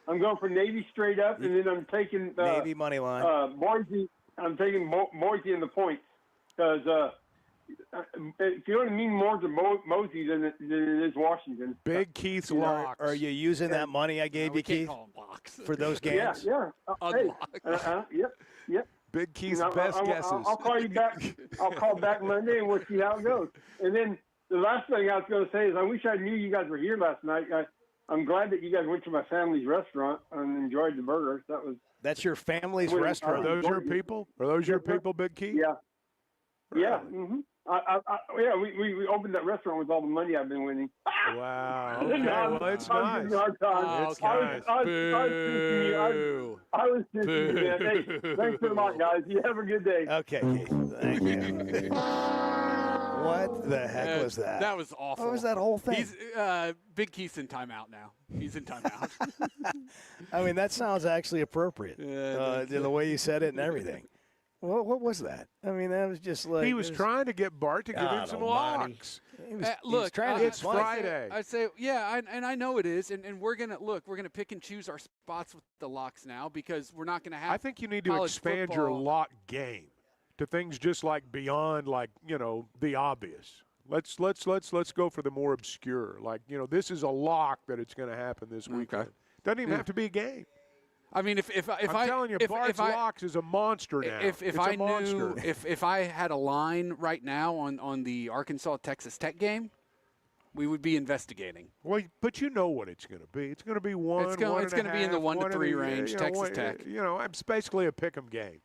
I'm going for Navy straight up, and then I'm taking Navy money line. Boise. I'm taking Boise in the points because if you don't mean more to Mosey than it is Washington. Big Keith's locks. Are you using that money I gave you, Keith, for those games? Yeah. Yep. Big Keith's best guesses. I'll call you back. I'll call back Monday and we'll see how it goes. And then the last thing I was going to say is I wish I knew you guys were here last night. I'm glad that you guys went to my family's restaurant and enjoyed the burgers. That's your family's restaurant. Are those your people? Are those your people, Big Keith? Yeah. Yeah. Mm-hmm. We opened that restaurant with all the money I've been winning. Wow. Okay. Well, it's nice. It's nice. I was just man. Hey, thanks a lot, guys. You have a good day. Okay, Keith. Thank you. What the heck was that? That was awful. What was that whole thing? He's Big Keith's in timeout now. He's in timeout. I mean, that sounds actually appropriate. The way you said it and everything. Well, what was that? I mean, that was just like he was trying to get Bart to give him some locks. Look, it's Friday. I say, and I know it is, and we're gonna pick and choose our spots with the locks now because we're not gonna have. I think you need to expand your lock game to things just like beyond, like the obvious. Let's go for the more obscure. Like, this is a lock that it's going to happen this weekend. Doesn't even have to be a game. I mean, if I'm telling you, Bart's Locks is a monster now. If I had a line right now on the Arkansas-Texas Tech game, we would be investigating. Well, but you know what it's going to be. It's going to be one. It's going to be in the 1 to 3 range. Texas Tech. It's basically a pick'em game.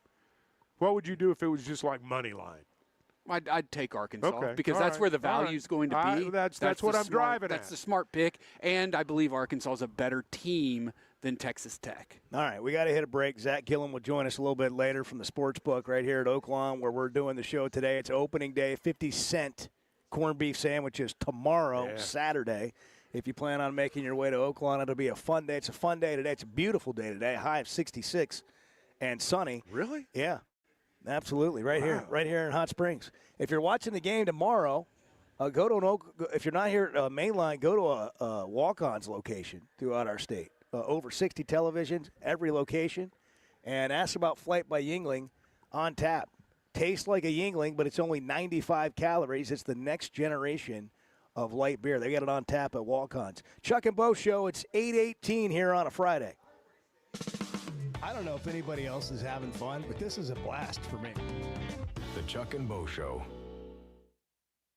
What would you do if it was just like money line? I'd take Arkansas because that's where the value is going to be. That's what I'm driving at. That's the smart pick, and I believe Arkansas is a better team than Texas Tech. All right, we got to hit a break. Zach Gillum will join us a little bit later from the sports book right here at Oaklawn, where we're doing the show today. It's opening day, 50-cent corned beef sandwiches tomorrow, Saturday. If you plan on making your way to Oaklawn, it'll be a fun day. It's a fun day today. It's a beautiful day today, high of 66 and sunny. Really? Yeah. Absolutely, right here in Hot Springs. If you're watching the game tomorrow, go to if you're not here at Mainline, go to a walk-ons location throughout our state. Over 60 televisions, every location, and ask about Flight by Yingling on tap. Tastes like a Yingling, but it's only 95 calories. It's the next generation of light beer. They got it on tap at walk-ons. Chuck and Bo Show. It's 8:18 here on a Friday. I don't know if anybody else is having fun, but this is a blast for me. The Chuck and Bo Show.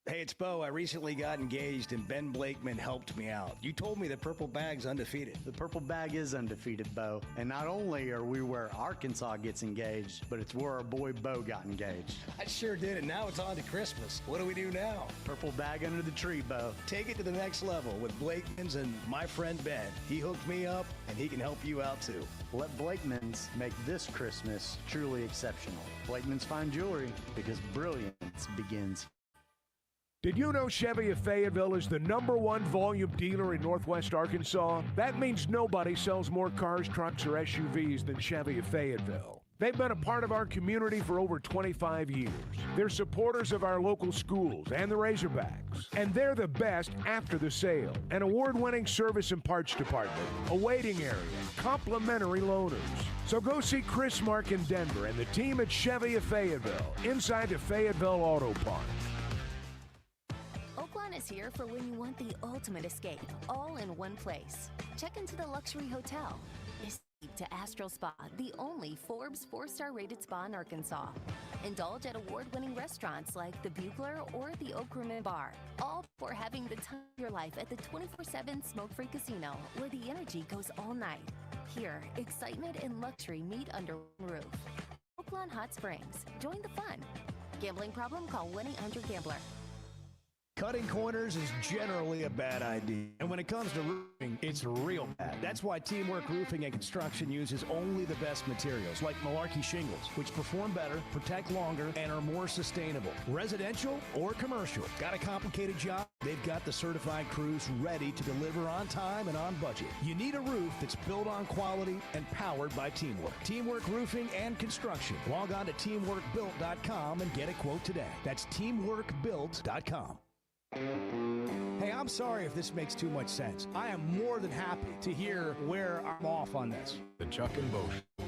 Hey, it's Bo. I recently got engaged, and Ben Blakeman helped me out. You told me the Purple Bag's undefeated. The Purple Bag is undefeated, Bo. And not only are we where Arkansas gets engaged, but it's where our boy Bo got engaged. I sure did, and now it's on to Christmas. What do we do now? Purple Bag under the tree, Bo. Take it to the next level with Blakeman's and my friend Ben. He hooked me up, and he can help you out, too. Let Blakeman's make this Christmas truly exceptional. Blakeman's Fine Jewelry, because brilliance begins. Did you know Chevy of Fayetteville is the #1 volume dealer in Northwest Arkansas? That means nobody sells more cars, trucks, or SUVs than Chevy of Fayetteville. They've been a part of our community for over 25 years. They're supporters of our local schools and the Razorbacks. And they're the best after the sale. An award-winning service and parts department, a waiting area, complimentary loaners. So go see Chris Mark in Denver and the team at Chevy of Fayetteville, inside the Fayetteville Auto Park. Oaklawn is here for when you want the ultimate escape, all in one place. Check into the luxury hotel. Escape to Astral Spa, the only Forbes 4-star rated spa in Arkansas. Indulge at award-winning restaurants like the Bugler or the Oak Room and Bar, all for having the time of your life at the 24/7 smoke-free casino, where the energy goes all night. Here, excitement and luxury meet under one roof. Oaklawn Hot Springs. Join the fun. Gambling problem? Call 1-800-GAMBLER. Cutting corners is generally a bad idea. And when it comes to roofing, it's real bad. That's why Teamwork Roofing and Construction uses only the best materials, like Malarkey shingles, which perform better, protect longer, and are more sustainable. Residential or commercial. Got a complicated job? They've got the certified crews ready to deliver on time and on budget. You need a roof that's built on quality and powered by Teamwork. Teamwork Roofing and Construction. Log on to teamworkbuilt.com and get a quote today. That's teamworkbuilt.com. Hey, I'm sorry if this makes too much sense. I am more than happy to hear where I'm off on this. The Chuck and Bo Show.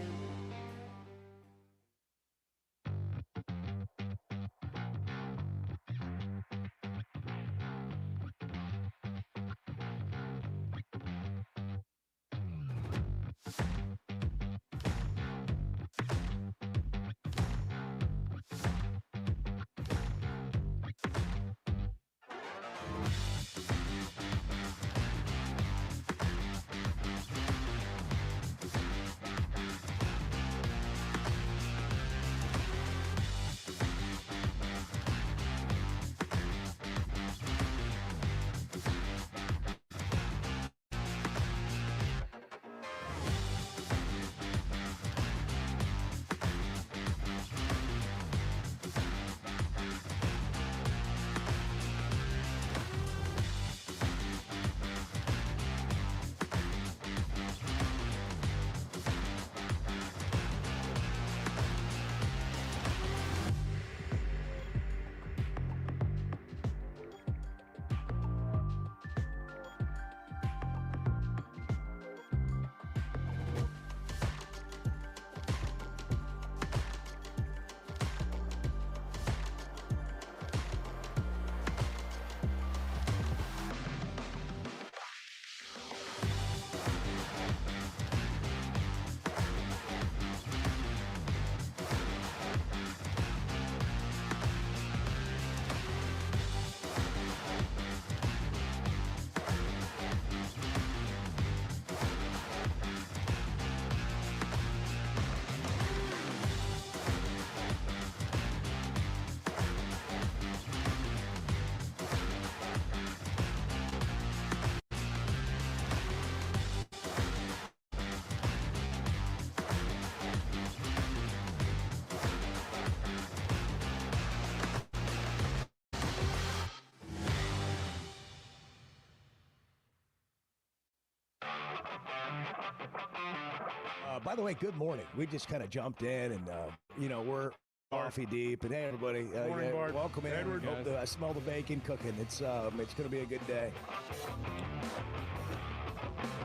By the way, good morning. We just kind of jumped in, and we're coffee deep. And hey, everybody, Morning, Bart. welcome in. Edward. I smell the bacon cooking. It's going to be a good day.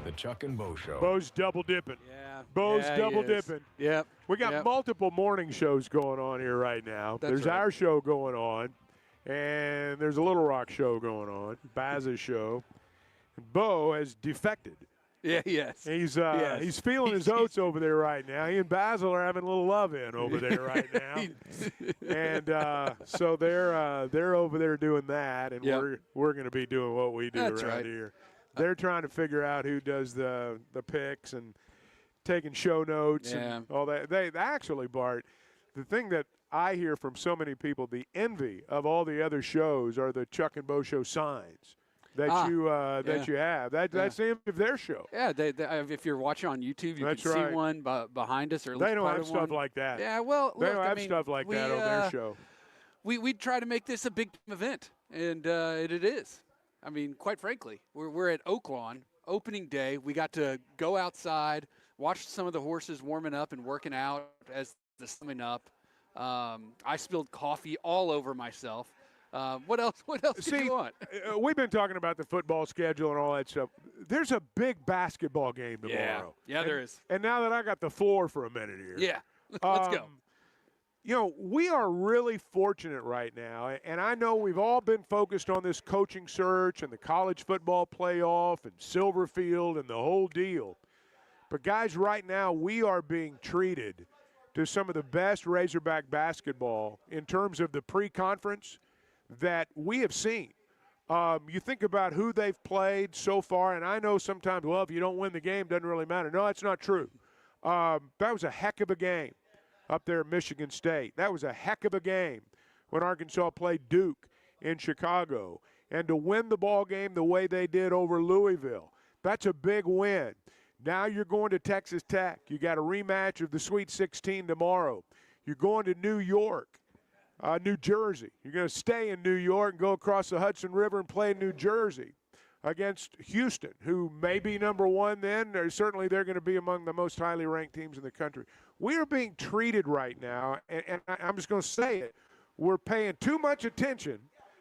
The Chuck and Bo Show. Bo's double dipping. Yeah. Bo's Yeah, double he is. dipping. Yep. We got Yep. multiple morning shows going on here right now. That's There's right. our show going on, and there's a Little Rock show going on, Baz's show. Bo has defected. Yeah, yes. He's feeling his oats over there right now. He and Basil are having a little love-in over there right now, and so they're over there doing that, and we're going to be doing what we do around here. They're trying to figure out who does the picks and taking show notes and all that. They actually, Bart, the thing that I hear from so many people, the envy of all the other shows are the Chuck and Bo Show signs that you have. That's the envy of their show. Yeah, if you're watching on YouTube, you can see one behind us, or at least they don't part have of stuff one. like that. Yeah, well, they look, don't have stuff like that on their show. We try to make this a big event, and it is. I mean, quite frankly, we're at Oaklawn, opening day. We got to go outside, watch some of the horses warming up and working out as the summing up. I spilled coffee all over myself. What else do you want? We've been talking about the football schedule and all that stuff. There's a big basketball game tomorrow. Yeah, there is. And now that I got the floor for a minute here. Yeah, let's go. We are really fortunate right now, and I know we've all been focused on this coaching search and the college football playoff and Silverfield and the whole deal. But, guys, right now we are being treated to some of the best Razorback basketball in terms of the pre-conference that we have seen. You think about who they've played so far, and I know sometimes, well, if you don't win the game, it doesn't really matter. No, that's not true. That was a heck of a game up there at Michigan State. That was a heck of a game when Arkansas played Duke in Chicago. And to win the ball game the way they did over Louisville, that's a big win. Now you're going to Texas Tech. You got a rematch of the Sweet 16 tomorrow. You're going to New York, New Jersey. You're going to stay in New York and go across the Hudson River and play in New Jersey against Houston, who may be number one then. Certainly they're going to be among the most highly ranked teams in the country. We are being treated right now, and I'm just going to say it, we're paying too much attention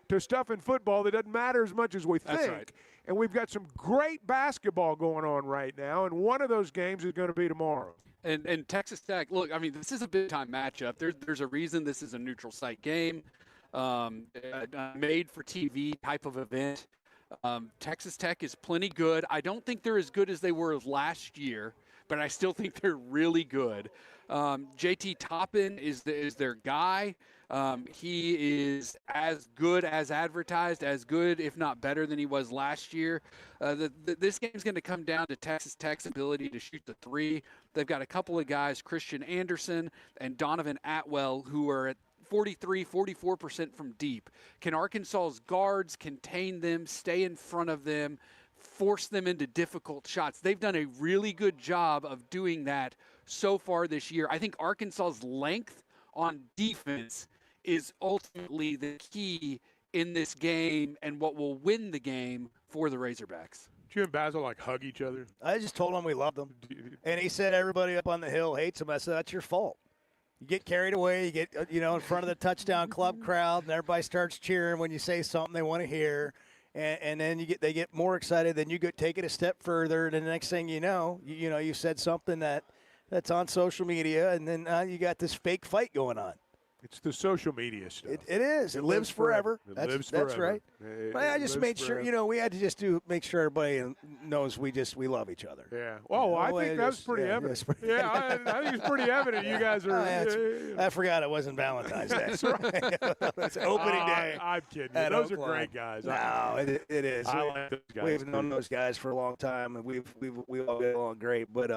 to stuff in football that doesn't matter as much as we think. That's right. And we've got some great basketball going on right now, and one of those games is going to be tomorrow. And Texas Tech, look, I mean, this is a big-time matchup. There's a reason this is a neutral site game, made for TV type of event. Texas Tech is plenty good. I don't think they're as good as they were last year, but I still think they're really good. JT Toppin is their guy. He is as good as advertised, as good, if not better, than he was last year. This game's going to come down to Texas Tech's ability to shoot the three. They've got a couple of guys, Christian Anderson and Donovan Atwell, who are at 43, 44% from deep. Can Arkansas's guards contain them, stay in front of them, force them into difficult shots? They've done a really good job of doing that so far this year. I think Arkansas's length on defense is ultimately the key in this game and what will win the game for the Razorbacks. Did you and Basil hug each other? I just told him we loved them. And he said everybody up on the hill hates him. I said, that's your fault. You get carried away, you get in front of the touchdown club crowd, and everybody starts cheering when you say something they want to hear. And then they get more excited. Then you take it a step further, and the next thing you know, you said something that's on social media, and then you got this fake fight going on. It's the social media stuff. It is. It lives forever. That's right. But I just made sure, we had to just make sure everybody knows we love each other. Yeah. Well, I think that's pretty evident. Yeah, I think it's pretty evident you guys are. I forgot it wasn't Valentine's Day. That's right. It's opening day. I'm kidding you. Those are great guys. No, it is. I like those guys. We've known those guys for a long time, and we all get along great. But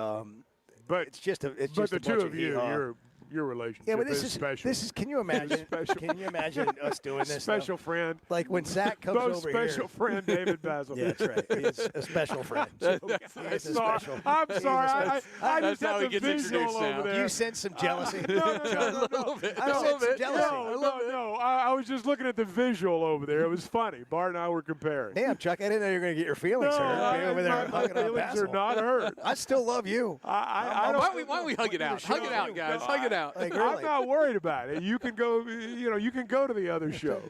it's just a the two of you, you're your relationship Yeah, but is special. This is. Can you imagine? Can you imagine us doing this? Special friend. Like when Zach comes Both over special here. friend David Basil. Yeah, that's right. He's a special friend. I'm sorry. I just have the visual over there. You sense some jealousy? No. I sense some jealousy. No. I was just looking at the visual over there. It was funny. Bart and I were comparing. Damn, Chuck, I didn't know you were going to get your feelings hurt. Being over there my hugging on feelings Basil. are not hurt. I still love you. Why don't we hug it out? Hug it out, guys. Hug it out. Like, I'm not worried about it. You can go. You can go to the other show.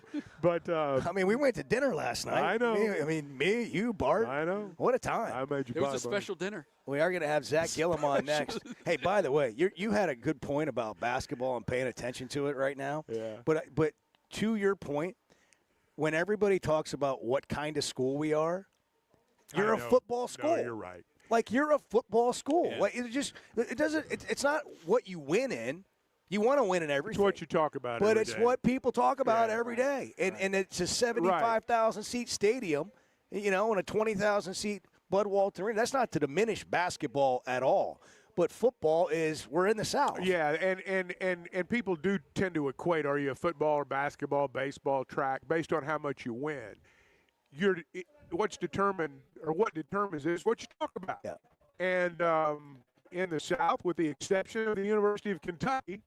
But I mean, we went to dinner last night. I know. Me, you, Bart. I know. What a time. I made you. It was a special dinner. We are going to have Zach Gillum on next. Hey, by the way, you had a good point about basketball and paying attention to it right now. Yeah. But to your point, when everybody talks about what kind of school we are, you're a football school. No, you're right. Like, you're a football school. Yeah. Like, it's not what you win in. You want to win in everything. It's what you talk about But every it's day. what people talk about every day. And it's a 75,000-seat stadium, and a 20,000-seat Bud Walton Arena. That's not to diminish basketball at all. But football is, we're in the South. Yeah, and people do tend to equate, are you a football or basketball, baseball, track, based on how much you win. What determines is what you talk about. Yeah. And in the South, with the exception of the University of Kentucky,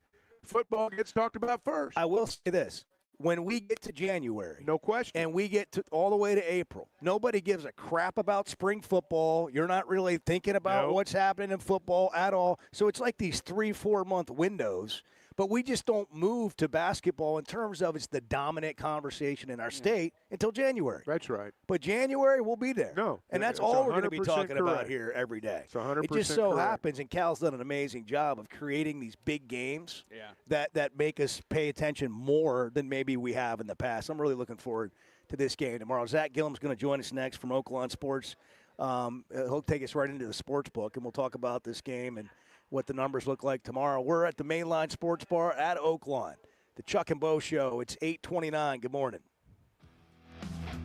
football gets talked about first. I will say this. When we get to January, no question, and we get to all the way to April, nobody gives a crap about spring football. You're not really thinking about what's happening in football at all. So it's like these 3-4 month windows, but we just don't move to basketball in terms of it's the dominant conversation in our state until January. That's right. But January, we'll be there. No. And that's it's all we're going to be 100% talking about correct. here every day. It's 100% It just so correct. happens, and Cal's done an amazing job of creating these big games Yeah. that make us pay attention more than maybe we have in the past. I'm really looking forward to this game tomorrow. Zach Gillum's going to join us next from Oaklawn Sports. He'll take us right into the sports book, and we'll talk about this game and what the numbers look like tomorrow. We're at the Mainline Sports Bar at Oaklawn. The Chuck and Bo Show. It's 8:29. Good morning.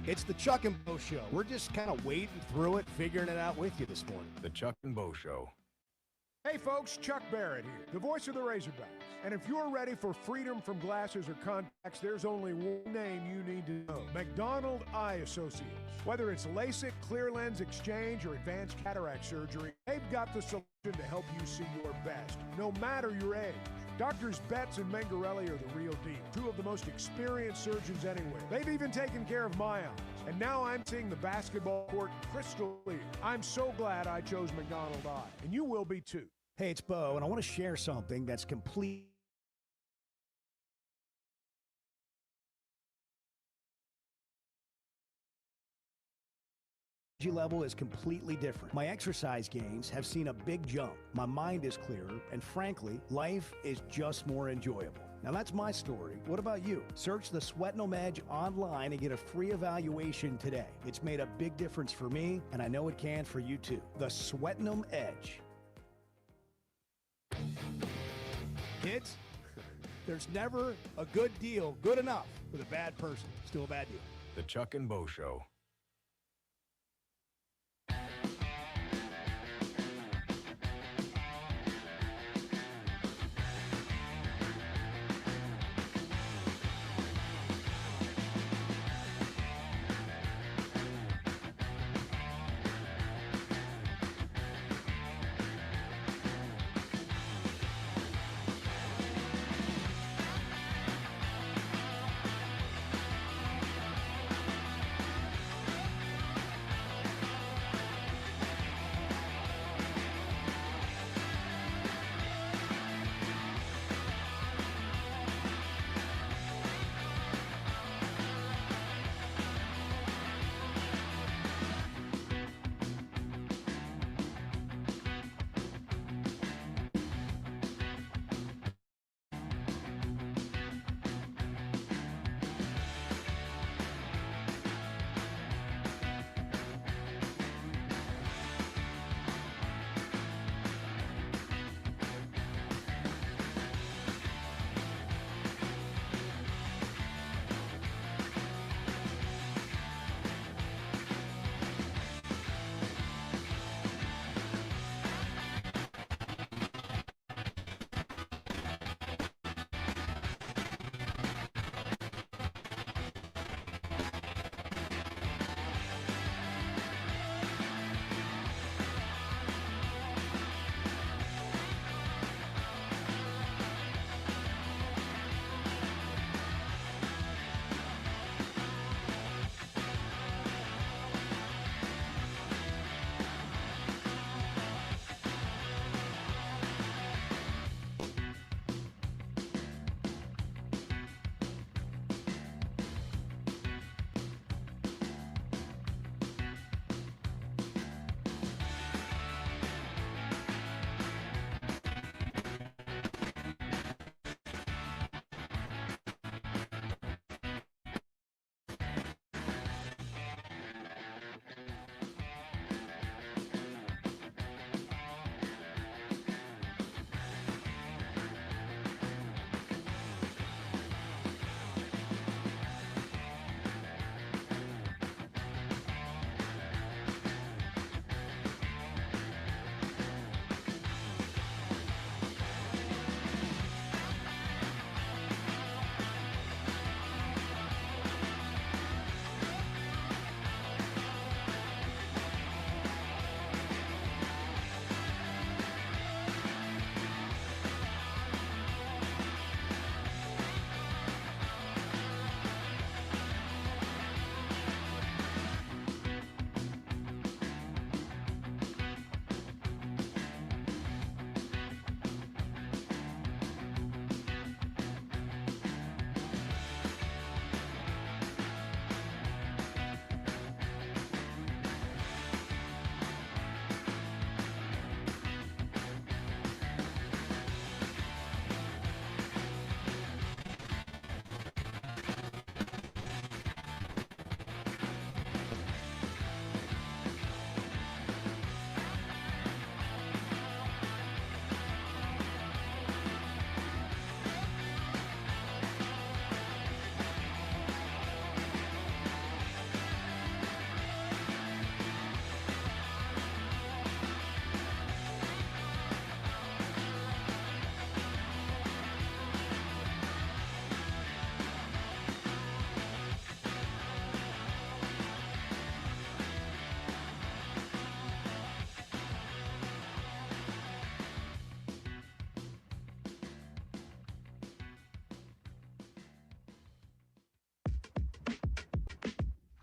It's the Chuck and Bo Show. We're just kind of wading through it, figuring it out with you this morning. The Chuck and Bo Show. Hey folks, Chuck Barrett here, the voice of the Razorbacks. And if you're ready for freedom from glasses or contacts, there's only one name you need to know. McDonald Eye Associates. Whether it's LASIK, clear lens exchange, or advanced cataract surgery, they've got the solution to help you see your best, no matter your age. Doctors Betts and Mangarelli are the real deal, two of the most experienced surgeons anywhere. They've even taken care of my eyes. And now I'm seeing the basketball court crystal clear. I'm so glad I chose McDonald Eye, and you will be too. Hey, it's Bo, and I want to share something that's complete. Level is completely different. My exercise gains have seen a big jump. My mind is clearer, and frankly, life is just more enjoyable. Now that's my story. What about you? Search the Sweatnum Edge online and get a free evaluation today. It's made a big difference for me, and I know it can for you too. The Sweatnum Edge. Kids, there's never a good deal good enough with a bad person. Still a bad deal. The Chuck and Bo Show.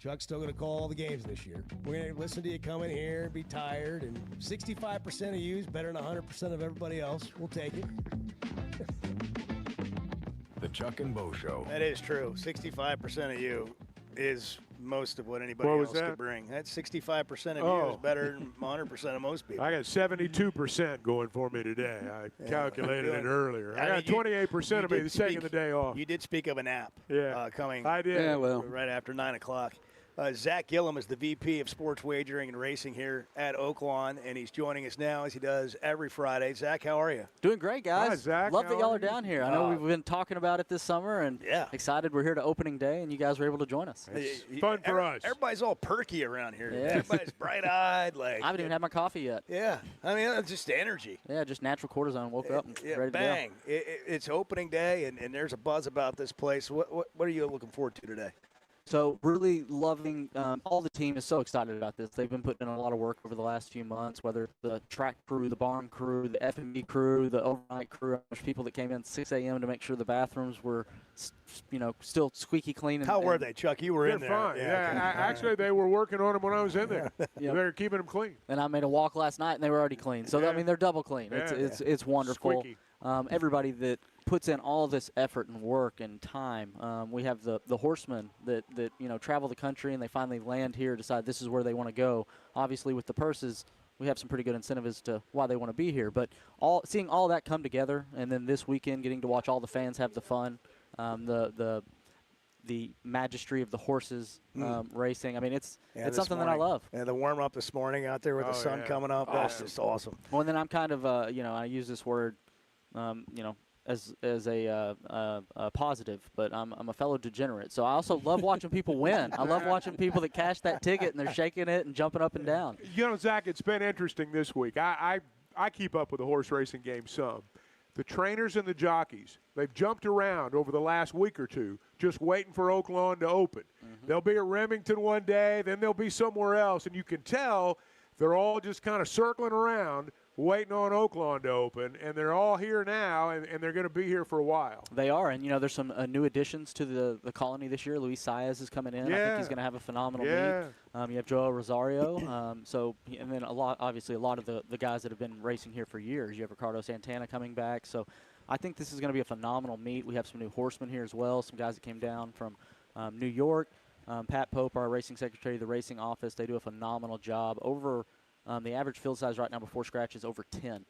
Chuck's still going to call all the games this year. We're going to listen to you come in here and be tired, and 65% of you is better than 100% of everybody else. We'll take it. The Chuck and Bo Show. That is true. 65% of you is most of what anybody What was else that? could bring. That 65% of you is better than 100% of most people. I got 72% going for me today. I calculated it earlier. I got 28% of me taking the day off. You did speak of a nap coming I did. right after 9 o'clock. Zach Gillum is the VP of Sports Wagering and Racing here at Oaklawn, and he's joining us now as he does every Friday. Zach, how are you? Doing great, guys. Hi, Zach. Love How that y'all are are down here. I know we've been talking about it this summer, and excited we're here to opening day, and you guys were able to join us. It's fun for us. Everybody's all perky around here. Yeah. Everybody's bright-eyed. Like I haven't even had my coffee yet. Yeah. I mean, it's just energy. Yeah, just natural cortisone. Woke up and ready bang. to go. It's opening day, and there's a buzz about this place. What are you looking forward to today? So really loving, all the team is so excited about this. They've been putting in a lot of work over the last few months, whether it's the track crew, the barn crew, the F&B crew, the overnight crew. There's people that came in 6 a.m. to make sure the bathrooms were, still squeaky clean. How were they, Chuck? You were in there. They're fine. Actually, they were working on them when I was in there. They were keeping them clean. And I made a walk last night, and they were already clean. So, I mean, they're double clean. It's wonderful. Squeaky. Everybody that puts in all this effort and work and time. We have the horsemen that travel the country, and they finally land here, decide this is where they want to go. Obviously, with the purses, we have some pretty good incentive as to why they want to be here. But seeing all that come together, and then this weekend getting to watch all the fans have the fun, the magistry of the horses racing. I mean, it's something that I love. And the warm up this morning out there with the sun coming up, that's just awesome. Well, and then I'm kind of I use this word, as a positive, but I'm a fellow degenerate. So I also love watching people win. I love watching people that cash that ticket and they're shaking it and jumping up and down. Zach, it's been interesting this week. I keep up with the horse racing game some. The trainers and the jockeys, they've jumped around over the last week or two, just waiting for Oaklawn to open. They'll be at Remington one day, then they'll be somewhere else, and you can tell they're all just kind of circling around, waiting on Oaklawn to open, and they're all here now, and they're going to be here for a while. They are, and there's some new additions to the colony this year. Luis Saez is coming in. I think he's going to have a phenomenal meet. You have Joel Rosario. And then obviously a lot of the guys that have been racing here for years. You have Ricardo Santana coming back. So I think this is going to be a phenomenal meet. We have some new horsemen here as well, some guys that came down from New York. Pat Pope, our racing secretary of the racing office, they do a phenomenal job. The average field size right now before scratch is over 10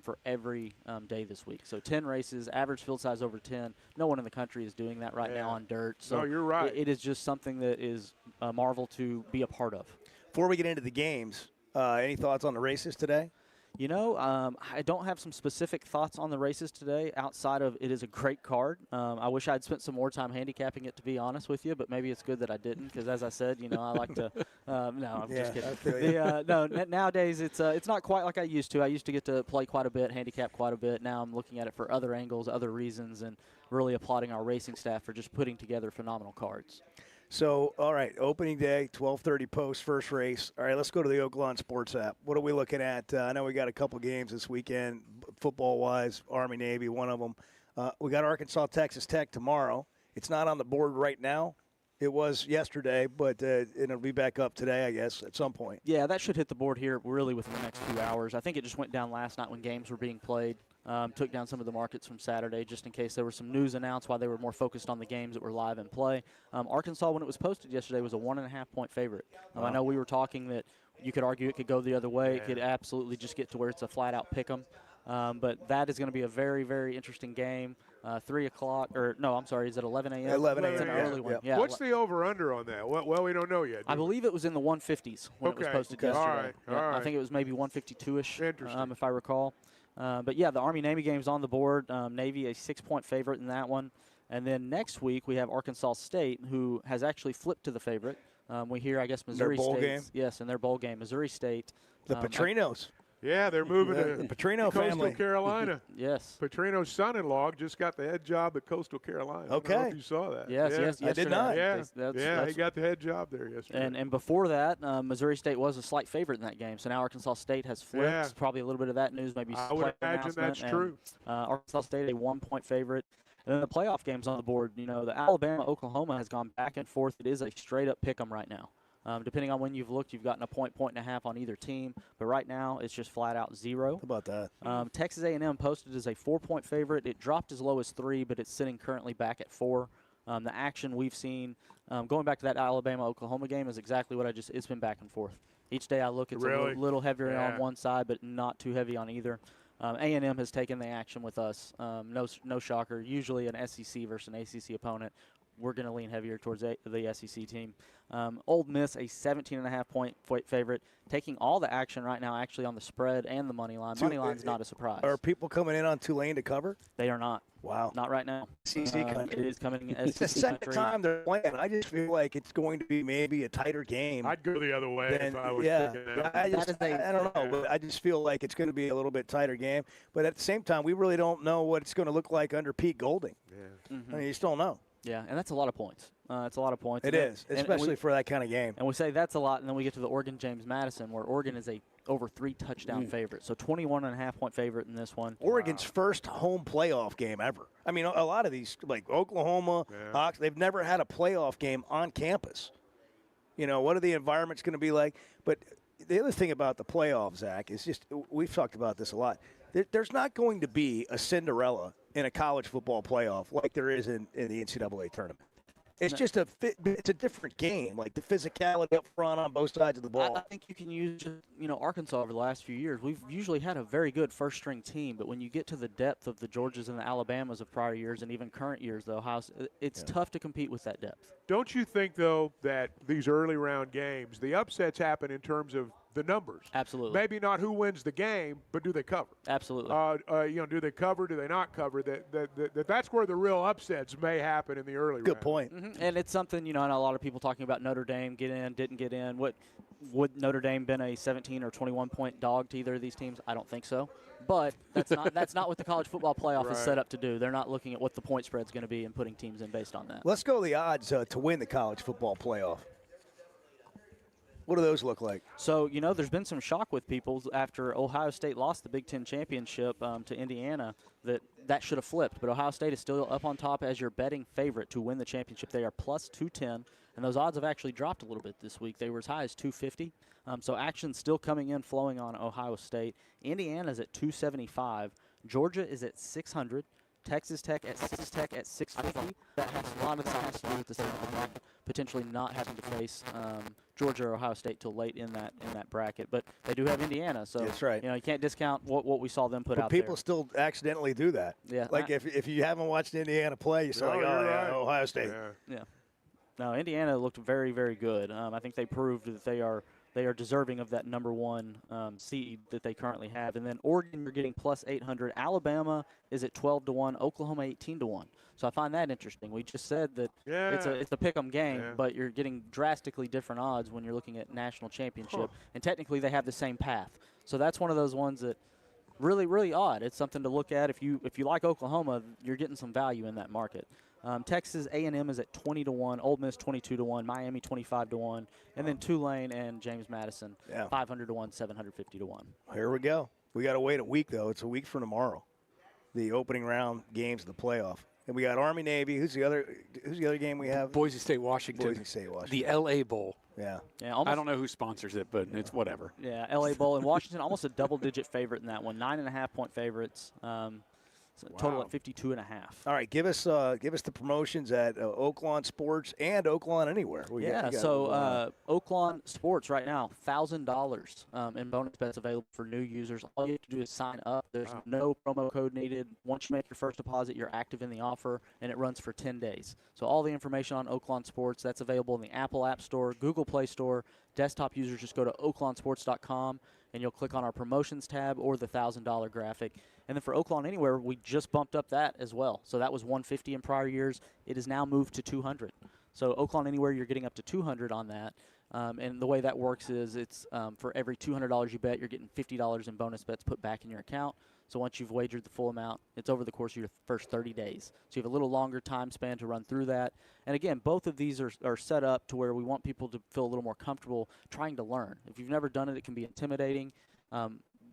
for every day this week. So 10 races, average field size over 10. No one in the country is doing that right now on dirt. So you're right. It is just something that is a marvel to be a part of. Before we get into the games, any thoughts on the races today? I don't have some specific thoughts on the races today outside of it is a great card. I wish I'd spent some more time handicapping it, to be honest with you, but maybe it's good that I didn't because, as I said, I like to no, I'm just kidding. Nowadays it's not quite like I used to. I used to get to play quite a bit, handicap quite a bit. Now I'm looking at it for other angles, other reasons, and really applauding our racing staff for just putting together phenomenal cards. So, all right, opening day, 12:30 post, first race. All right, let's go to the Oaklawn Sports app. What are we looking at? I know we got a couple games this weekend, football-wise, Army-Navy, one of them. We got Arkansas, Texas Tech tomorrow. It's not on the board right now. It was yesterday, but it'll be back up today, I guess, at some point. Yeah, that should hit the board here really within the next few hours. I think it just went down last night when games were being played. Took down some of the markets from Saturday just in case there was some news announced while they were more focused on the games that were live in play. Arkansas, when it was posted yesterday, was a 1.5-point favorite. I know we were talking that you could argue it could go the other way. It could absolutely just get to where it's a flat-out pick 'em. But that is going to be a very, very interesting game. 3 o'clock, or no, I'm sorry, is it 11 a.m.? 11 a.m. It's an early one. Yeah. What's the over-under on that? Well, we don't know yet. I believe it was in the 150s when it was posted yesterday. All right. I think it was maybe 152-ish, Interesting. if I recall. But, yeah, the Army-Navy game's on the board. Navy a 6-point favorite in that one. And then next week we have Arkansas State, who has actually flipped to the favorite. We hear, I guess, Missouri State. Their bowl game? Yes, in their bowl game. Missouri State. The Petrinos. Yeah, they're moving to the Petrino Coastal family. Carolina. Yes. Petrino's son-in-law just got the head job at Coastal Carolina. Okay. I don't know if you saw that. Yes, I did not. Yeah, he got the head job there yesterday. And before that, Missouri State was a slight favorite in that game. So now Arkansas State has flipped. Yeah. Probably a little bit of that news, maybe. I would imagine that's true. Arkansas State a 1-point favorite. And then the playoff games on the board, the Alabama-Oklahoma has gone back and forth. It is a straight-up pick 'em right now. Depending on when you've looked, you've gotten a point and a half on either team. But right now, it's just flat out 0. How about that? Texas A&M posted as a 4-point favorite. It dropped as low as 3, but it's sitting currently back at 4. The action we've seen going back to that Alabama-Oklahoma game is exactly what it's been back and forth. Each day I look, it's a little heavier on one side, but not too heavy on either. A&M has taken the action with us. No shocker. Usually an SEC versus an ACC opponent, we're going to lean heavier towards the SEC team. Ole Miss, a 17.5-point favorite, taking all the action right now actually on the spread and the money line. Money line's not a surprise. Are people coming in on Tulane to cover? They are not. Wow. Not right now. SEC country. It is coming in It's the SEC second country. time they're playing. I just feel like it's going to be maybe a tighter game. I'd go the other way if I was picking it. I don't know, but I just feel like it's going to be a little bit tighter game. But at the same time, we really don't know what it's going to look like under Pete Golding. Yeah. I mean, you still don't know. Yeah, and that's a lot of points. It's a lot of points. It is, especially for that kind of game. And we say that's a lot, and then we get to the Oregon-James Madison, where Oregon is a over 3-touchdown favorite. So 21.5-point favorite in this one. Oregon's first home playoff game ever. I mean, a lot of these, like Oklahoma, Hawks, they've never had a playoff game on campus. What are the environments going to be like? But the other thing about the playoffs, Zach, is just we've talked about this a lot. There's not going to be a Cinderella in a college football playoff like there is in the NCAA tournament. It's just it's a different game, like the physicality up front on both sides of the ball. I think you can use, Arkansas over the last few years. We've usually had a very good first-string team, but when you get to the depth of the Georgias and the Alabamas of prior years and even current years, though, it's tough to compete with that depth. Don't you think, though, that these early round games, the upsets happen in terms of the numbers? Absolutely. Maybe not who wins the game, but do they cover? Absolutely. Do they cover? Do they not cover? That's where the real upsets may happen in the early round. Good point. Mm-hmm. And it's something, I know a lot of people talking about Notre Dame get in, didn't get in. Would Notre Dame been a 17 or 21-point dog to either of these teams? I don't think so. But that's not what the college football playoff is set up to do. They're not looking at what the point spread's going to be and putting teams in based on that. Let's go the odds to win the college football playoff. What do those look like? So, there's been some shock with people after Ohio State lost the Big Ten championship to Indiana that should have flipped. But Ohio State is still up on top as your betting favorite to win the championship. They are plus 210, and those odds have actually dropped a little bit this week. They were as high as 250. So action's still coming in, flowing on Ohio State. Indiana's at 275. Georgia is at 600. Texas Tech at 650. That has a lot of that has to do with the potentially not having to face Georgia or Ohio State till late in that bracket. But they do have Indiana, so that's right. You can't discount what we saw them put out people there. still accidentally do that. Yeah. Like if you haven't watched Indiana play, you say, Ohio State. Yeah. No, Indiana looked very, very good. I think they proved that they are deserving of that number one seed that they currently have. And then Oregon, you're getting plus 800. Alabama is at 12-1. Oklahoma 18-1. So I find that interesting. We just said that it's a pick 'em game, but you're getting drastically different odds when you're looking at national championship. And technically they have the same path. So that's one of those ones that really, really odd. It's something to look at. If you like Oklahoma, you're getting some value in that market. Texas A&M is at 20-1, Ole Miss 22-1, Miami 25-1, and then Tulane and James Madison 500-1, 750-1. Here we go. We got to wait a week though. It's a week from tomorrow. The opening round games of the playoff, and we got Army Navy. Who's the other game we have? Boise State Washington. Boise State Washington. The L.A. Bowl. Yeah. I don't know who sponsors it, but it's whatever. Yeah, L.A. Bowl and Washington almost a double-digit favorite in that one. 9.5-point favorites. So total at 52.5. All right, give us the promotions at Oaklawn Sports and Oaklawn Anywhere. Oaklawn Sports right now, $1,000 in bonus bets available for new users. All you have to do is sign up. There's no promo code needed. Once you make your first deposit, you're active in the offer, and it runs for 10 days. So all the information on Oaklawn Sports, that's available in the Apple App Store, Google Play Store. Desktop users just go to oaklawnsports.com, and you'll click on our promotions tab or the $1,000 graphic. And then for Oaklawn Anywhere, we just bumped up that as well. So that was $150 in prior years. It is now moved to $200. So Oaklawn Anywhere, you're getting up to $200 on that. And the way that works is it's for every $200 you bet, you're getting $50 in bonus bets put back in your account. So once you've wagered the full amount, it's over the course of your first 30 days. So you have a little longer time span to run through that. And again, both of these are set up to where we want people to feel a little more comfortable trying to learn. If you've never done it, it can be intimidating.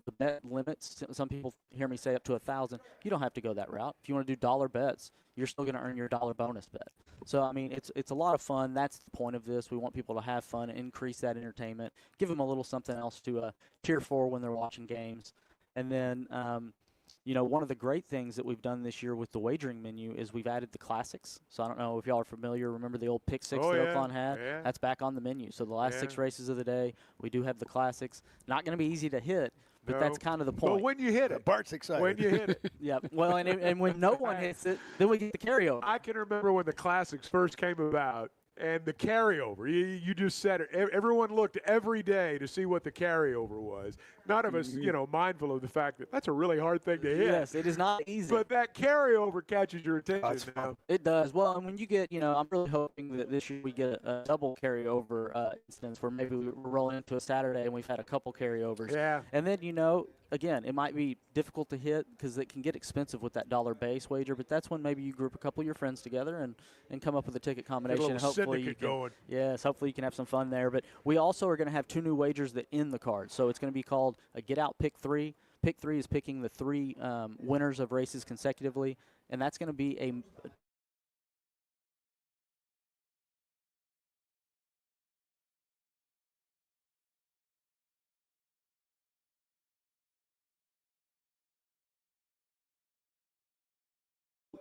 the bet limits. Some people hear me say up to 1,000. You don't have to go that route. If you want to do dollar bets, you're still going to earn your dollar bonus bet. So, I mean, it's a lot of fun. That's the point of this. We want people to have fun, increase that entertainment, give them a little something else to cheer for when they're watching games. And then, one of the great things that we've done this year with the wagering menu is we've added the classics. So I don't know if y'all are familiar. Remember the old pick six that Oaklawn had? Yeah. That's back on the menu. So the last 6 races of the day, we do have the classics. Not going to be easy to hit, but that's kind of the point. But when you hit it. Bart's excited. When you hit it. Yeah. Well, and when no one hits it, then we get the carryover. I can remember when the classics first came about. And the carryover, you just said it. Everyone looked every day to see what the carryover was. None of us, mindful of the fact that that's a really hard thing to hit. Yes, it is not easy. But that carryover catches your attention now. It does. Well, and when you get, I'm really hoping that this year we get a double carryover instance where maybe we're rolling into a Saturday and we've had a couple carryovers. Yeah. And then, again, it might be difficult to hit because it can get expensive with that dollar base wager, but that's when maybe you group a couple of your friends together and come up with a ticket combination. Get a little syndicate going. Yes, hopefully you can have some fun there. But we also are going to have 2 new wagers that end the card. So it's going to be called a Get Out Pick 3. Pick 3 is picking the 3 winners of races consecutively, and that's going to be a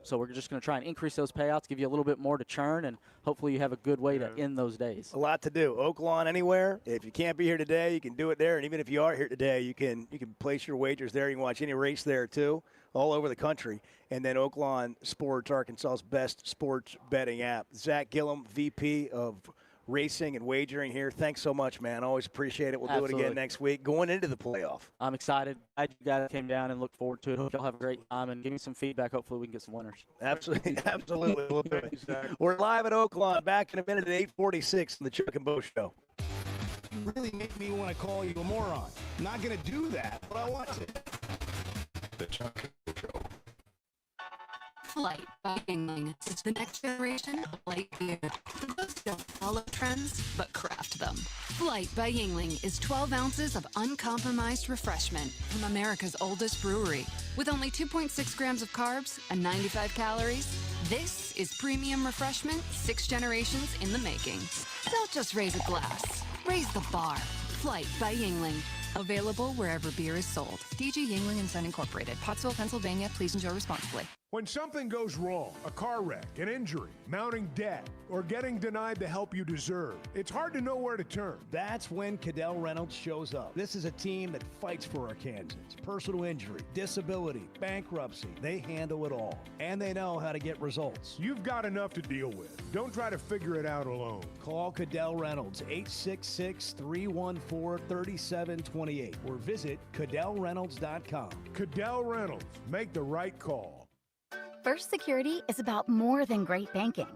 So we're just going to try and increase those payouts, give you a little bit more to churn, and hopefully you have a good way to end those days. A lot to do. Oaklawn anywhere. If you can't be here today, you can do it there. And even if you are here today, you can place your wagers there. You can watch any race there, too, all over the country. And then Oaklawn Sports, Arkansas's best sports betting app. Zach Gillum, VP of Racing and Wagering here. Thanks so much, man. Always appreciate it. We'll do it again next week, going into the playoff. I'm excited. Glad you guys came down and look forward to it. Hope y'all have a great time and give me some feedback. Hopefully we can get some winners. Absolutely. We'll do it. We're live at Oaklawn. Back in a minute at 8:46 on the Chuck and Bo Show. You really make me want to call you a moron. I'm not going to do that, but I want to. The Chuck and Bo Show. Flight by Yingling. It's the next generation of light beer. The books don't follow trends, but craft them. Flight by Yingling is 12 ounces of uncompromised refreshment from America's oldest brewery. With only 2.6 grams of carbs and 95 calories, this is premium refreshment 6 generations in the making. Don't just raise a glass. Raise the bar. Flight by Yingling. Available wherever beer is sold. DG Yingling and Son Incorporated. Pottsville, Pennsylvania. Please enjoy responsibly. When something goes wrong, a car wreck, an injury, mounting debt, or getting denied the help you deserve, it's hard to know where to turn. That's when Cadell Reynolds shows up. This is a team that fights for Arkansans. Personal injury, disability, bankruptcy, they handle it all. And they know how to get results. You've got enough to deal with. Don't try to figure it out alone. Call Cadell Reynolds, 866-314-3728, or visit CadellReynolds.com. Cadell Reynolds. Make the right call. First Security is about more than great banking.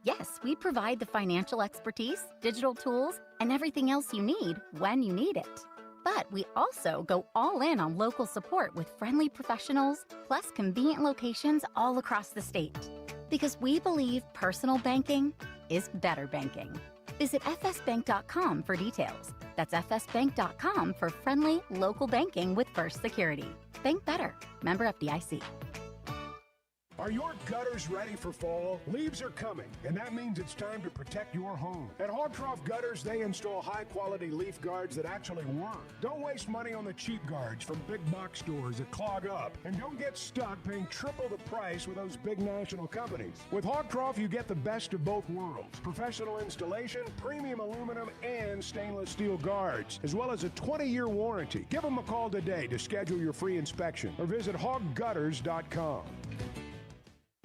Yes, we provide the financial expertise, digital tools, and everything else you need when you need it. But we also go all in on local support with friendly professionals, plus convenient locations all across the state. Because we believe personal banking is better banking. Visit fsbank.com for details. That's fsbank.com for friendly, local banking with First Security. Bank better. Member FDIC. Are your gutters ready for fall? Leaves are coming, and that means it's time to protect your home. At Hogtroff Gutters, they install high-quality leaf guards that actually work. Don't waste money on the cheap guards from big box stores that clog up. And don't get stuck paying triple the price with those big national companies. With Hogtroff, you get the best of both worlds. Professional installation, premium aluminum, and stainless steel guards, as well as a 20-year warranty. Give them a call today to schedule your free inspection, or visit hoggutters.com.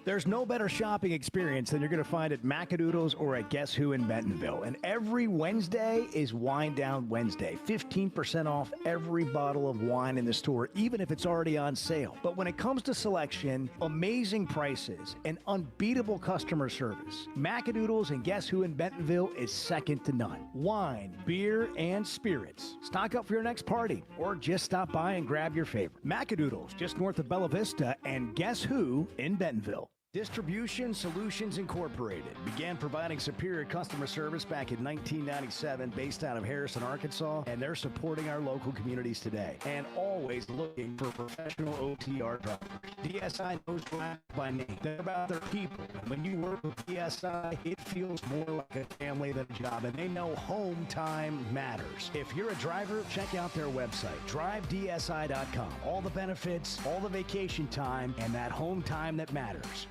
There's no better shopping experience than you're going to find at Macadoodles or at Guess Who in Bentonville. And every Wednesday is Wine Down Wednesday. 15% off every bottle of wine in the store, even if it's already on sale. But when it comes to selection, amazing prices, and unbeatable customer service, Macadoodles and Guess Who in Bentonville is second to none. Wine, beer, and spirits. Stock up for your next party, or just stop by and grab your favorite. Macadoodles, just north of Bella Vista, and Guess Who in Bentonville. Distribution Solutions Incorporated began providing superior customer service back in 1997 based out of Harrison, Arkansas, and they're supporting our local communities today and always looking for professional OTR drivers. DSI knows drivers by name. They're about their people. When you work with DSI, it feels more like a family than a job, and they know home time matters. If you're a driver, check out their website, drivedsi.com. All the benefits, all the vacation time, and that home time that matters.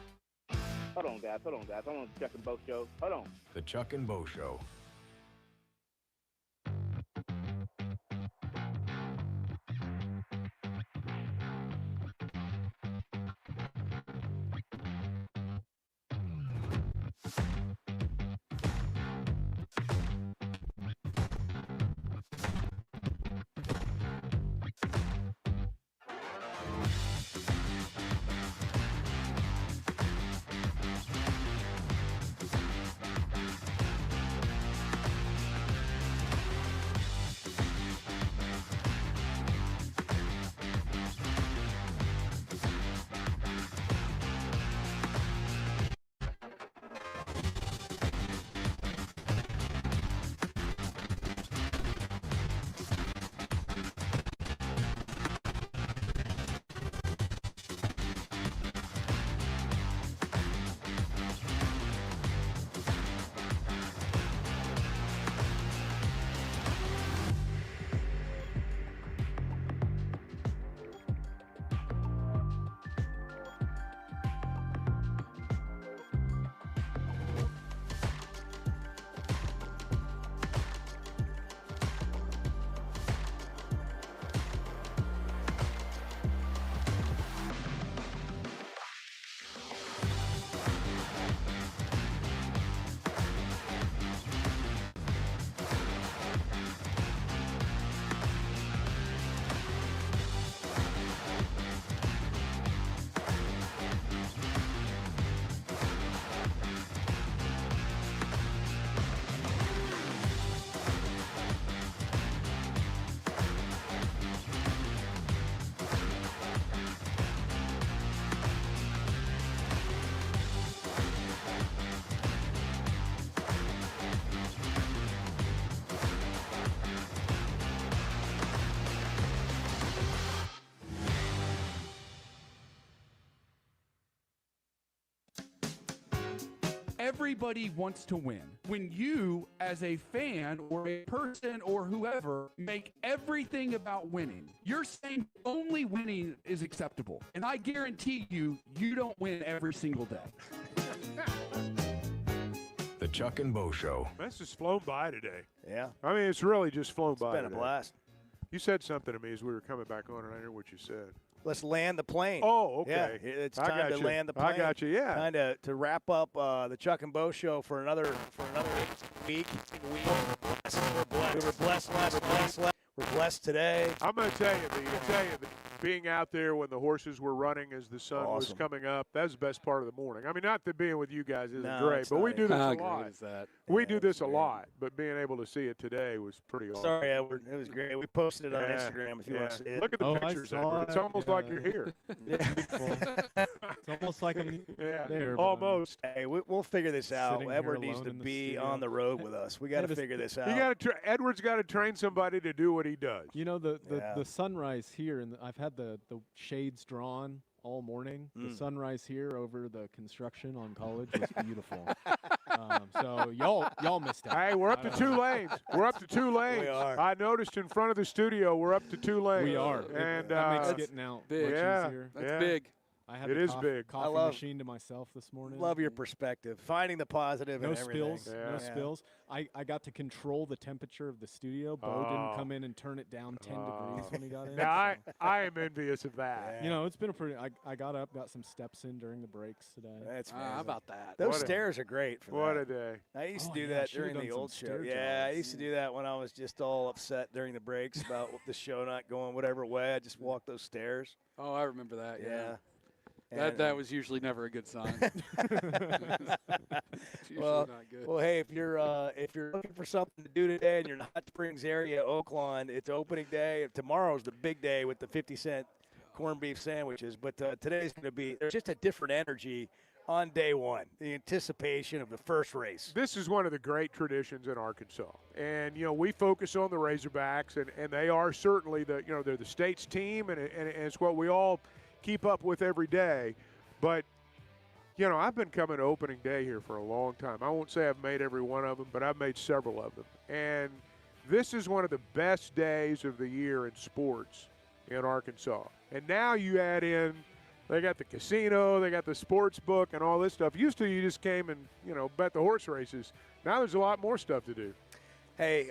Hold on, guys. I'm on the Chuck and Bo Show. Hold on. The Chuck and Bo Show. Everybody wants to win. When you, as a fan or a person or whoever, make everything about winning, you're saying only winning is acceptable. And I guarantee you, you don't win every single day. The Chuck and Bo Show. This has flown by today. Yeah. I mean, it's really just flown by. It's been a blast. You said something to me as we were coming back on, and I hear what you said. Let's land the plane. Oh, okay. Yeah, it's time to land the plane. I got you, yeah. Time to wrap up the Chuck and Bo Show for another week. We're blessed last night. We're blessed today. I'm going to tell you, being out there when the horses were running as the sun was coming up, that's the best part of the morning. I mean, not that being with you guys isn't great, but we do this a lot. How great is that? We do this a lot, but being able to see it today was pretty awesome. Sorry, Edward. It was great. We posted it on Instagram if you want to see it. Look at the pictures, Edward. It's almost like you're here. It's almost like I'm there. Almost. Hey, we'll figure this out. Sitting Edward here needs to alone in the be studio. on the road with us. We got to figure this out. Edward's got to train somebody to do what he does. You know, the sunrise here, and I've had the shades drawn all morning. The sunrise here over the construction on College was beautiful. So y'all missed out. Hey, we're up to 2 lanes. We're up to 2 lanes. We are. I noticed in front of the studio we're up to 2 lanes. We are. And that makes getting out big. much easier. That's big. I had It the is big. coffee machine to myself this morning. Love your perspective. Finding the positive No in everything. spills. No spills. I got to control the temperature of the studio. Bo didn't come in and turn it down 10 degrees when he got in. Now, I am envious of that. You know, it's been a pretty. I got up, got some steps in during the breaks today. That's how about that? Those stairs are great for What that. a day. I used to do yeah, I that should've during the done some old show. stair Yeah, I jobs. used to do that when I was just all upset during the breaks about the show not going whatever way. I just walked those stairs. Oh, I remember that. Yeah. That was usually never a good sign. It's usually well, not good. well, hey, if you're looking for something to do today in your Hot Springs area, Oaklawn, it's opening day. Tomorrow's the big day with the 50-cent corned beef sandwiches, but today's going to be there's just a different energy on day one, the anticipation of the first race. This is one of the great traditions in Arkansas. And, we focus on the Razorbacks, and they are certainly they're the state's team, and it's what we all keep up with every day. But, I've been coming to opening day here for a long time. I won't say I've made every one of them, but I've made several of them. And this is one of the best days of the year in sports in Arkansas. And now you add in, they got the casino, they got the sports book and all this stuff. Used to you just came and, bet the horse races. Now there's a lot more stuff to do. Hey,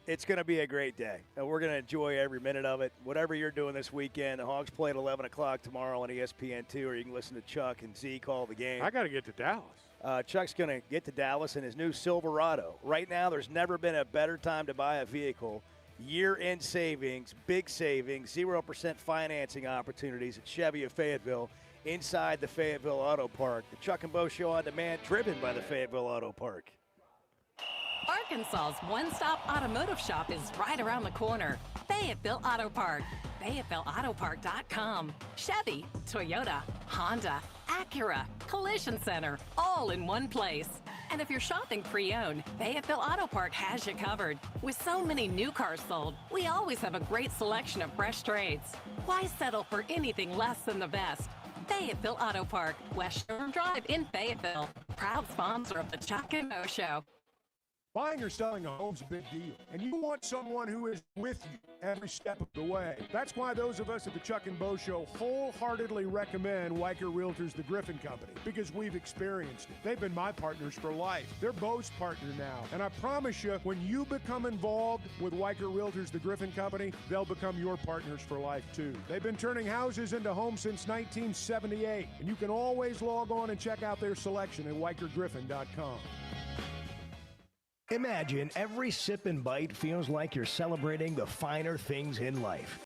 it's going to be a great day. We're going to enjoy every minute of it. Whatever you're doing this weekend, the Hogs play at 11 o'clock tomorrow on ESPN2, or you can listen to Chuck and Z call the game. I got to get to Dallas. Chuck's going to get to Dallas in his new Silverado. Right now, there's never been a better time to buy a vehicle. Year-end savings, big savings, 0% financing opportunities at Chevy of Fayetteville inside the Fayetteville Auto Park. The Chuck and Bo Show on demand, driven by the Fayetteville Auto Park. Arkansas's one-stop automotive shop is right around the corner. Fayetteville Auto Park. FayettevilleAutoPark.com. Chevy, Toyota, Honda, Acura, Collision Center, all in one place. And if you're shopping pre-owned, Fayetteville Auto Park has you covered. With so many new cars sold, we always have a great selection of fresh trades. Why settle for anything less than the best? Fayetteville Auto Park, West Shore Drive in Fayetteville. Proud sponsor of the Chuck and Mo Show. Buying or selling a home's a big deal, and you want someone who is with you every step of the way. That's why those of us at the Chuck and Bo Show wholeheartedly recommend Weicker Realtors, the Griffin Company, because we've experienced it. They've been my partners for life. They're Bo's partner now, and I promise you, when you become involved with Weicker Realtors, the Griffin Company, they'll become your partners for life too. They've been turning houses into homes since 1978, and you can always log on and check out their selection at WeicherGriffin.com. Imagine every sip and bite feels like you're celebrating the finer things in life.